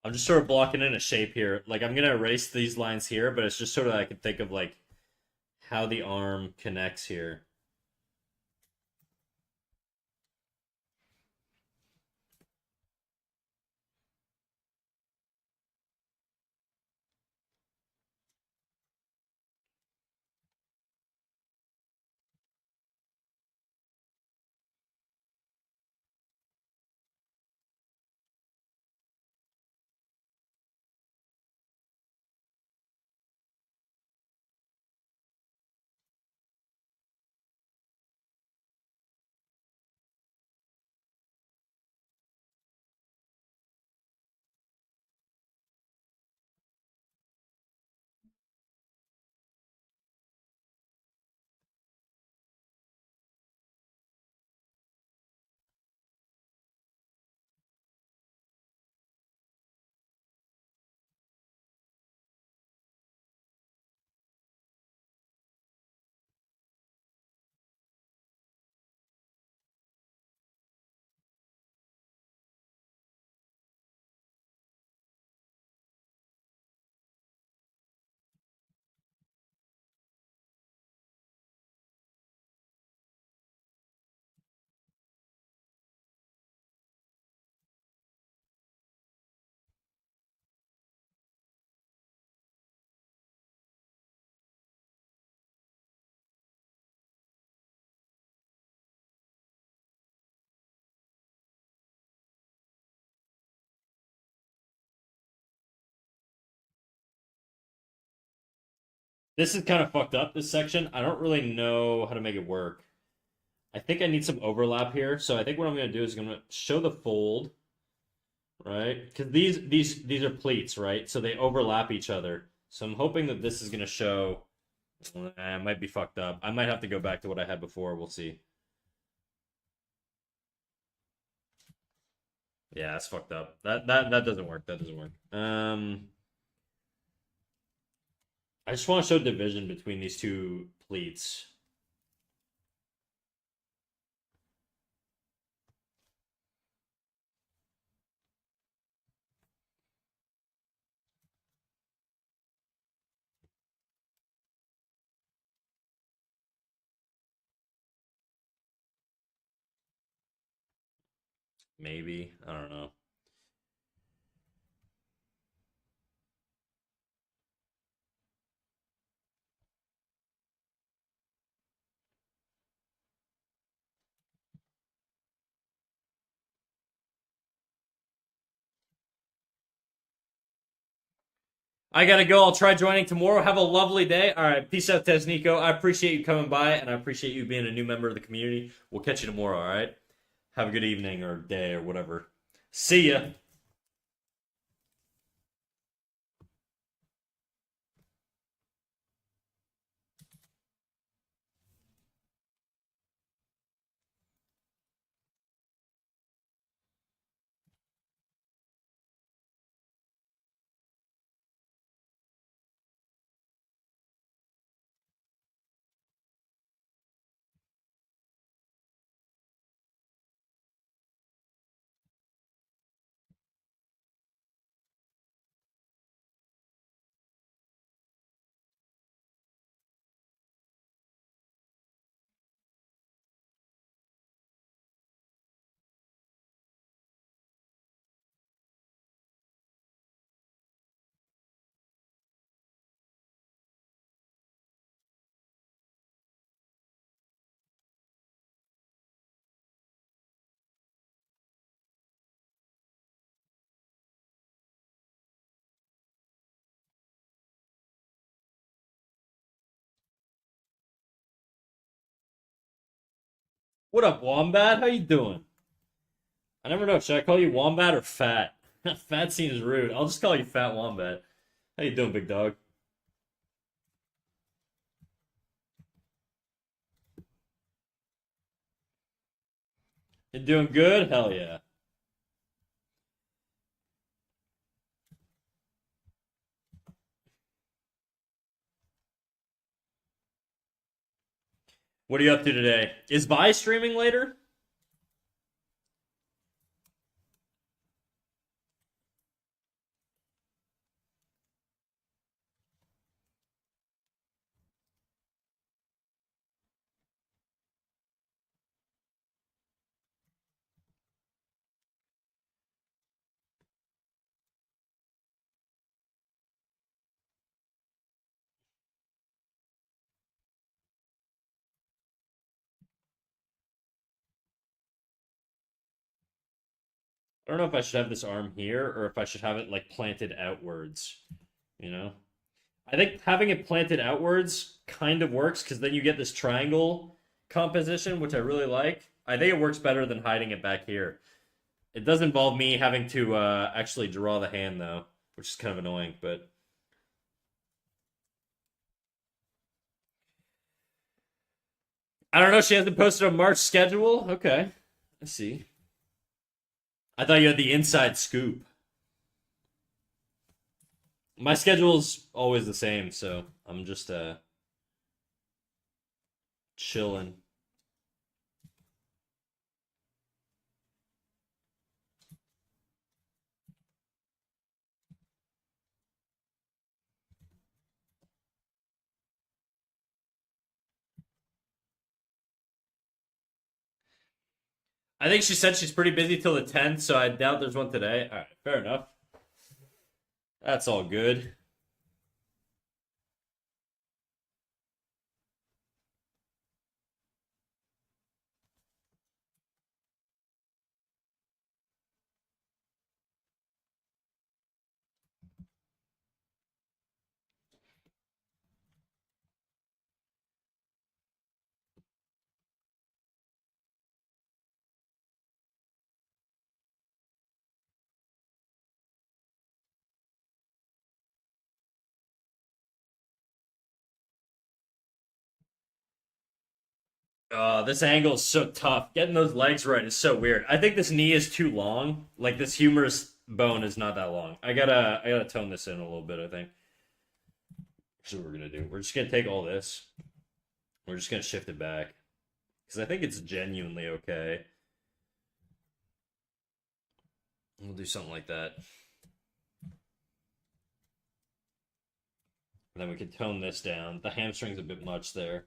I'm just sort of blocking in a shape here. Like I'm gonna erase these lines here, but it's just sort of I can think of like how the arm connects here. This is kind of fucked up, this section. I don't really know how to make it work. I think I need some overlap here. So I think what I'm going to do is I'm going to show the fold, right? Because these are pleats, right? So they overlap each other. So I'm hoping that this is going to show. It might be fucked up. I might have to go back to what I had before. We'll see. Yeah, it's fucked up. That doesn't work. That doesn't work. I just want to show division between these two pleats. Maybe. I don't know. I gotta go. I'll try joining tomorrow. Have a lovely day. All right. Peace out, Tesnico. I appreciate you coming by, and I appreciate you being a new member of the community. We'll catch you tomorrow, all right? Have a good evening or day or whatever. See ya. What up, Wombat? How you doing? I never know. Should I call you Wombat or Fat? Fat seems rude. I'll just call you Fat Wombat. How you doing, big dog? You doing good? Hell yeah. What are you up to today? Is Vi streaming later? I don't know if I should have this arm here or if I should have it like planted outwards. You know? I think having it planted outwards kind of works because then you get this triangle composition, which I really like. I think it works better than hiding it back here. It does involve me having to actually draw the hand though, which is kind of annoying. But I don't know. She hasn't posted a March schedule. Okay, I see. I thought you had the inside scoop. My schedule's always the same, so I'm just chilling. I think she said she's pretty busy till the 10th, so I doubt there's one today. All right, fair enough. That's all good. This angle is so tough. Getting those legs right is so weird. I think this knee is too long. Like this humerus bone is not that long. I gotta tone this in a little bit, I think. Here's what we're gonna do. We're just gonna take all this. We're just gonna shift it back. Because I think it's genuinely okay. We'll do something like that. And then we can tone this down. The hamstring's a bit much there.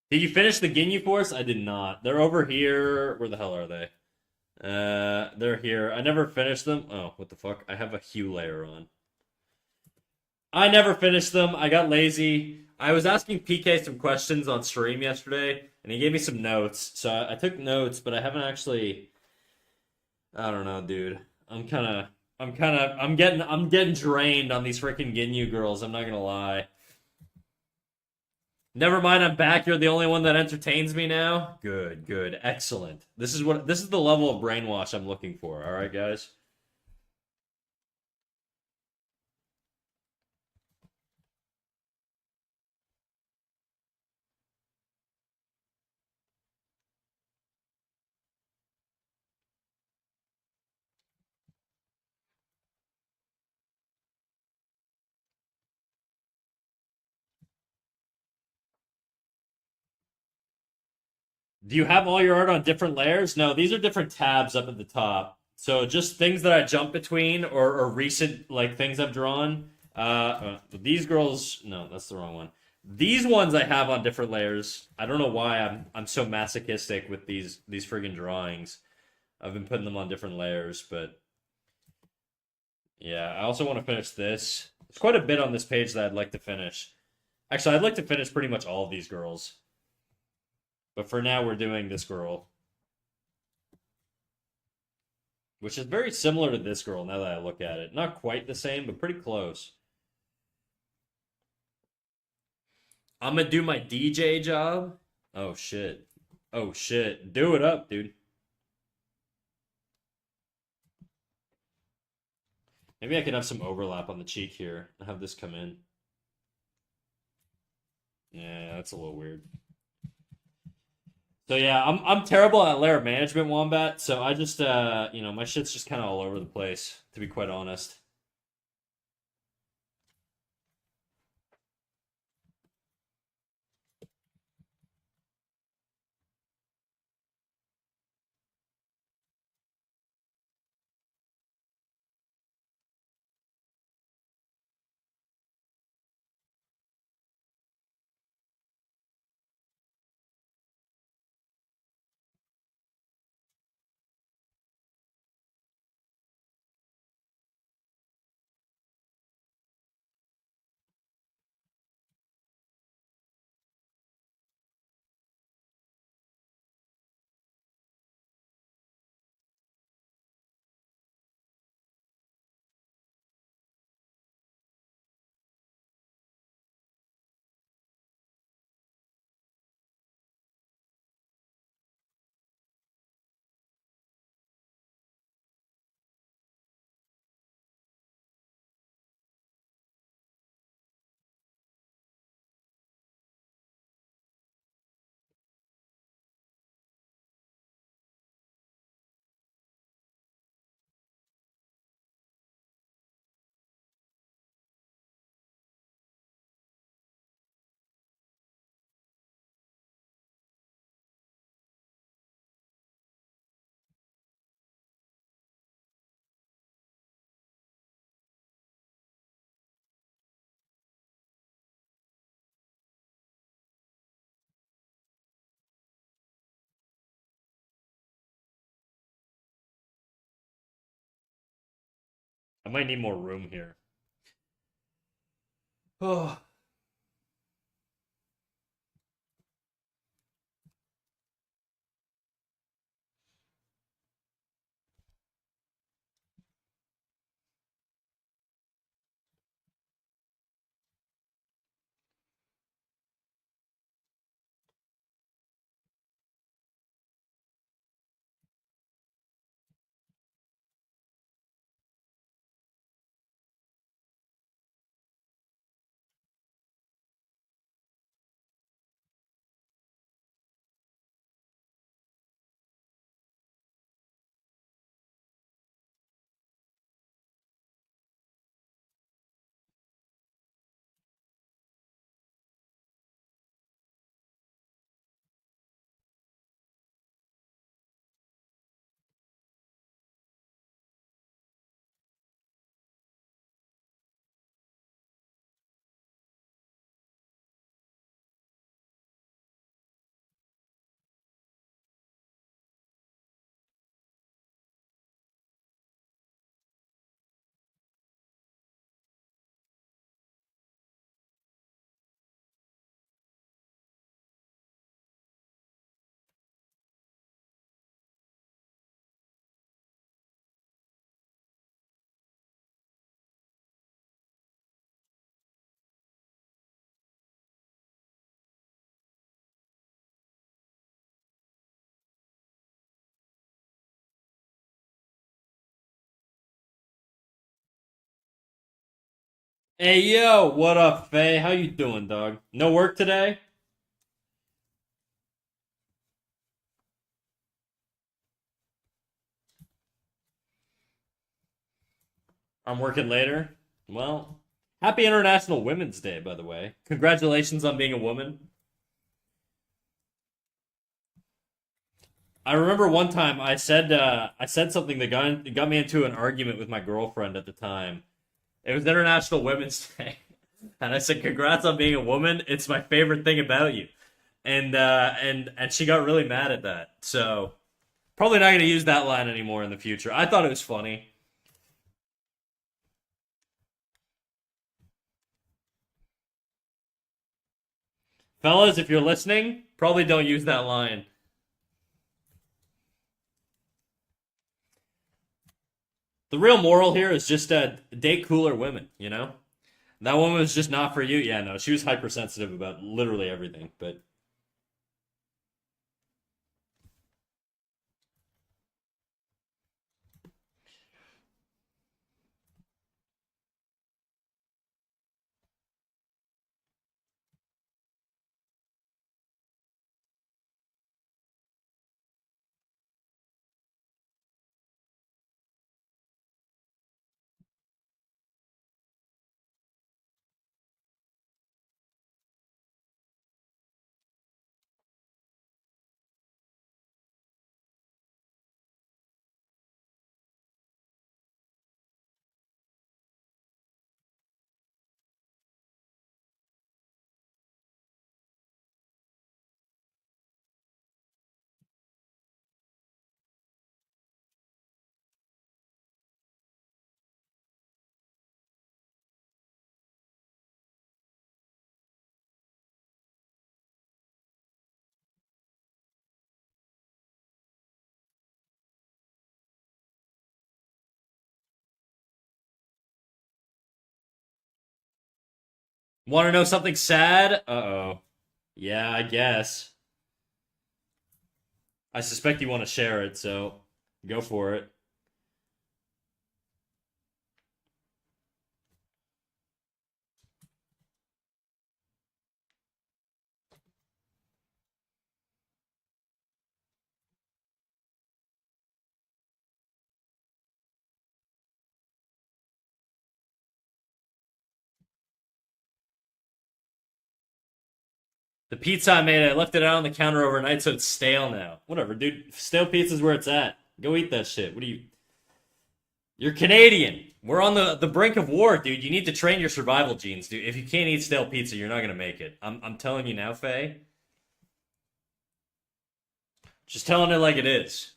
Did you finish the Ginyu Force? I did not. They're over here. Where the hell are they? They're here. I never finished them. Oh, what the fuck? I have a hue layer on. I never finished them. I got lazy. I was asking PK some questions on stream yesterday, and he gave me some notes. So I took notes, but I haven't actually. I don't know, dude. I'm getting drained on these freaking Ginyu girls. I'm not gonna lie. Never mind, I'm back. You're the only one that entertains me now. Good, good, excellent. This is the level of brainwash I'm looking for. All right, guys. Do you have all your art on different layers? No, these are different tabs up at the top. So just things that I jump between or recent like things I've drawn. These girls, no, that's the wrong one. These ones I have on different layers. I don't know why I'm so masochistic with these friggin' drawings. I've been putting them on different layers, but yeah, I also want to finish this. There's quite a bit on this page that I'd like to finish. Actually, I'd like to finish pretty much all of these girls. But for now, we're doing this girl, which is very similar to this girl now that I look at it. Not quite the same, but pretty close. I'm gonna do my DJ job. Oh shit. Oh shit. Do it up, dude. Maybe I could have some overlap on the cheek here and have this come in. Yeah, that's a little weird. So yeah, I'm terrible at layer management, Wombat. So I just my shit's just kind of all over the place, to be quite honest. I might need more room here. Oh. Hey yo, what up, Faye? How you doing, dog? No work today? I'm working later. Well, happy International Women's Day, by the way. Congratulations on being a woman. I remember one time I said something that got me into an argument with my girlfriend at the time. It was International Women's Day, and I said, "Congrats on being a woman. It's my favorite thing about you." And she got really mad at that. So probably not going to use that line anymore in the future. I thought it was funny. Fellas, if you're listening, probably don't use that line. The real moral here is just date cooler women, you know? That woman was just not for you. Yeah, no, she was hypersensitive about literally everything. But want to know something sad? Uh oh. Yeah, I guess. I suspect you want to share it, so go for it. The pizza I made, I left it out on the counter overnight, so it's stale now. Whatever, dude. Stale pizza's where it's at. Go eat that shit. What are you? You're Canadian. We're on the brink of war, dude. You need to train your survival genes, dude. If you can't eat stale pizza, you're not gonna make it. I'm telling you now, Faye. Just telling it like it is.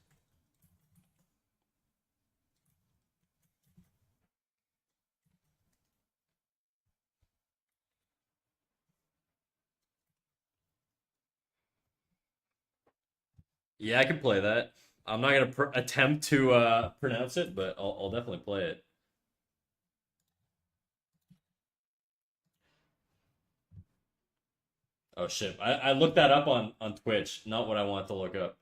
Yeah, I can play that. I'm not gonna attempt to pronounce it, but I'll definitely play it. Oh shit! I looked that up on Twitch. Not what I want to look up.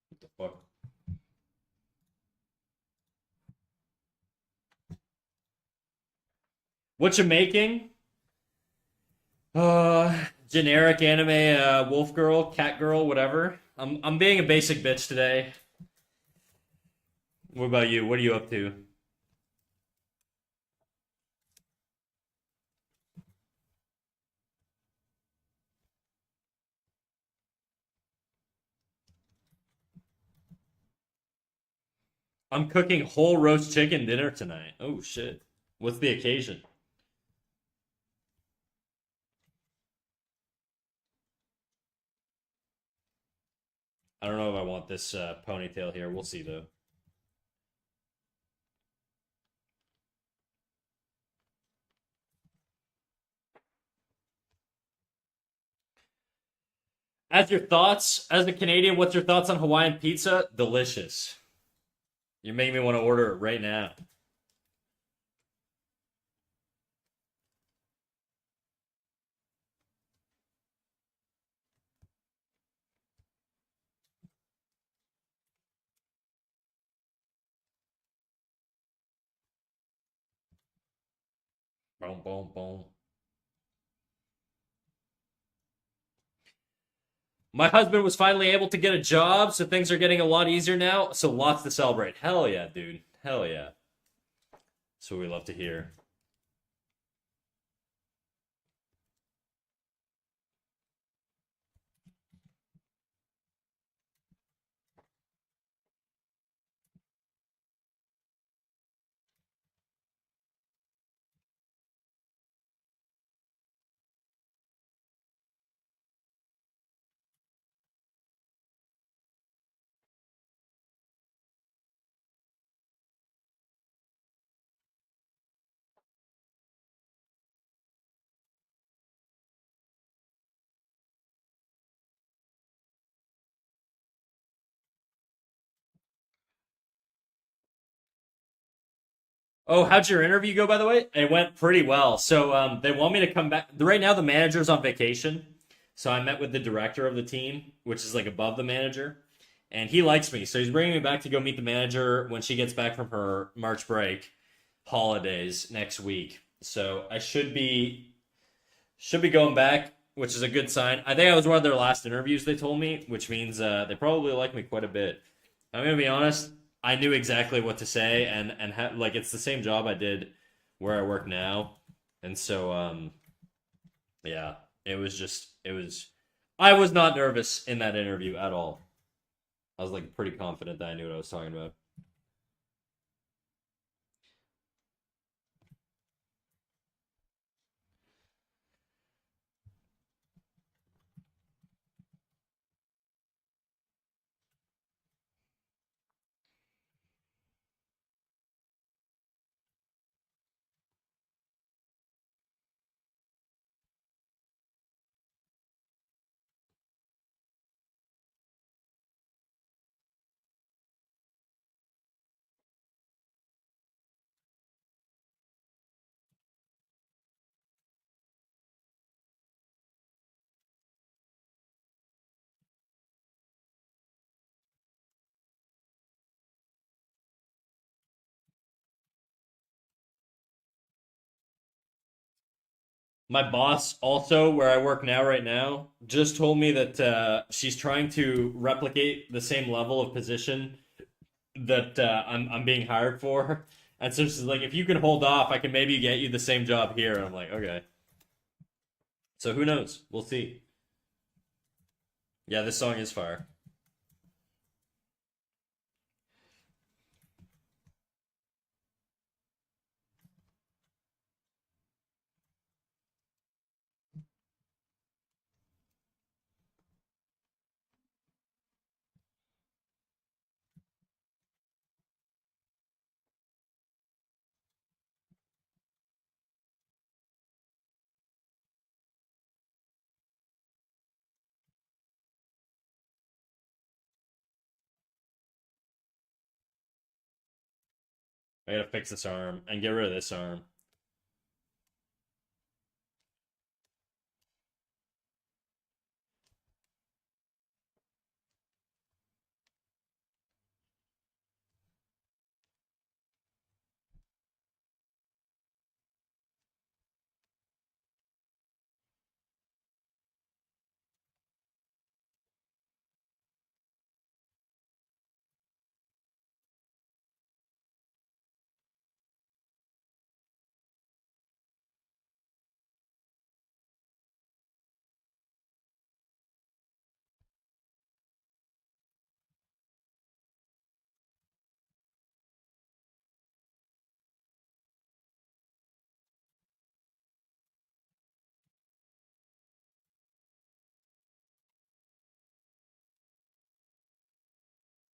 What the fuck? What you making? Generic anime, wolf girl, cat girl, whatever. I'm being a basic bitch today. What about you? What are you up to? I'm cooking whole roast chicken dinner tonight. Oh shit! What's the occasion? I don't know if I want this ponytail here. We'll see though. As your thoughts, as a Canadian, what's your thoughts on Hawaiian pizza? Delicious. You're making me want to order it right now. Boom, boom, boom. My husband was finally able to get a job, so things are getting a lot easier now. So lots to celebrate. Hell yeah, dude. Hell yeah. That's what we love to hear. Oh, how'd your interview go, by the way? It went pretty well. So they want me to come back. Right now, the manager's on vacation. So I met with the director of the team, which is like above the manager. And he likes me. So he's bringing me back to go meet the manager when she gets back from her March break holidays next week. So I should be going back, which is a good sign. I think I was one of their last interviews, they told me, which means they probably like me quite a bit. I'm gonna be honest. I knew exactly what to say, and like it's the same job I did where I work now, and so yeah, it was. I was not nervous in that interview at all. I was like pretty confident that I knew what I was talking about. My boss, also where I work now, right now, just told me that she's trying to replicate the same level of position that I'm being hired for. And so she's like, if you can hold off, I can maybe get you the same job here. And I'm like, okay. So who knows? We'll see. Yeah, this song is fire. I gotta fix this arm and get rid of this arm.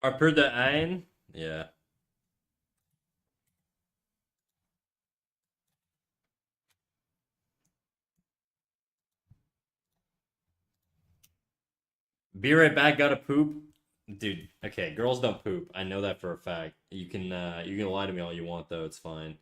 Upper the ein? Yeah. Be right back, gotta poop. Dude, okay, girls don't poop. I know that for a fact. You can lie to me all you want though, it's fine.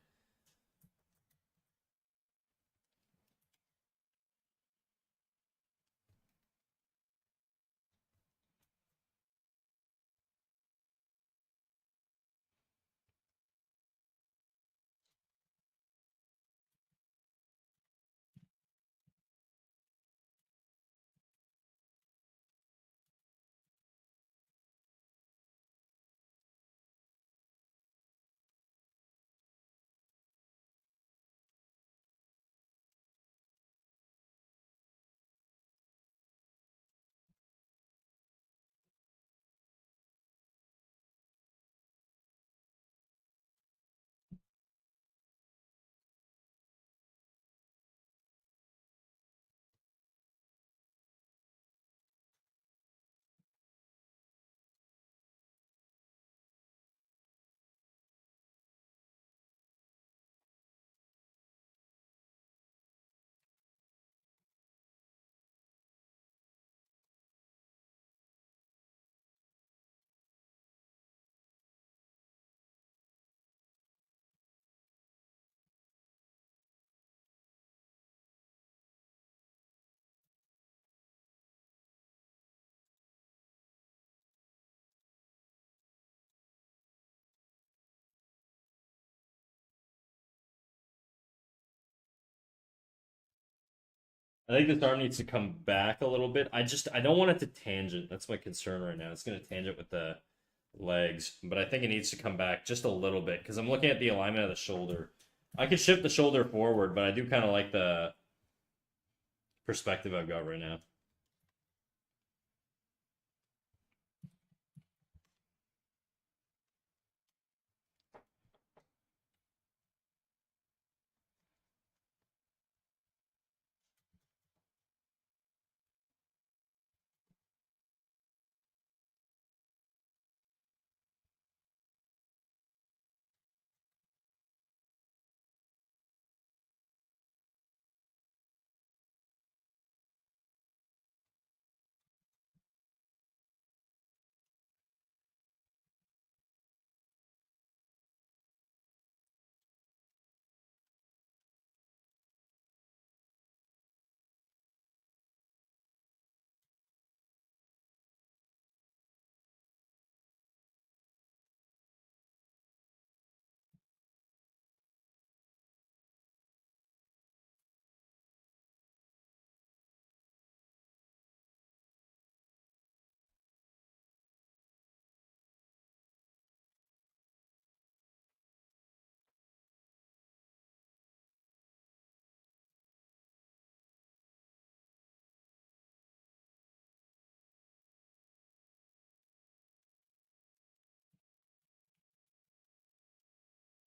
I think this arm needs to come back a little bit. I don't want it to tangent. That's my concern right now. It's going to tangent with the legs, but I think it needs to come back just a little bit because I'm looking at the alignment of the shoulder. I could shift the shoulder forward, but I do kind of like the perspective I've got right now.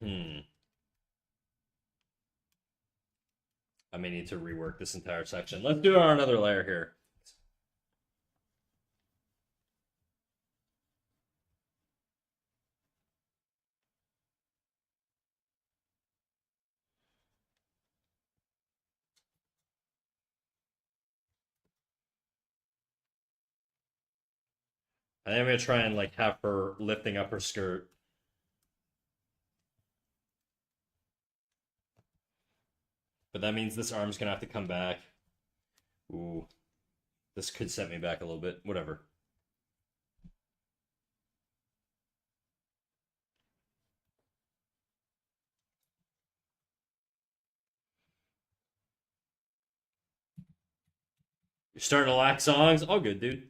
Hmm. I may need to rework this entire section. Let's do it on another layer here. I think I'm gonna try and like have her lifting up her skirt. But that means this arm's gonna have to come back. Ooh, this could set me back a little bit. Whatever. You're starting to lack songs? All good, dude.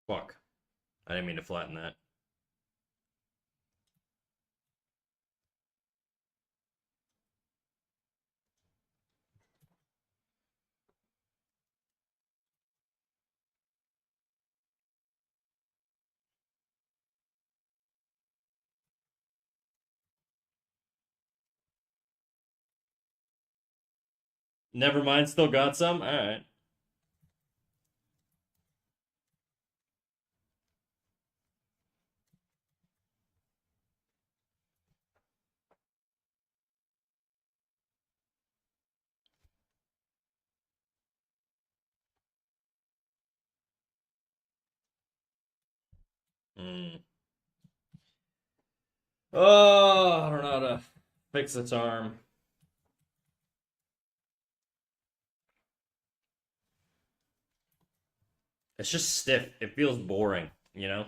Fuck. I didn't mean to flatten that. Never mind, still got some? Alright. Mm. Oh, I don't know how to fix its arm. It's just stiff. It feels boring, you know?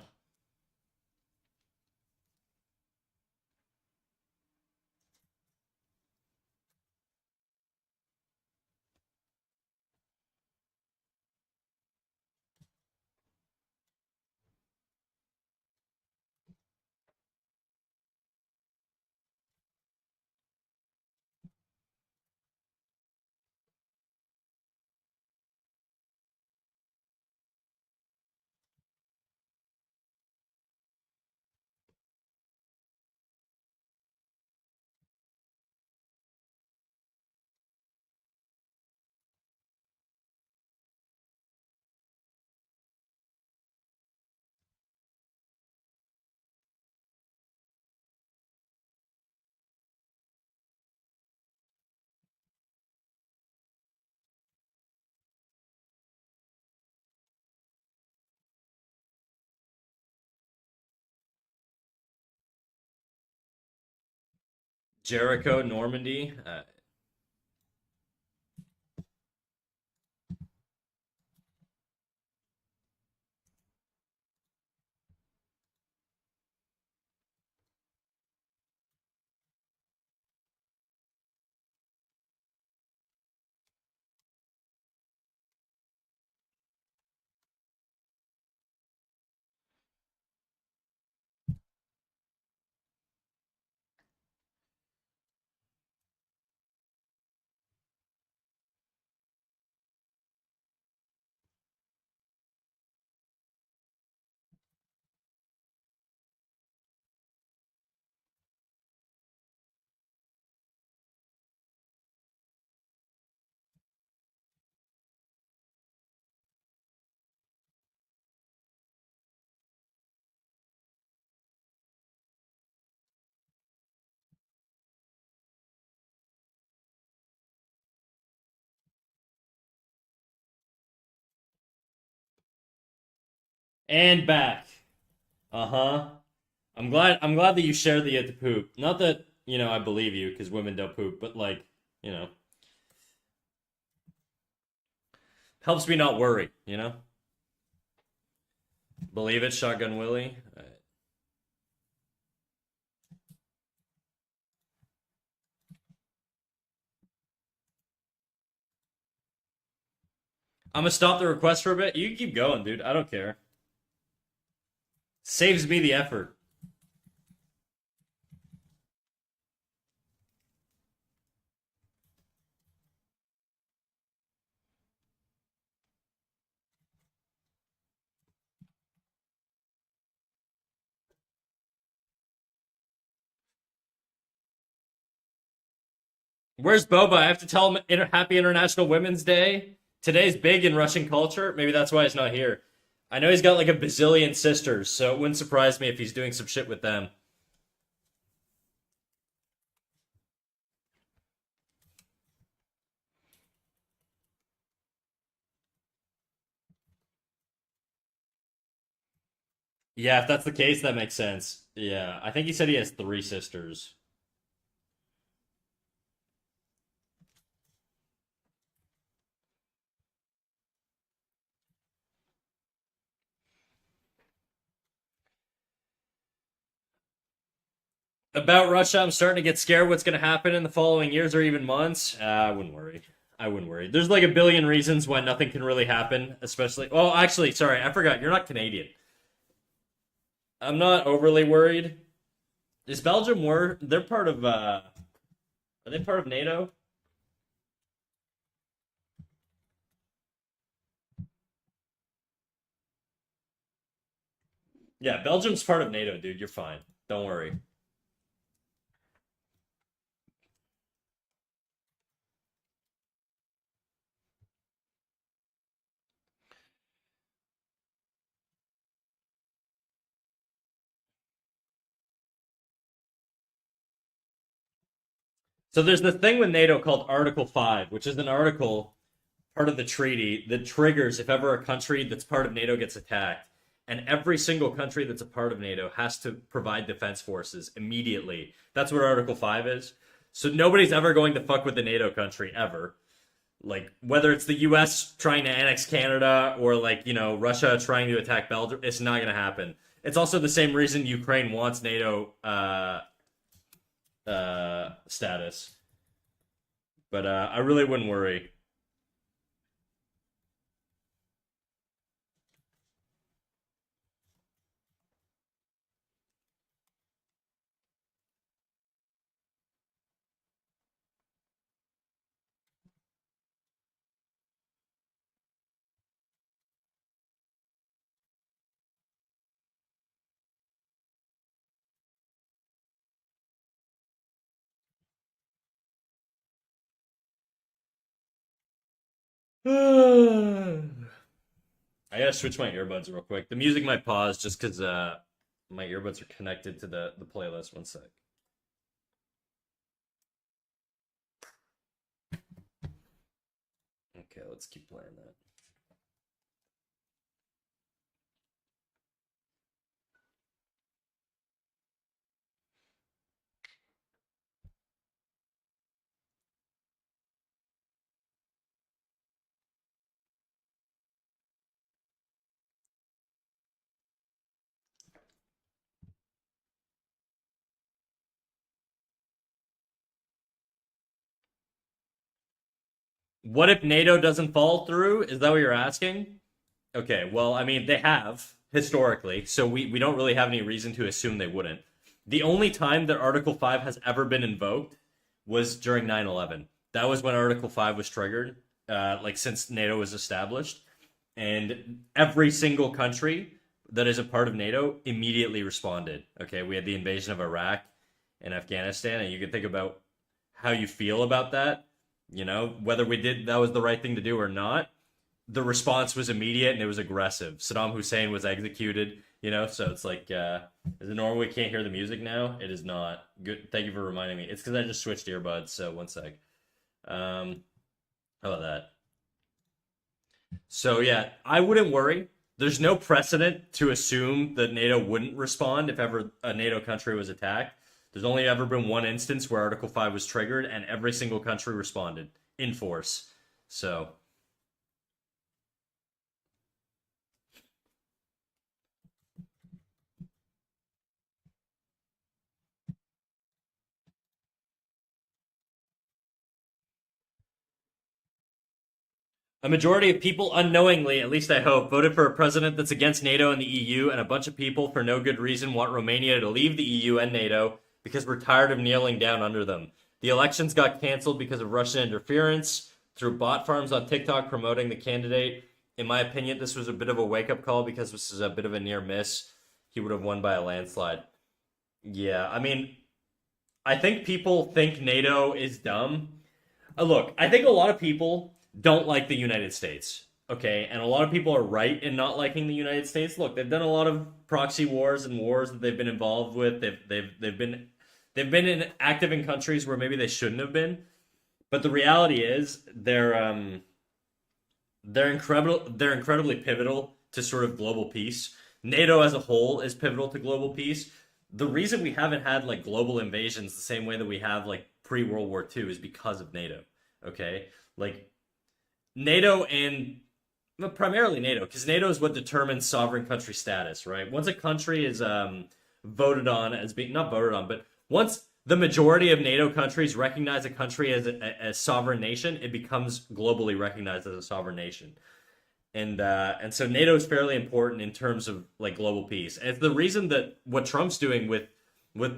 Jericho, Normandy. And back. Uh-huh. I'm glad that you share the to poop. Not that, I believe you because women don't poop, but like, you know, helps me not worry. Believe it, Shotgun Willie. I'm gonna stop the request for a bit. You can keep going, dude. I don't care. Saves me the effort. Where's Boba? I have to tell him Happy International Women's Day. Today's big in Russian culture. Maybe that's why he's not here. I know he's got like a bazillion sisters, so it wouldn't surprise me if he's doing some shit with them. Yeah, if that's the case, that makes sense. Yeah, I think he said he has three sisters. About Russia, I'm starting to get scared what's going to happen in the following years or even months. I wouldn't worry. I wouldn't worry. There's like a billion reasons why nothing can really happen, especially. Oh, actually, sorry, I forgot. You're not Canadian. I'm not overly worried. Is Belgium were they're part of are they part of NATO? Yeah, Belgium's part of NATO, dude. You're fine. Don't worry. So there's the thing with NATO called Article 5, which is an article part of the treaty that triggers if ever a country that's part of NATO gets attacked. And every single country that's a part of NATO has to provide defense forces immediately. That's what Article 5 is. So nobody's ever going to fuck with the NATO country ever. Like whether it's the US trying to annex Canada or like, Russia trying to attack Belgium, it's not going to happen. It's also the same reason Ukraine wants NATO status. But I really wouldn't worry. I gotta switch my earbuds real quick. The music might pause just because my earbuds are connected to the playlist. One sec. Okay, let's keep playing that. What if NATO doesn't fall through? Is that what you're asking? Okay, well, I mean, they have historically, so we don't really have any reason to assume they wouldn't. The only time that Article 5 has ever been invoked was during 9/11. That was when Article 5 was triggered, like since NATO was established. And every single country that is a part of NATO immediately responded. Okay, we had the invasion of Iraq and Afghanistan, and you can think about how you feel about that, whether we did that was the right thing to do or not. The response was immediate and it was aggressive. Saddam Hussein was executed, so it's like, is it normal we can't hear the music now? It is not. Good. Thank you for reminding me. It's because I just switched earbuds, so one sec. How about that? So yeah, I wouldn't worry. There's no precedent to assume that NATO wouldn't respond if ever a NATO country was attacked. There's only ever been one instance where Article 5 was triggered and every single country responded in force. So, a majority of people unknowingly, at least I hope, voted for a president that's against NATO and the EU, and a bunch of people, for no good reason, want Romania to leave the EU and NATO because we're tired of kneeling down under them. The elections got canceled because of Russian interference through bot farms on TikTok promoting the candidate. In my opinion, this was a bit of a wake-up call because this is a bit of a near miss. He would have won by a landslide. Yeah, I mean, I think people think NATO is dumb. Look, I think a lot of people don't like the United States. Okay, and a lot of people are right in not liking the United States. Look, they've done a lot of proxy wars and wars that they've been involved with. They've been active in countries where maybe they shouldn't have been. But the reality is they're incredibly pivotal to sort of global peace. NATO as a whole is pivotal to global peace. The reason we haven't had like global invasions the same way that we have like pre World War II is because of NATO. Okay, like NATO and well, primarily NATO, because NATO is what determines sovereign country status, right? Once a country is voted on as being not voted on, but once the majority of NATO countries recognize a country as a sovereign nation, it becomes globally recognized as a sovereign nation. And so NATO is fairly important in terms of like global peace. And it's the reason that what Trump's doing with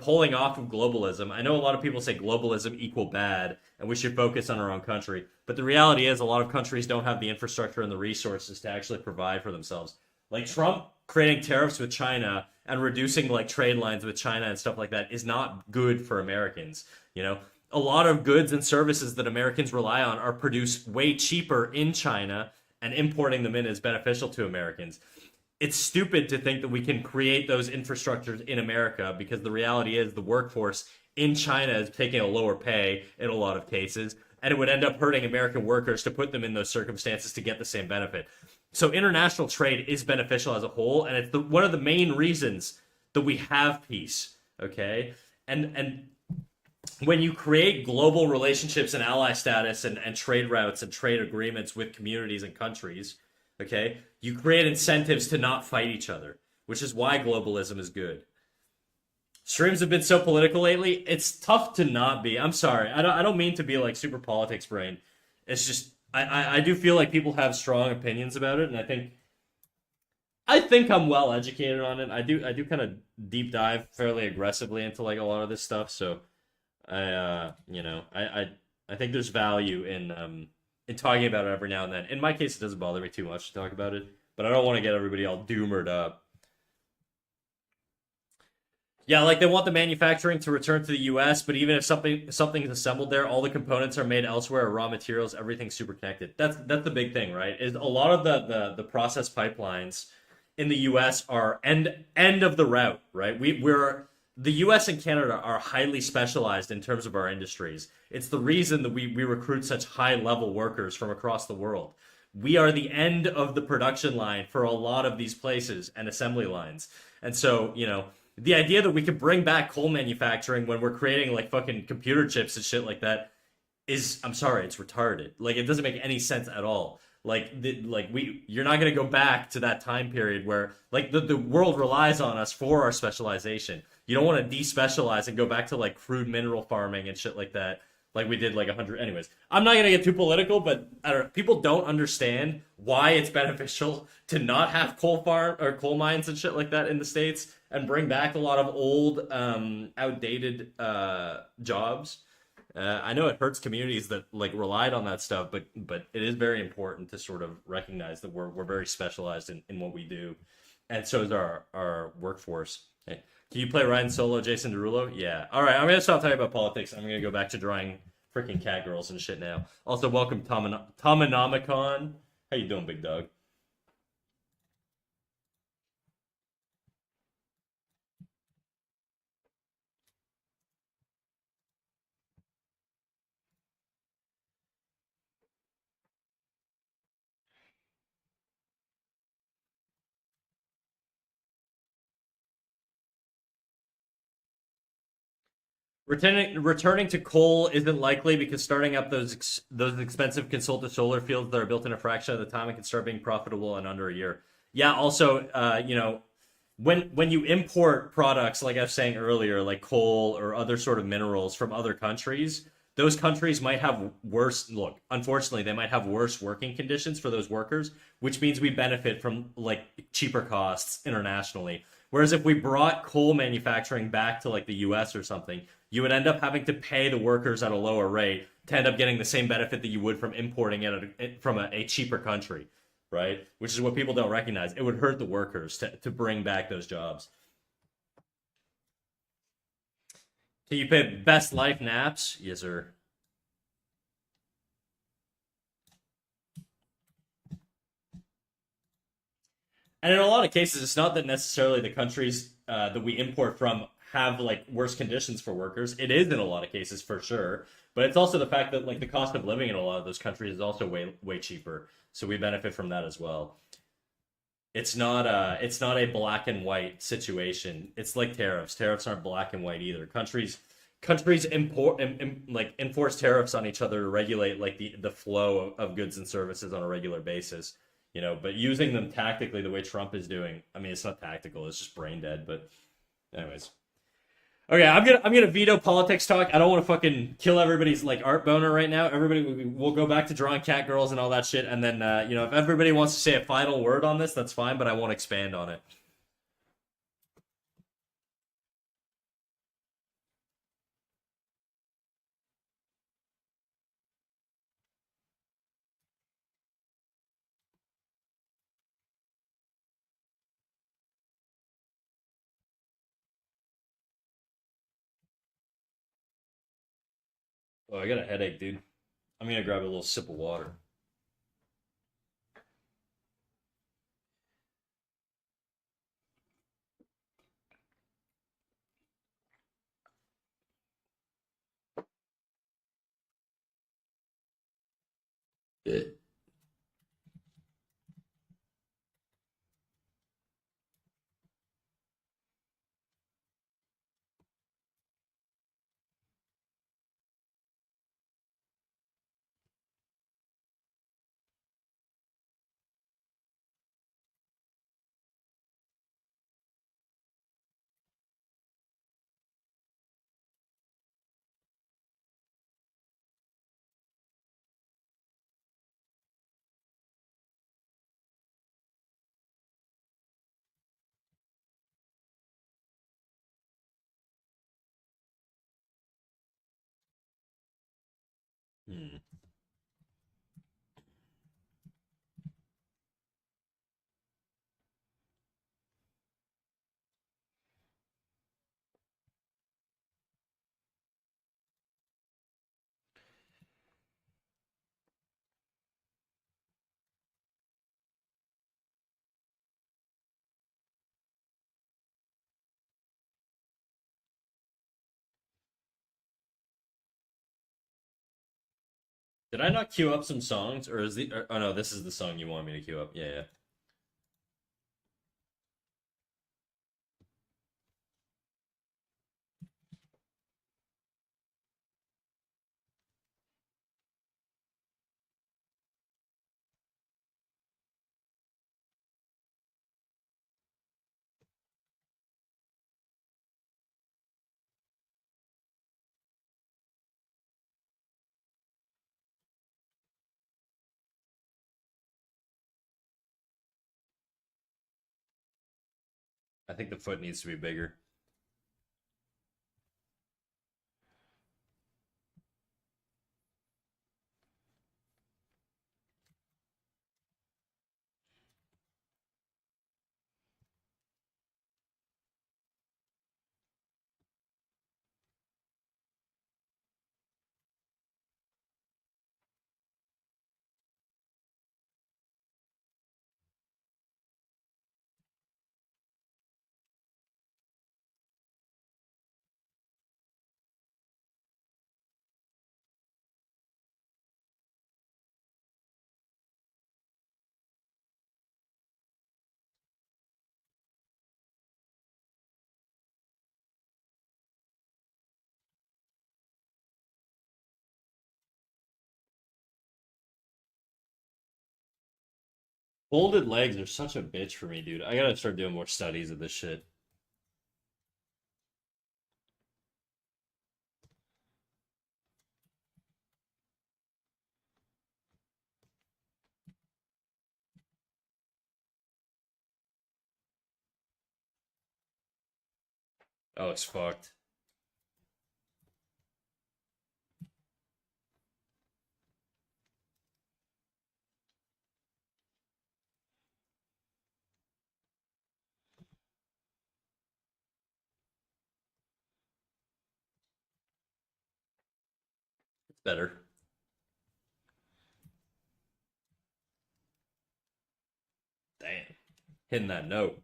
pulling off of globalism. I know a lot of people say globalism equal bad and we should focus on our own country. But the reality is a lot of countries don't have the infrastructure and the resources to actually provide for themselves. Like Trump creating tariffs with China and reducing like trade lines with China and stuff like that is not good for Americans. A lot of goods and services that Americans rely on are produced way cheaper in China, and importing them in is beneficial to Americans. It's stupid to think that we can create those infrastructures in America because the reality is the workforce in China is taking a lower pay in a lot of cases, and it would end up hurting American workers to put them in those circumstances to get the same benefit. So international trade is beneficial as a whole, and it's one of the main reasons that we have peace. Okay, and when you create global relationships and ally status and trade routes and trade agreements with communities and countries, okay, you create incentives to not fight each other, which is why globalism is good. Streams have been so political lately. It's tough to not be. I'm sorry. I don't mean to be like super politics brain. It's just I do feel like people have strong opinions about it, and I think I'm well educated on it. I do kind of deep dive fairly aggressively into like a lot of this stuff. So I think there's value in talking about it every now and then. In my case, it doesn't bother me too much to talk about it, but I don't want to get everybody all doomered up. Yeah, like they want the manufacturing to return to the U.S., but even if something is assembled there, all the components are made elsewhere, raw materials, everything's super connected. That's the big thing, right? Is a lot of the process pipelines in the U.S. are end of the route, right? We're the U.S. and Canada are highly specialized in terms of our industries. It's the reason that we recruit such high level workers from across the world. We are the end of the production line for a lot of these places and assembly lines. And so, the idea that we could bring back coal manufacturing when we're creating like fucking computer chips and shit like that is, I'm sorry, it's retarded. Like it doesn't make any sense at all. You're not gonna go back to that time period where like the world relies on us for our specialization. You don't want to despecialize and go back to like crude mineral farming and shit like that. like we did like 100. Anyways, I'm not gonna get too political, but I don't know. People don't understand why it's beneficial to not have coal farm or coal mines and shit like that in the states and bring back a lot of old, outdated jobs. I know it hurts communities that like relied on that stuff, but it is very important to sort of recognize that we're very specialized in what we do, and so is our workforce. Hey, can you play Ryan Solo, Jason Derulo? Yeah. All right, I'm gonna stop talking about politics. I'm gonna go back to drawing freaking cat girls and shit now. Also, welcome Tomonomicon. How you doing, big dog? Returning to coal isn't likely because starting up those expensive consultative solar fields that are built in a fraction of the time and can start being profitable in under a year. Yeah. Also, when you import products like I was saying earlier, like coal or other sort of minerals from other countries, those countries might have worse. Look, unfortunately, they might have worse working conditions for those workers, which means we benefit from like cheaper costs internationally. Whereas if we brought coal manufacturing back to like the US or something, you would end up having to pay the workers at a lower rate to end up getting the same benefit that you would from importing it from a cheaper country, right? Which is what people don't recognize. It would hurt the workers to bring back those jobs. Can you pay best life naps? Yes, sir. And in a lot of cases, it's not that necessarily the countries that we import from have like worse conditions for workers. It is in a lot of cases for sure, but it's also the fact that like the cost of living in a lot of those countries is also way cheaper. So we benefit from that as well. It's not a black and white situation. It's like tariffs. Tariffs aren't black and white either. Countries like enforce tariffs on each other to regulate like the flow of goods and services on a regular basis. But using them tactically the way Trump is doing, I mean, it's not tactical. It's just brain dead. But anyways, okay, I'm gonna veto politics talk. I don't want to fucking kill everybody's like art boner right now. Everybody, we'll go back to drawing cat girls and all that shit, and then if everybody wants to say a final word on this, that's fine. But I won't expand on it. Oh, I got a headache, dude. I'm gonna grab a little sip of water. Hmm. Did I not queue up some songs, or is the? Oh no, this is the song you want me to queue up. Yeah, yeah. I think the foot needs to be bigger. Folded legs are such a bitch for me, dude. I gotta start doing more studies of this shit. Oh, it's fucked. It's better. Damn. Hitting that note.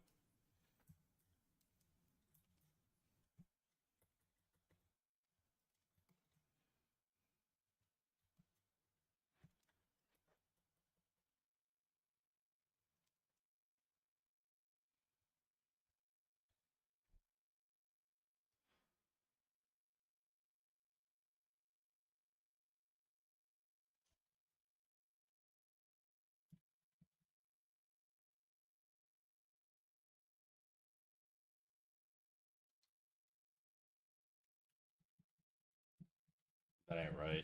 That ain't right.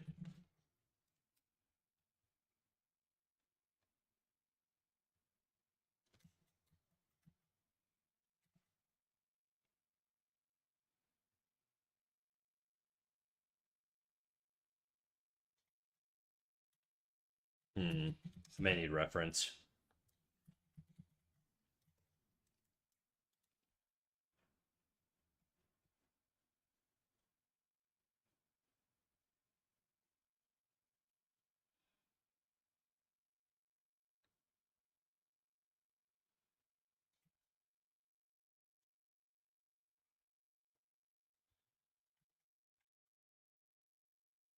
Hmm. May need reference.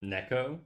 Neko?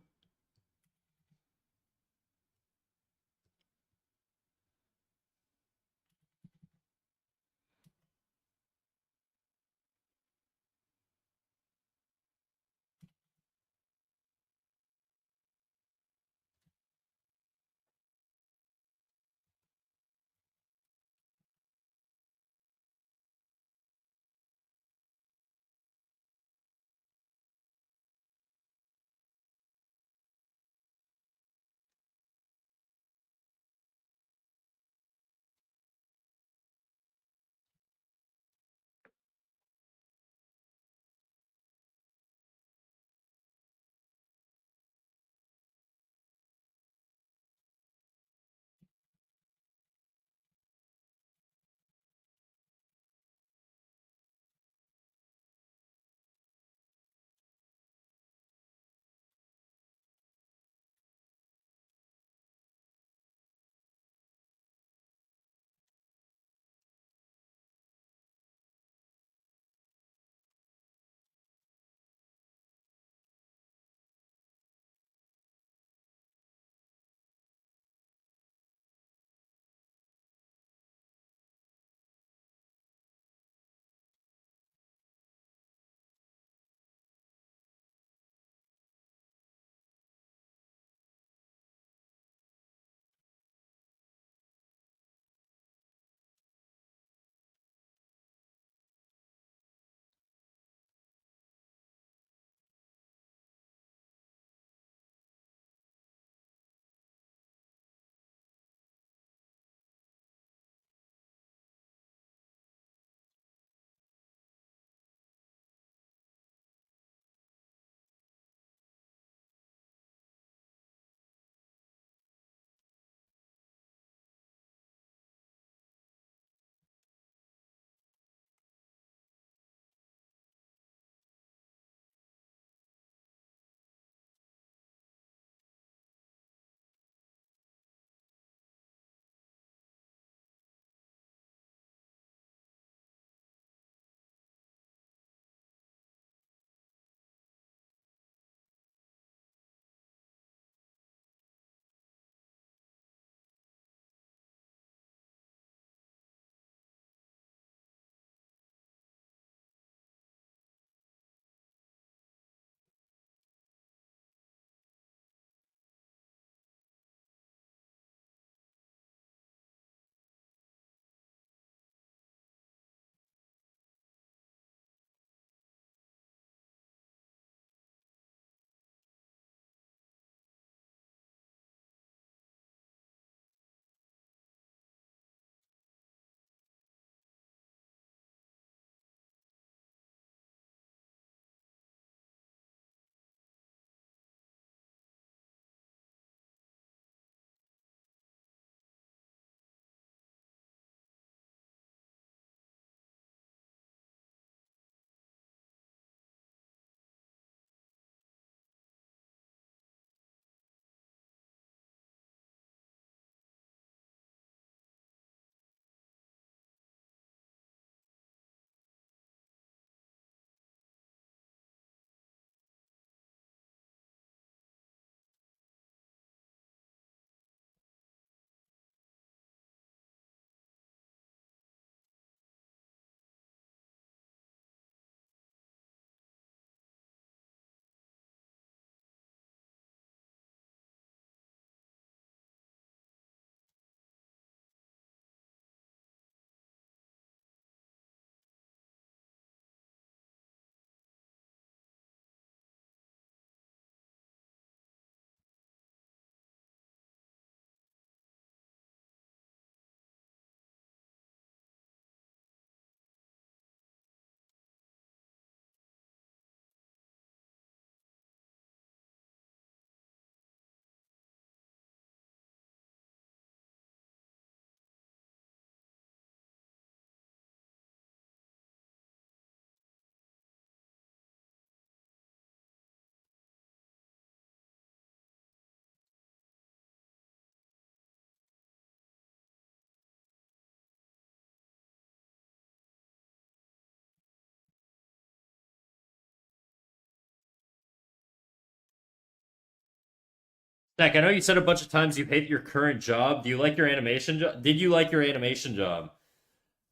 Zach, I know you said a bunch of times you hate your current job. Do you like your animation job? Did you like your animation job?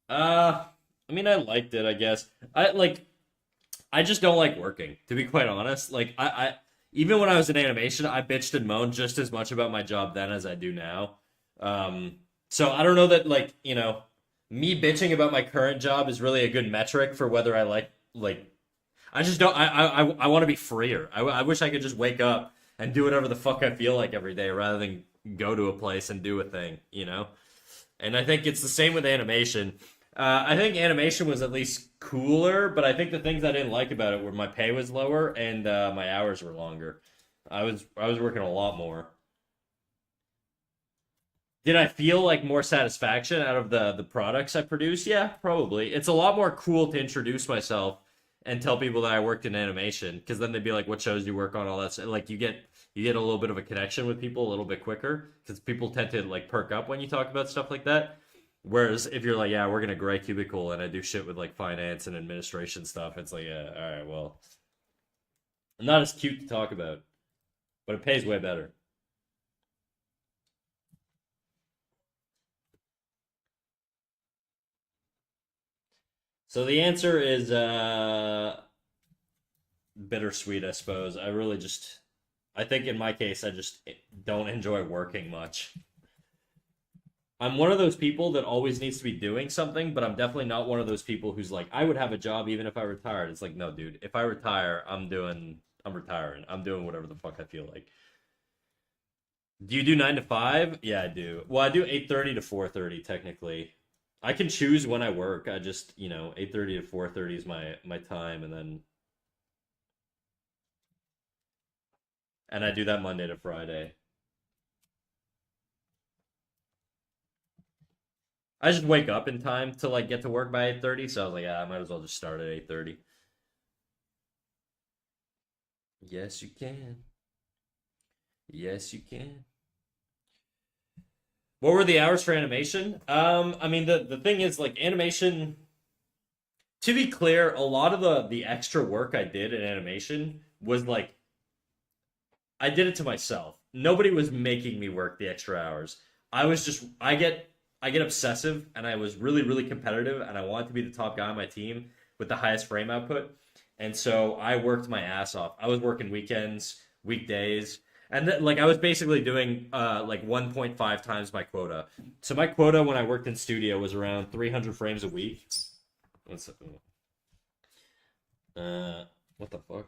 Uh, I mean, I liked it, I guess. I just don't like working, to be quite honest. Even when I was in animation, I bitched and moaned just as much about my job then as I do now. Um, so I don't know that me bitching about my current job is really a good metric for whether I like I just don't. I want to be freer. I wish I could just wake up and do whatever the fuck I feel like every day, rather than go to a place and do a thing. And I think it's the same with animation. I think animation was at least cooler, but I think the things I didn't like about it were my pay was lower and my hours were longer. I was working a lot more. Did I feel like more satisfaction out of the products I produce? Yeah, probably. It's a lot more cool to introduce myself and tell people that I worked in animation, because then they'd be like, "What shows do you work on?" All that stuff. Like you get a little bit of a connection with people a little bit quicker, because people tend to like perk up when you talk about stuff like that. Whereas if you're like, "Yeah, I work in a gray cubicle and I do shit with like finance and administration stuff," it's like, "Yeah, all right, well, not as cute to talk about, but it pays way better." So the answer is bittersweet, I suppose. I think in my case, I just don't enjoy working much. I'm one of those people that always needs to be doing something, but I'm definitely not one of those people who's like, I would have a job even if I retired. It's like, no, dude, if I retire, I'm retiring. I'm doing whatever the fuck I feel like. Do you do 9 to 5? Yeah, I do. Well, I do 8:30 to 4:30 technically. I can choose when I work. I just, 8:30 to 4:30 is my time, and I do that Monday to Friday. I just wake up in time to like get to work by 8:30, so I was like, I might as well just start at 8:30. Yes, you can. Yes, you can. What were the hours for animation? I mean the thing is like animation. To be clear, a lot of the extra work I did in animation was like I did it to myself. Nobody was making me work the extra hours. I get obsessive and I was really really competitive and I wanted to be the top guy on my team with the highest frame output. And so I worked my ass off. I was working weekends, weekdays, and like I was basically doing like 1.5 times my quota. So my quota when I worked in studio was around 300 frames a week. What's what the fuck?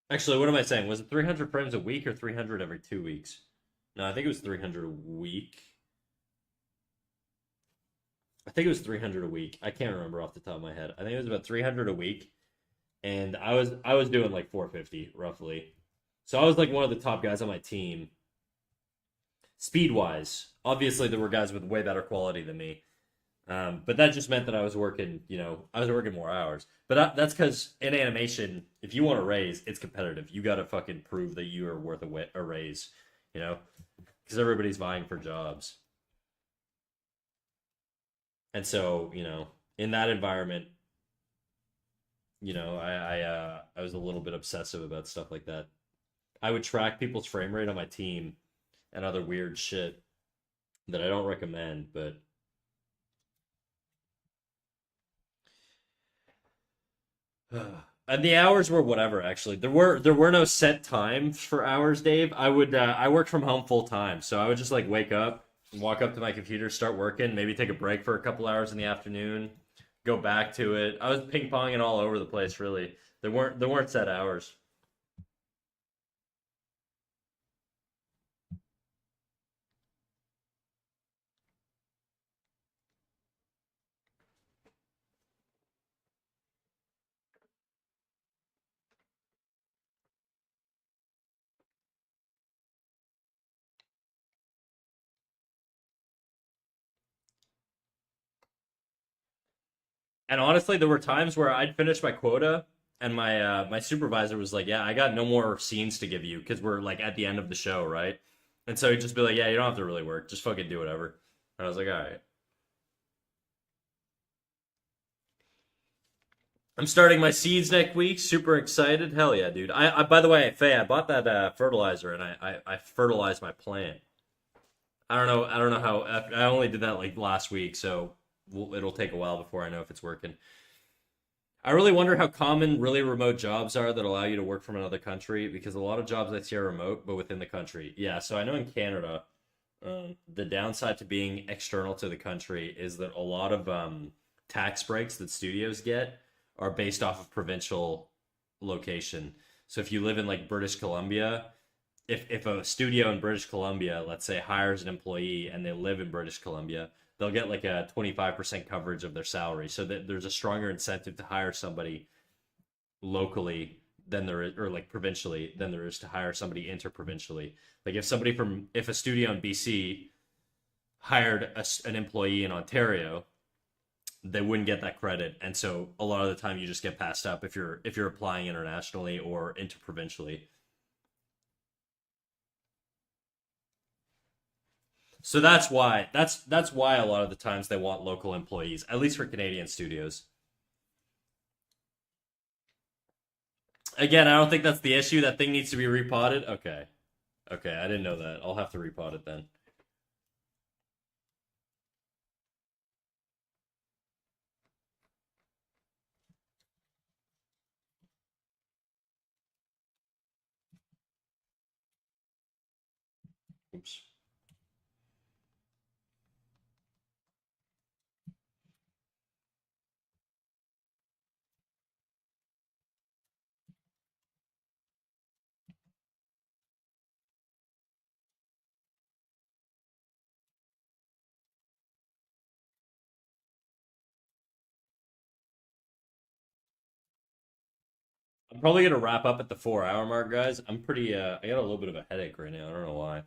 Actually, what am I saying? Was it 300 frames a week or 300 every 2 weeks? No, I think it was 300 a week. I think it was 300 a week. I can't remember off the top of my head. I think it was about 300 a week, and I was doing like 450 roughly. So I was like one of the top guys on my team, speed wise. Obviously, there were guys with way better quality than me, but that just meant that I was working more hours. But that's because in animation, if you want to raise, it's competitive. You got to fucking prove that you are worth a raise, you know, because everybody's vying for jobs. And so, in that environment, I was a little bit obsessive about stuff like that. I would track people's frame rate on my team and other weird shit that I don't recommend, but and the hours were whatever. Actually, there were no set times for hours, Dave. I worked from home full time, so I would just like wake up, walk up to my computer, start working, maybe take a break for a couple hours in the afternoon, go back to it. I was ping ponging all over the place. Really, there weren't set hours. And honestly, there were times where I'd finish my quota, and my supervisor was like, "Yeah, I got no more scenes to give you because we're like at the end of the show, right?" And so he'd just be like, "Yeah, you don't have to really work. Just fucking do whatever." And I was like, "All right." I'm starting my seeds next week. Super excited. Hell yeah, dude. By the way, Faye, I bought that fertilizer and I fertilized my plant. I don't know how. I only did that like last week, so it'll take a while before I know if it's working. I really wonder how common really remote jobs are that allow you to work from another country because a lot of jobs I see are remote, but within the country. Yeah, so I know in Canada, the downside to being external to the country is that a lot of tax breaks that studios get are based off of provincial location. So if you live in like British Columbia, if a studio in British Columbia, let's say, hires an employee and they live in British Columbia, they'll get like a 25% coverage of their salary. So that there's a stronger incentive to hire somebody locally than there is, or like provincially, than there is to hire somebody interprovincially. Like if a studio in BC hired an employee in Ontario, they wouldn't get that credit, and so a lot of the time you just get passed up if you're applying internationally or interprovincially. So that's why a lot of the times they want local employees, at least for Canadian studios. Again, I don't think that's the issue. That thing needs to be repotted. Okay. Okay, I didn't know that. I'll have to repot it then. Oops. I'm probably gonna wrap up at the 4 hour mark, guys. I got a little bit of a headache right now. I don't know why.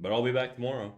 But I'll be back tomorrow.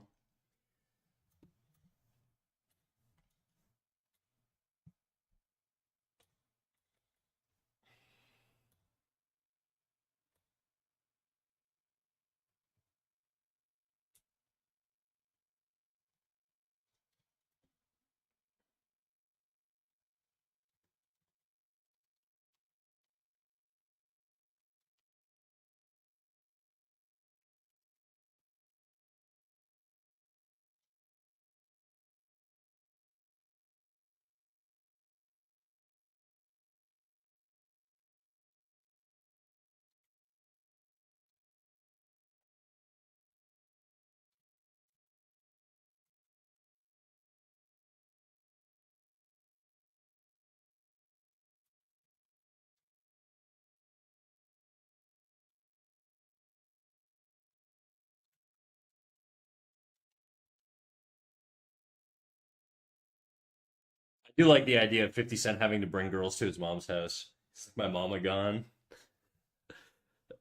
I do like the idea of 50 Cent having to bring girls to his mom's house. It's like, my mama gone.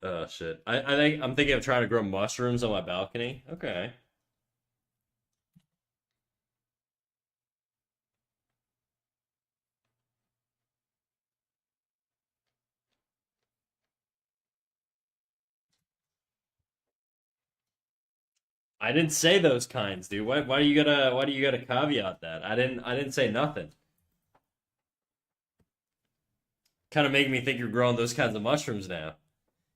Oh shit. I think I'm thinking of trying to grow mushrooms on my balcony. Okay. I didn't say those kinds, dude. Why do you gotta caveat that? I didn't say nothing. Kind of making me think you're growing those kinds of mushrooms now.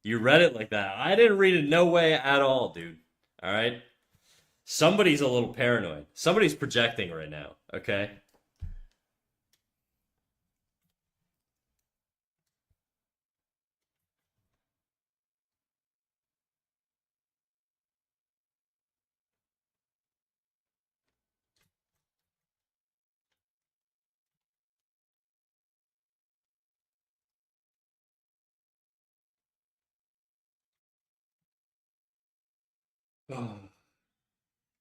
You read it like that. I didn't read it no way at all, dude. All right? Somebody's a little paranoid. Somebody's projecting right now, okay?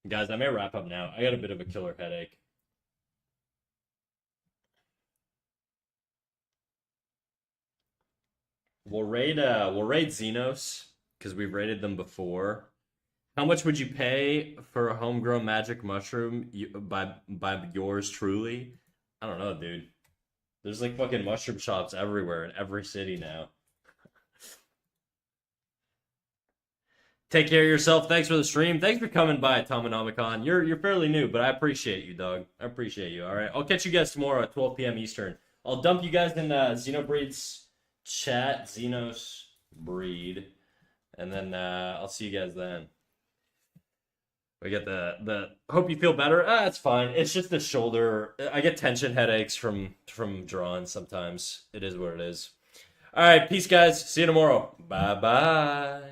Guys, I may wrap up now. I got a bit of a killer headache. We'll raid Xenos because we've raided them before. How much would you pay for a homegrown magic mushroom by yours truly? I don't know, dude. There's like fucking mushroom shops everywhere in every city now. Take care of yourself. Thanks for the stream. Thanks for coming by, Tomonomicon. You're fairly new, but I appreciate you, dog. I appreciate you. All right, I'll catch you guys tomorrow at 12 p.m. Eastern. I'll dump you guys in Xenobreed's chat, Xenos Breed, and then I'll see you guys then. We get the hope you feel better. It's fine. It's just the shoulder. I get tension headaches from drawing sometimes. It is what it is. All right, peace, guys. See you tomorrow. Bye bye.